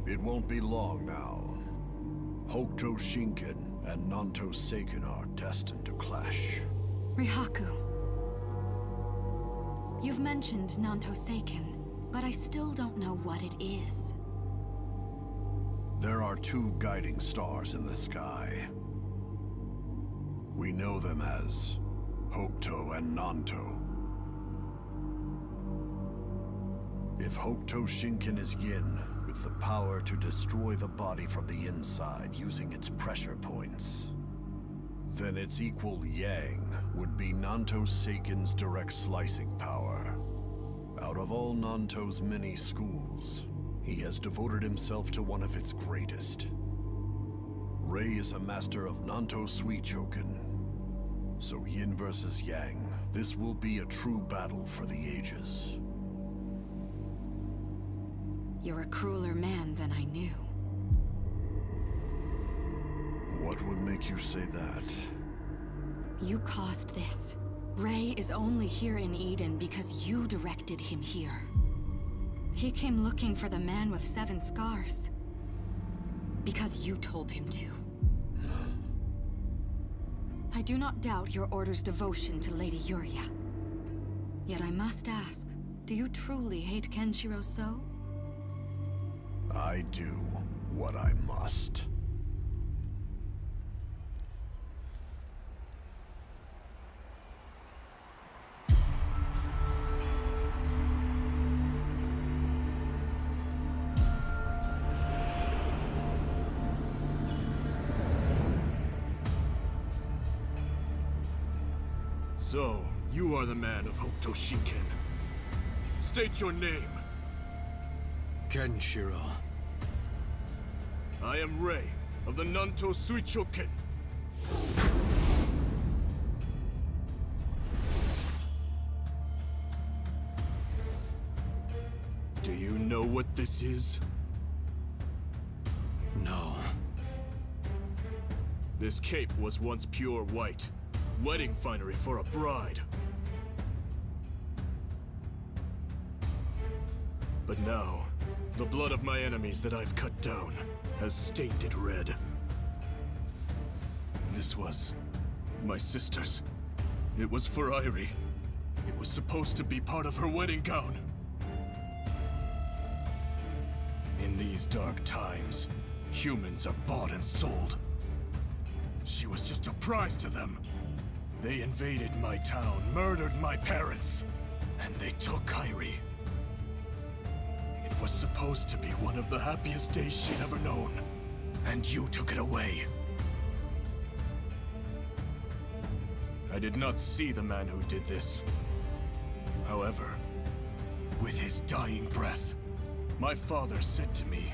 It won't be long now. Hokuto Shinken and Nanto Seiken are destined to clash. Rihaku. You've mentioned Nanto Seiken, but I still don't know what it is. There are two guiding stars in the sky. We know them as Hokuto and Nanto. If Hokuto Shinken is yin, with the power to destroy the body from the inside using its pressure points, then its equal yang would be Nanto Seiken's direct slicing power. Out of all Nanto's many schools, he has devoted himself to one of its greatest. Rei is a master of Nanto Suichoken. So yin versus yang, this will be a true battle for the ages. You're a crueler man than I knew. What would make you say that? You caused this. Rei is only here in Eden because you directed him here. He came looking for the man with 7 scars. Because you told him to. I do not doubt your order's devotion to Lady Yuria. Yet I must ask, do you truly hate Kenshiro so? I do what I must. So, you are the man of Hokuto Shinken. State your name. Kenshiro. I am Rei, of the Nanto Suichoken. Do you know what this is? No. This cape was once pure white. Wedding finery for a bride. But now, the blood of my enemies that I've cut down has stained it red. This was my sister's. It was for Airi. It was supposed to be part of her wedding gown. In these dark times, humans are bought and sold. She was just a prize to them. They invaded my town, murdered my parents, and they took Kairi. It was supposed to be one of the happiest days she'd ever known, and you took it away. I did not see the man who did this. However, with his dying breath, my father said to me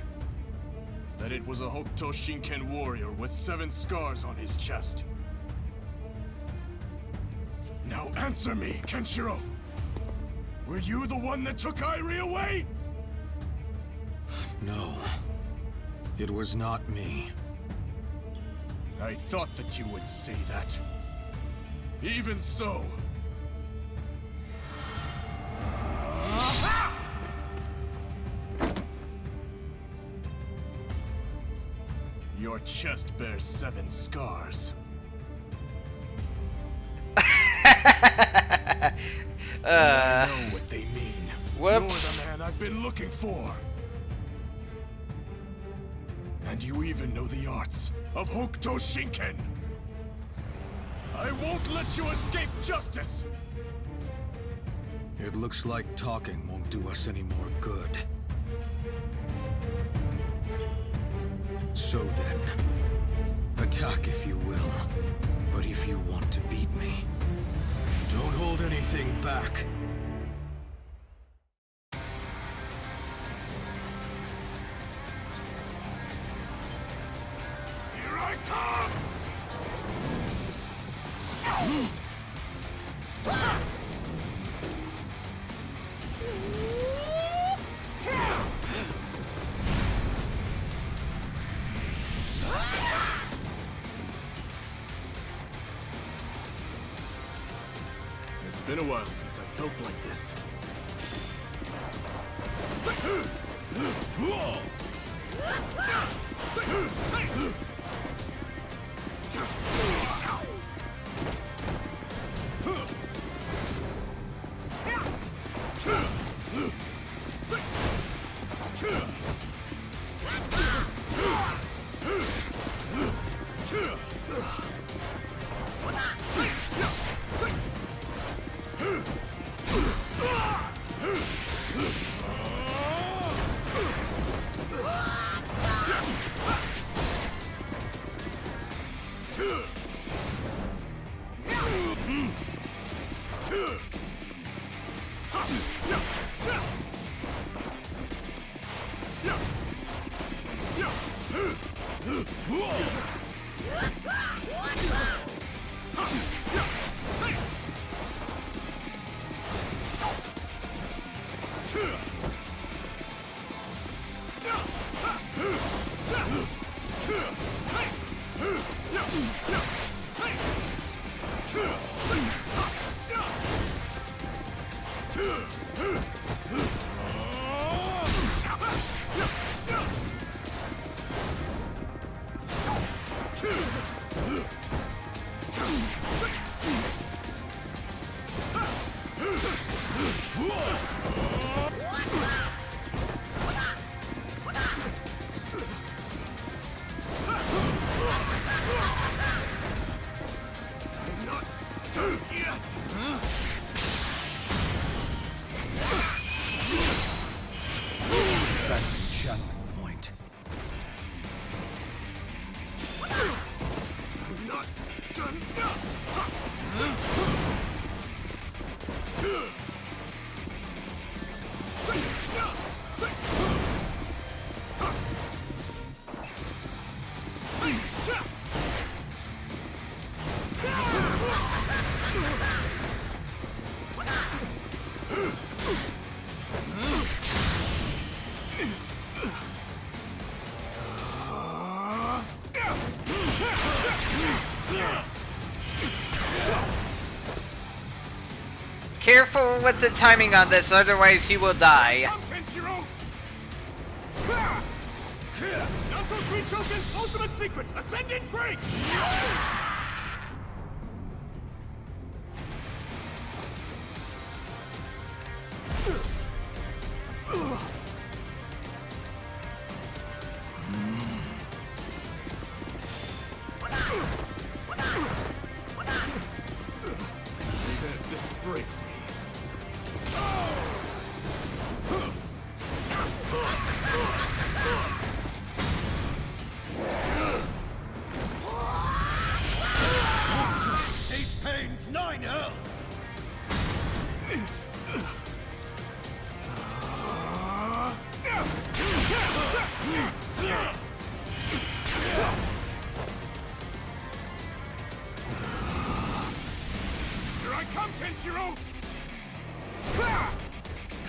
that it was a Hokuto Shinken warrior with 7 scars on his chest. Now answer me, Kenshiro! Were you the one that took Kairi away? No. It was not me. I thought that you would say that. Even so... Your chest bears 7 scars. I know what they mean. Whoops. You're the man I've been looking for. And you even know the arts of Hokuto Shinken. I won't let you escape justice! It looks like talking won't do us any more good. So then, attack if you will. But if you want to beat me, don't hold anything back. Here I come! It's been a while since I felt like this. Careful with the timing on this, otherwise you will die. Come, Kenshiro! Naruto Suichoken's ultimate secret, Ascendant Grace!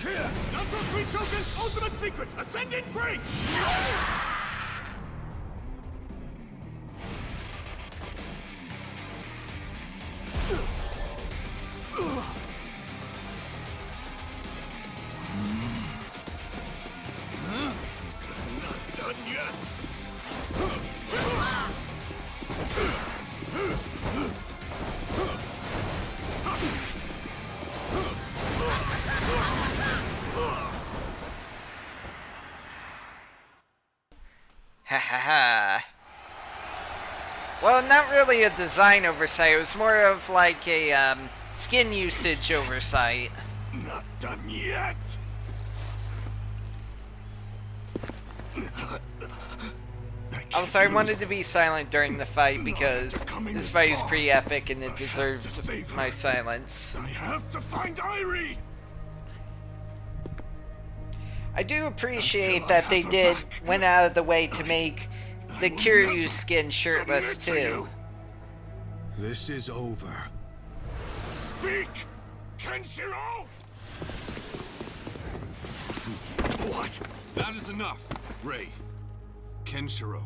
Here! Nanto Sweet Choker's ultimate secret! Ascending Grace! Not done yet! Ha ha ha. Well, not really a design oversight. It was more of like a skin usage oversight. Not done yet. Also, I wanted to be silent during the fight because this fight is pretty epic and it deserves my silence. I have to find Irie. I do appreciate that they went out of the way to make the Kiryu skin shirtless too. This is over. Speak, Kenshiro! What? That is enough, Rei. Kenshiro,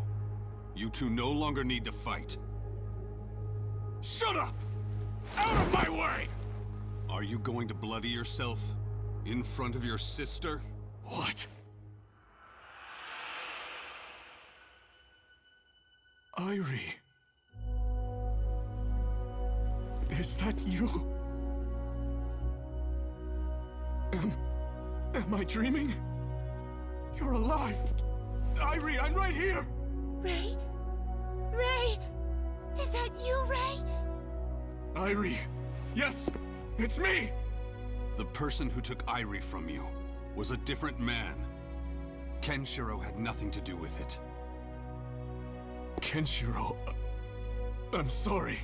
you two no longer need to fight. Shut up! Out of my way! Are you going to bloody yourself in front of your sister? What? Irie. Is that you? Am I dreaming? You're alive! Irie, I'm right here! Rei? Rei? Is that you, Rei? Irie! Yes! It's me! The person who took Irie from you was a different man. Kenshiro had nothing to do with it. Kenshiro... I'm sorry.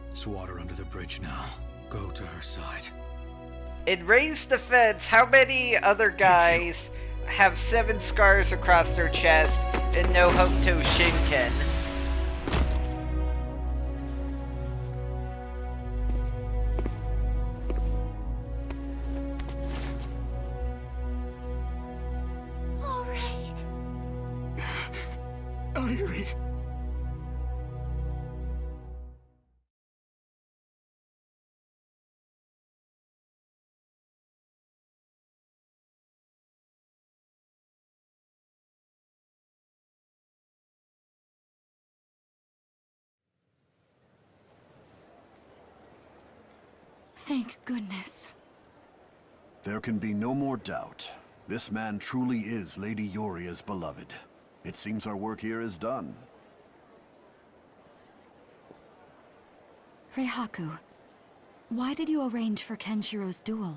It's water under the bridge now. Go to her side. It raised the feds. How many other guys have 7 scars across their chest and no Hokuto Shinken? Oh, Rei. Irie... Thank goodness. There can be no more doubt. This man truly is Lady Yoria's beloved. It seems our work here is done. Reihaku, why did you arrange for Kenshiro's duel?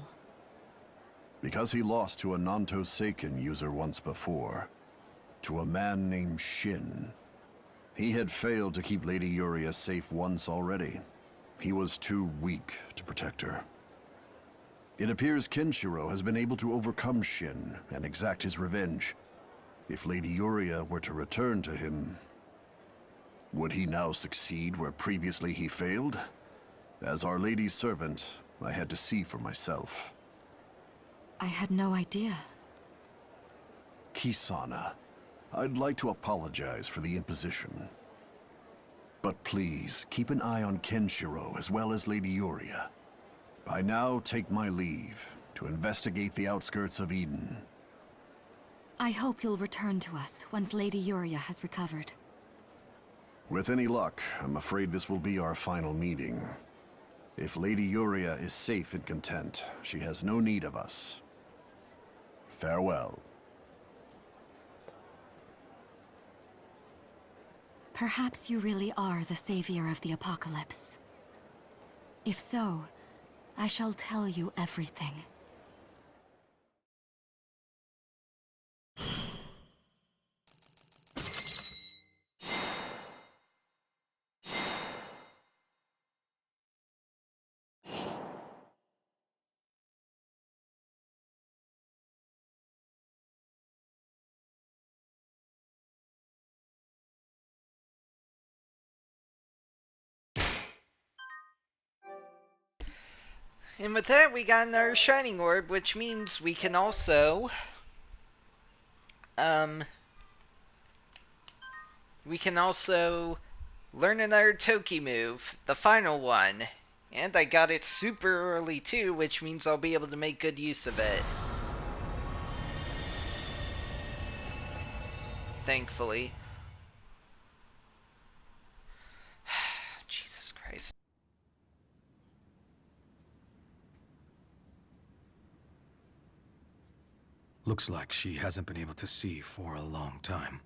Because he lost to a Nanto Seiken user once before. To a man named Shin. He had failed to keep Lady Yuria safe once already. He was too weak to protect her. It appears Kenshiro has been able to overcome Shin and exact his revenge. If Lady Yuria were to return to him, would he now succeed where previously he failed? As Our Lady's servant, I had to see for myself. I had no idea. Kisana, I'd like to apologize for the imposition. But please, keep an eye on Kenshiro as well as Lady Yuria. I now take my leave to investigate the outskirts of Eden. I hope you'll return to us once Lady Yuria has recovered. With any luck, I'm afraid this will be our final meeting. If Lady Yuria is safe and content, she has no need of us. Farewell. Perhaps you really are the savior of the apocalypse. If so, I shall tell you everything. And with that, we got another Shining Orb, which means we can also... learn another Toki move, the final one. And I got it super early too, which means I'll be able to make good use of it. Thankfully. Jesus Christ. Looks like she hasn't been able to see for a long time.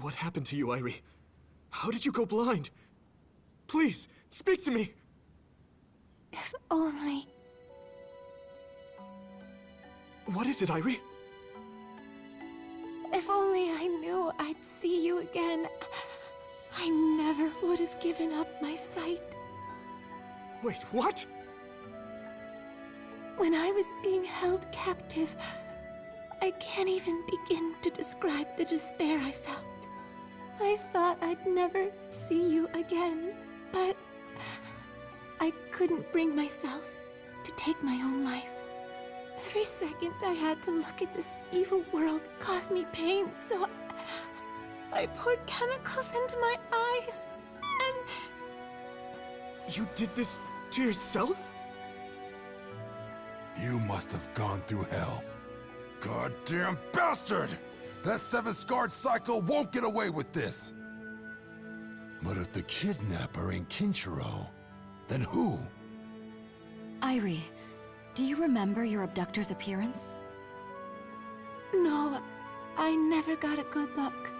What happened to you, Irie? How did you go blind? Please, speak to me! If only... What is it, Irie? If only I knew I'd see you again. I never would have given up my sight. Wait, what? When I was being held captive, I can't even begin to describe the despair I felt. I thought I'd never see you again, but I couldn't bring myself to take my own life. Every second I had to look at this evil world caused me pain, so I poured chemicals into my eyes, and... You did this to yourself? You must have gone through hell. Goddamn bastard! That seven-scarred psycho won't get away with this! But if the kidnapper ain't Kinshiro, then who? Irie, do you remember your abductor's appearance? No, I never got a good look.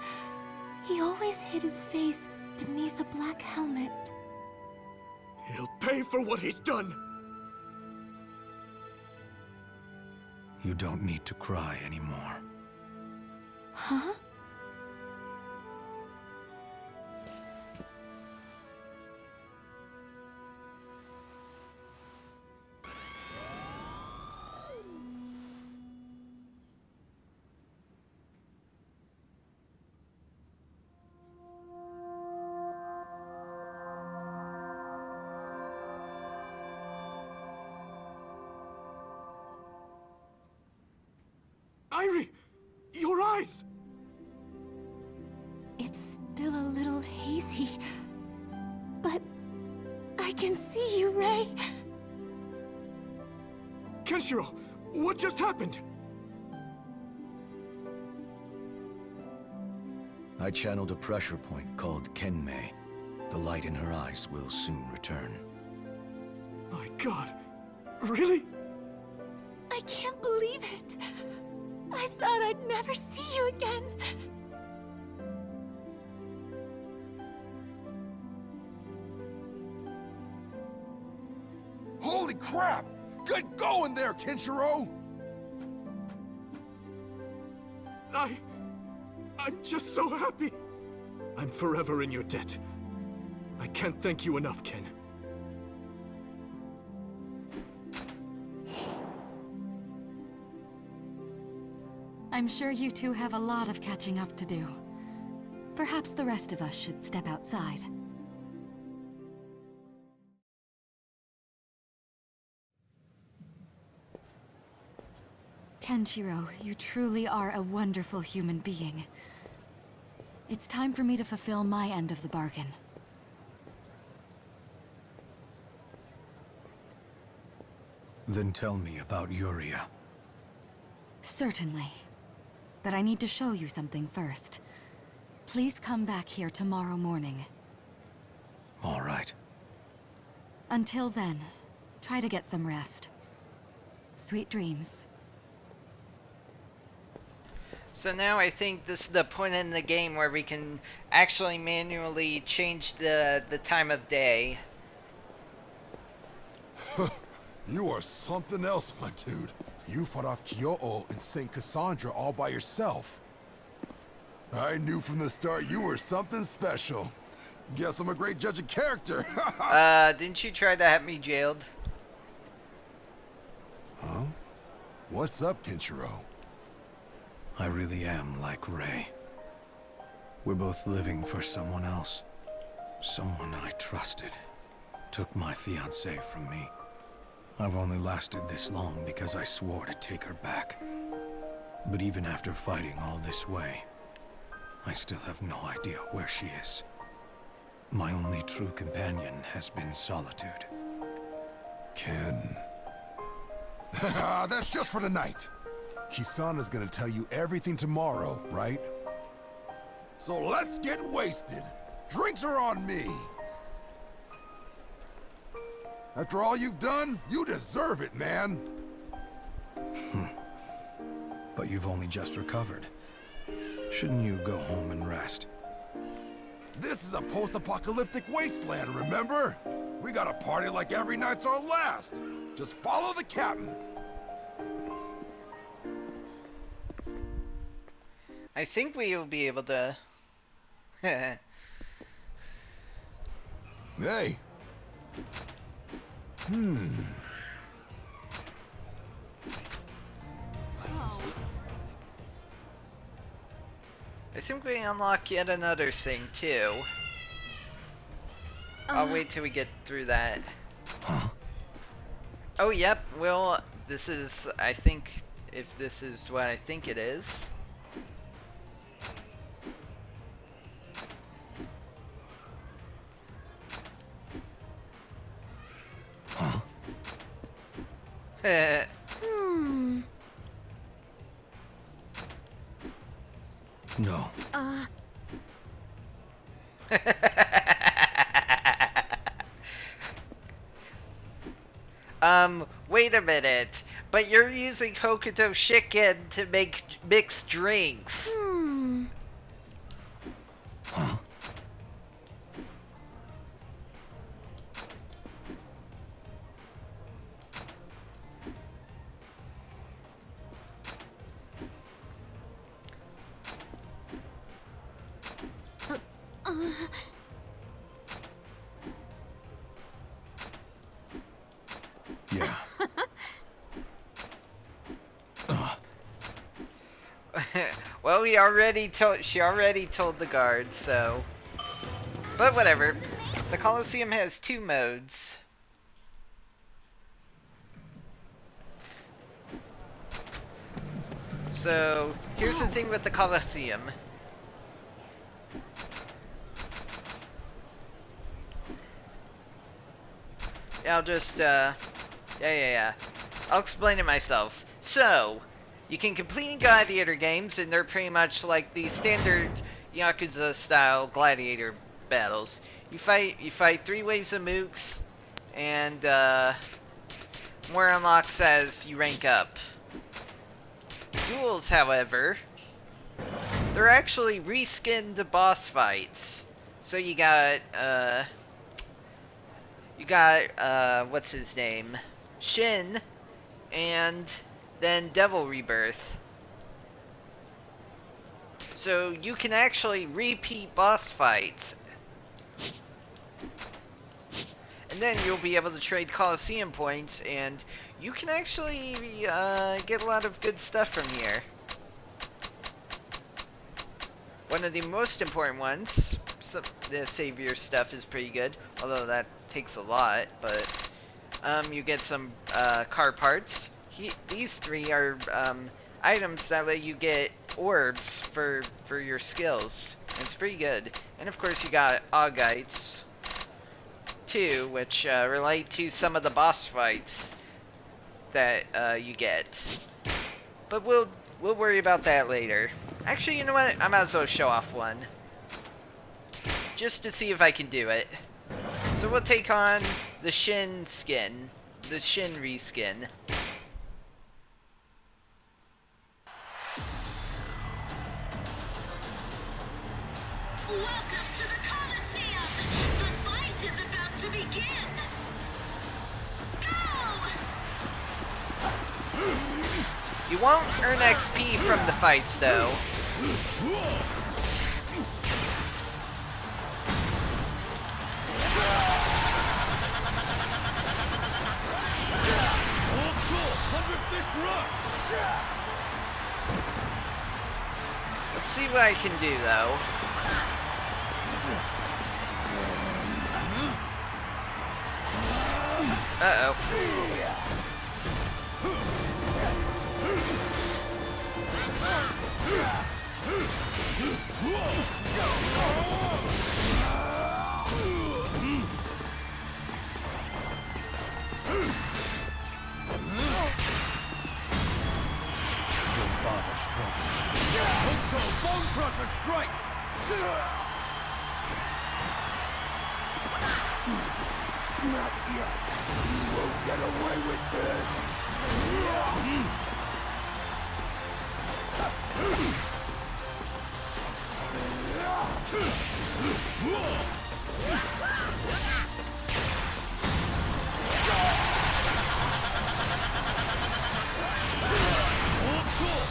He always hid his face beneath a black helmet. He'll pay for what he's done! You don't need to cry anymore. Huh? Irie! Your eyes! It's still a little hazy, but I can see you, Ray. Kenshiro, what just happened? I channeled a pressure point called Kenmei. The light in her eyes will soon return. My God, really? I can't believe it. I thought I'd never see you again. Holy crap! Good going there, Kinshiro! I'm just so happy. I'm forever in your debt. I can't thank you enough, Ken. I'm sure you two have a lot of catching up to do. Perhaps the rest of us should step outside. Kenshiro, you truly are a wonderful human being. It's time for me to fulfill my end of the bargain. Then tell me about Yuria. Certainly. But I need to show you something first. Please come back here tomorrow morning. All right. Until then, try to get some rest. Sweet dreams. So now I think this is the point in the game where we can actually manually change the time of day. You are something else, my dude. You fought off Kyoto and St. Cassandra all by yourself. I knew from the start you were something special. Guess I'm a great judge of character. Didn't you try to have me jailed? Huh? What's up, Kinshiro? I really am like Ray. We're both living for someone else. Someone I trusted took my fiancée from me. I've only lasted this long because I swore to take her back. But even after fighting all this way, I still have no idea where she is. My only true companion has been solitude. Ken. That's just for tonight. Kisana's gonna tell you everything tomorrow, right? So let's get wasted. Drinks are on me. After all you've done, you deserve it, man. But you've only just recovered. Shouldn't you go home and rest? This is a post-apocalyptic wasteland, remember? We gotta party like every night's our last. Just follow the captain. I think we will be able to... Hey. I think we unlock yet another thing, too. I'll wait till we get through that. Huh? Oh, yep, well, this is, I think, if this is what I think it is. Huh? No. Wait a minute. But you're using Hokuto Shiken to make mixed drinks. Huh? Yeah. Well, she already told the guards, so. But whatever. The Colosseum has 2 modes. So, here's the thing with the Colosseum. Yeah, I'll just, yeah. I'll explain it myself. So, you can complete gladiator games, and they're pretty much like the standard Yakuza-style gladiator battles. You fight 3 waves of mooks, and, more unlocks as you rank up. Duels, however, they're actually reskinned boss fights. So you got, what's his name? Shin, and then Devil Rebirth. So you can actually repeat boss fights. And then you'll be able to trade Colosseum points, and you can actually get a lot of good stuff from here. One of the most important ones, the Savior stuff is pretty good, although that takes a lot, but you get some car parts. These 3 are items that let you get orbs for your skills. It's pretty good. And of course you got Augites too, which relate to some of the boss fights that you get. But we'll worry about that later. Actually, you know what? I might as well show off one. Just to see if I can do it. So we'll take on the Shin skin. The Shin reskin. Welcome to the Colosseum! The fight is about to begin! Go! You won't earn XP from the fights, though. Let's see what I can do, though. Uh-oh. Don't bother struggling. Hookto, Bone Crusher, strike! Not yet. You won't get away with this.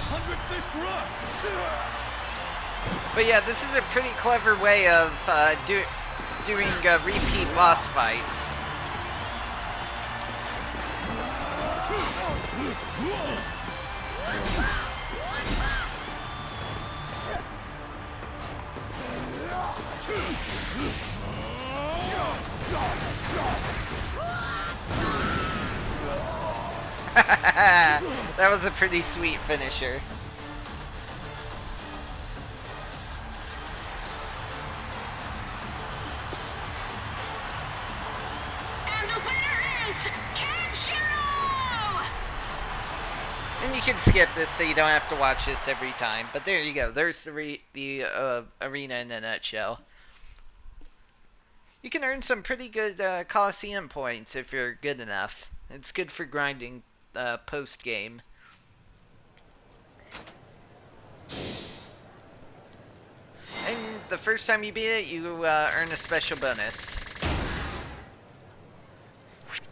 Hundred Fist Rush! But yeah, this is a pretty clever way of doing repeat boss fights. That was a pretty sweet finisher. And the winner is Kenshiro! And you can skip this so you don't have to watch this every time. But there you go. There's the arena in a nutshell. You can earn some pretty good Coliseum points if you're good enough. It's good for grinding post-game. And the first time you beat it, you earn a special bonus.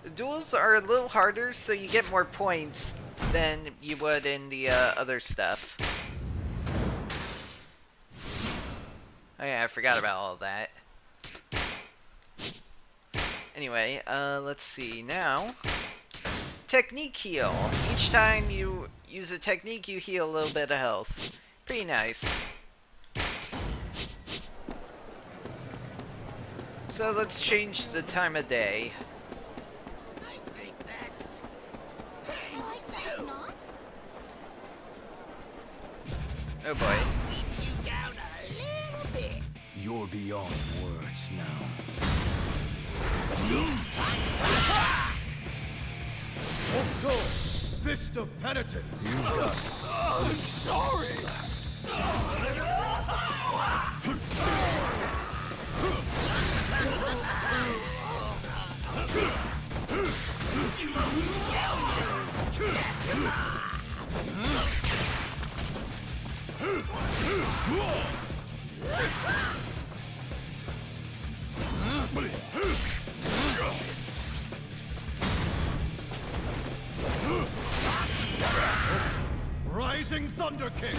The duels are a little harder, so you get more points than you would in the other stuff. Oh yeah, I forgot about all of that. Anyway, let's see now. Technique heal. Each time you use a technique, you heal a little bit of health. Pretty nice. So let's change the time of day. I think that's... not. Oh boy. Beat you down a little bit. You're beyond words now. Hookto, Fist of Penitence! You've got I'm sorry. Rising Thunder Kick!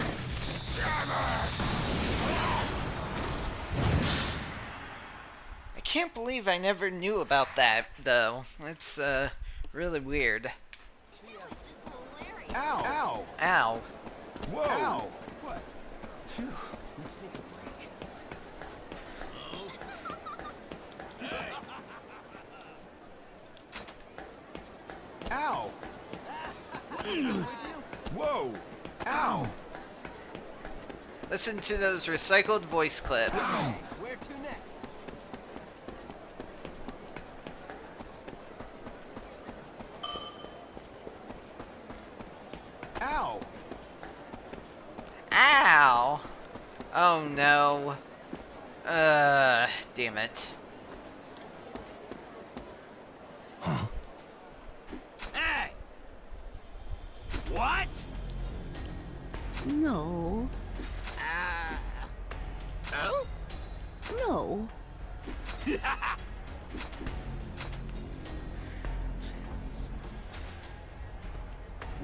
I can't believe I never knew about that, though. It's, really weird. Ow! Ow! Ow. Whoa! Ow! What? Phew. Let's take a break. Ow! Whoa! Ow! Listen to those recycled voice clips. Where to next? Ow! Ow! Oh no. Damn it. Hey! What? No. Oh? No.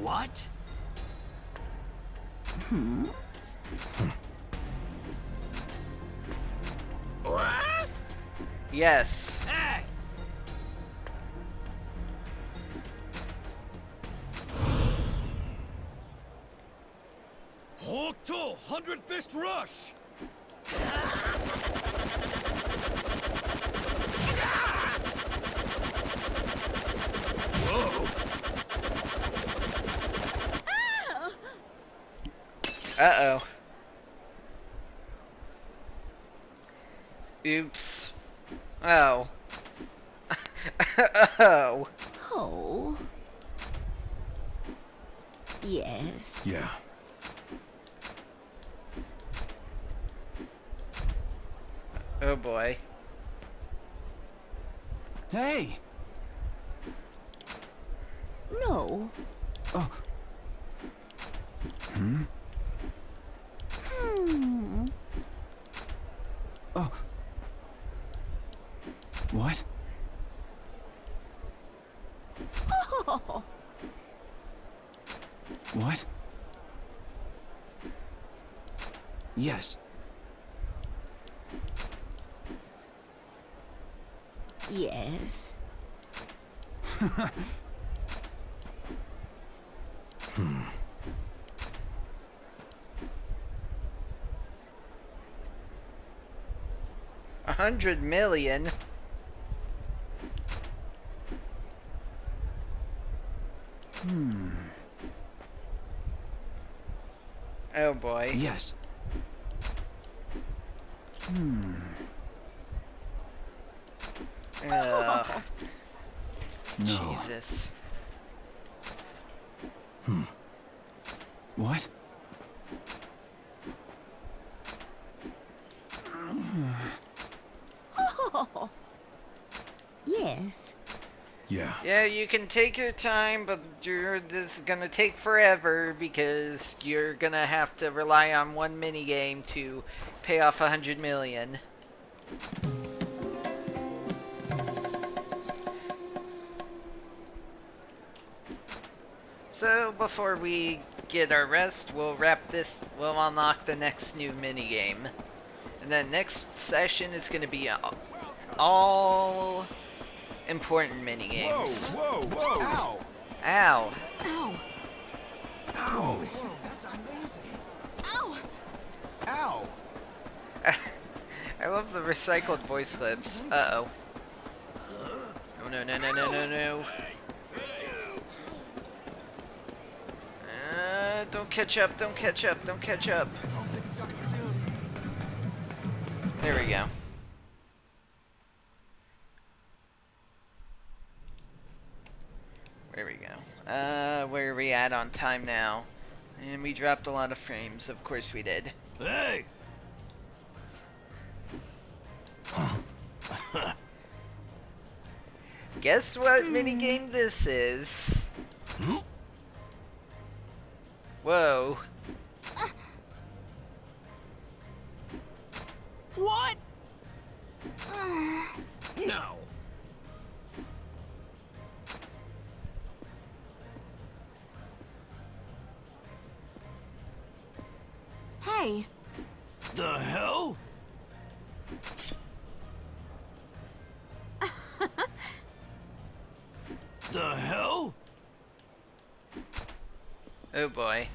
What? What? Yes. Hey! Hookto, 100 Fist Rush! Uh-oh. Oops. Oh. Oh. Oh. Yes. Yeah. Oh boy. Hey! No. Oh. Hmm. Oh. What? Oh. What? Yes. Yes. Hmm. $100 million? Oh boy. Yes. Ugh. No. Jesus. What? Oh. Yes. Yeah. Yeah, you can take your time, but this is gonna take forever because you're gonna have to rely on one minigame to pay off $100 million. So before we get our rest, we'll we'll unlock the next new minigame. And then next session is gonna be all important minigames. Whoa, whoa, whoa! Ow! Ow. Ow. Ow! That's amazing! Ow. Ow! I love the recycled voice clips. Uh-oh. Oh, no, no, no, no, no, no. Don't catch up, don't catch up, don't catch up. There we go. There we go. Where are we at on time now? And we dropped a lot of frames, of course we did. Hey! Guess what minigame this is? Whoa. What? No. Hey. The hell? The hell? Oh boy.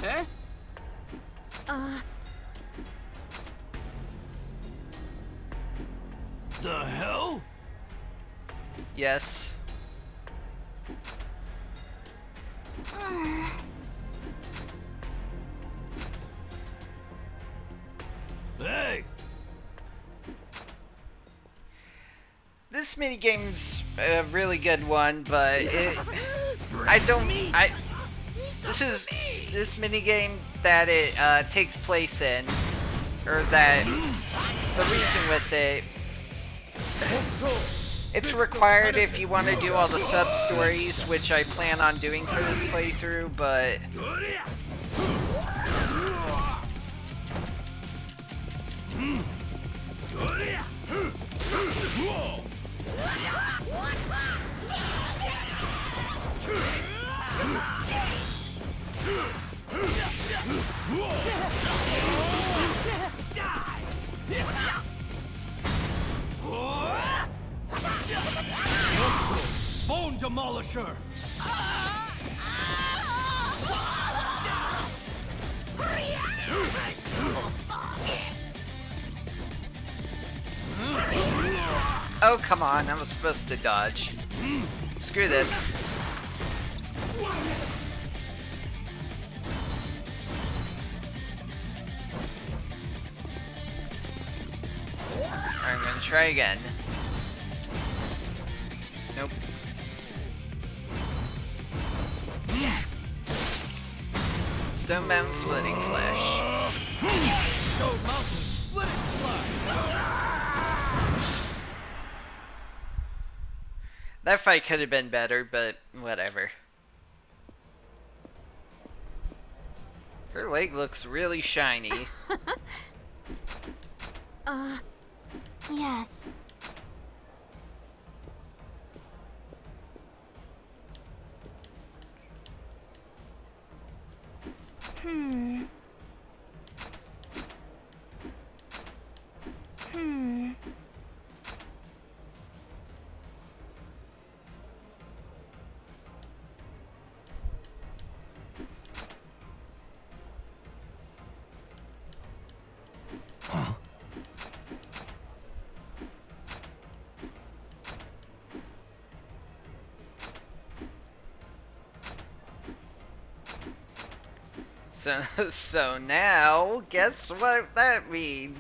Eh? The hell? Yes. Hey! This minigame's a really good one, but this minigame that it takes place in, or that the reason with it, it's required if you want to do all the sub-stories, which I plan on doing for this playthrough, but Bone Demolisher! oh come on, I was supposed to dodge. Screw this. I'm gonna try again. Nope. Stone Mountain Splitting Slash. Stone Mountain Splitting Slash! That fight could have been better, but whatever. Her leg looks really shiny. Yes. Hmm. So now, guess what that means?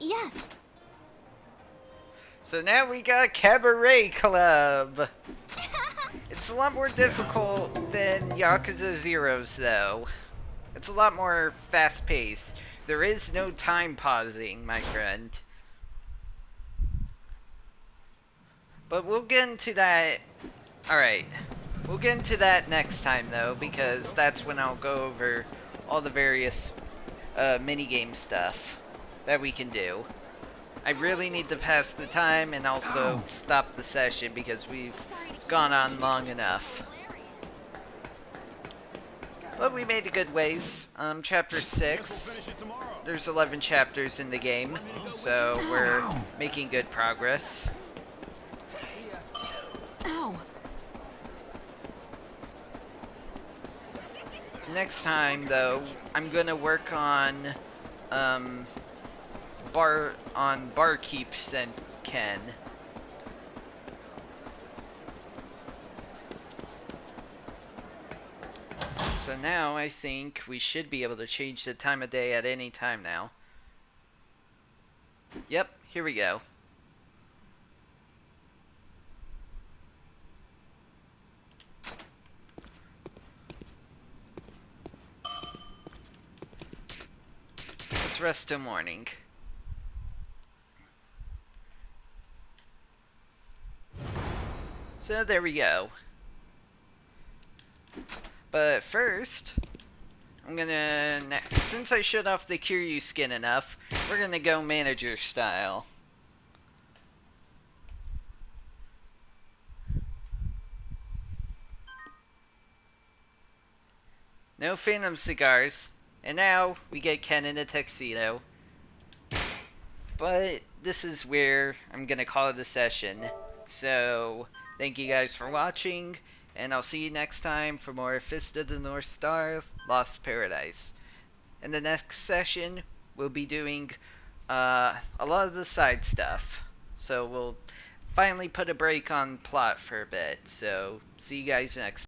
Yes. So now we got Cabaret Club. It's a lot more difficult than Yakuza Zero's though. It's a lot more fast-paced. There is no time pausing, my friend. But we'll get into that. Alright. We'll get into that next time though, because that's when I'll go over all the various minigame stuff that we can do. I really need to pass the time and also stop the session because we've gone on long enough. But we made a good ways. Chapter 6. There's 11 chapters in the game, so we're making good progress. Ow. Next time, though, I'm gonna work on Barkeep Senken. So now I think we should be able to change the time of day at any time now. Yep, here we go. Let's rest till morning. So there we go. But first, I'm gonna, since I showed off the Kiryu skin enough, we're gonna go manager style. No Phantom cigars, and now we get Ken in a tuxedo. But this is where I'm gonna call it a session. So, thank you guys for watching, and I'll see you next time for more Fist of the North Star Lost Paradise. In the next session, we'll be doing a lot of the side stuff. So we'll finally put a break on plot for a bit. So, see you guys next time.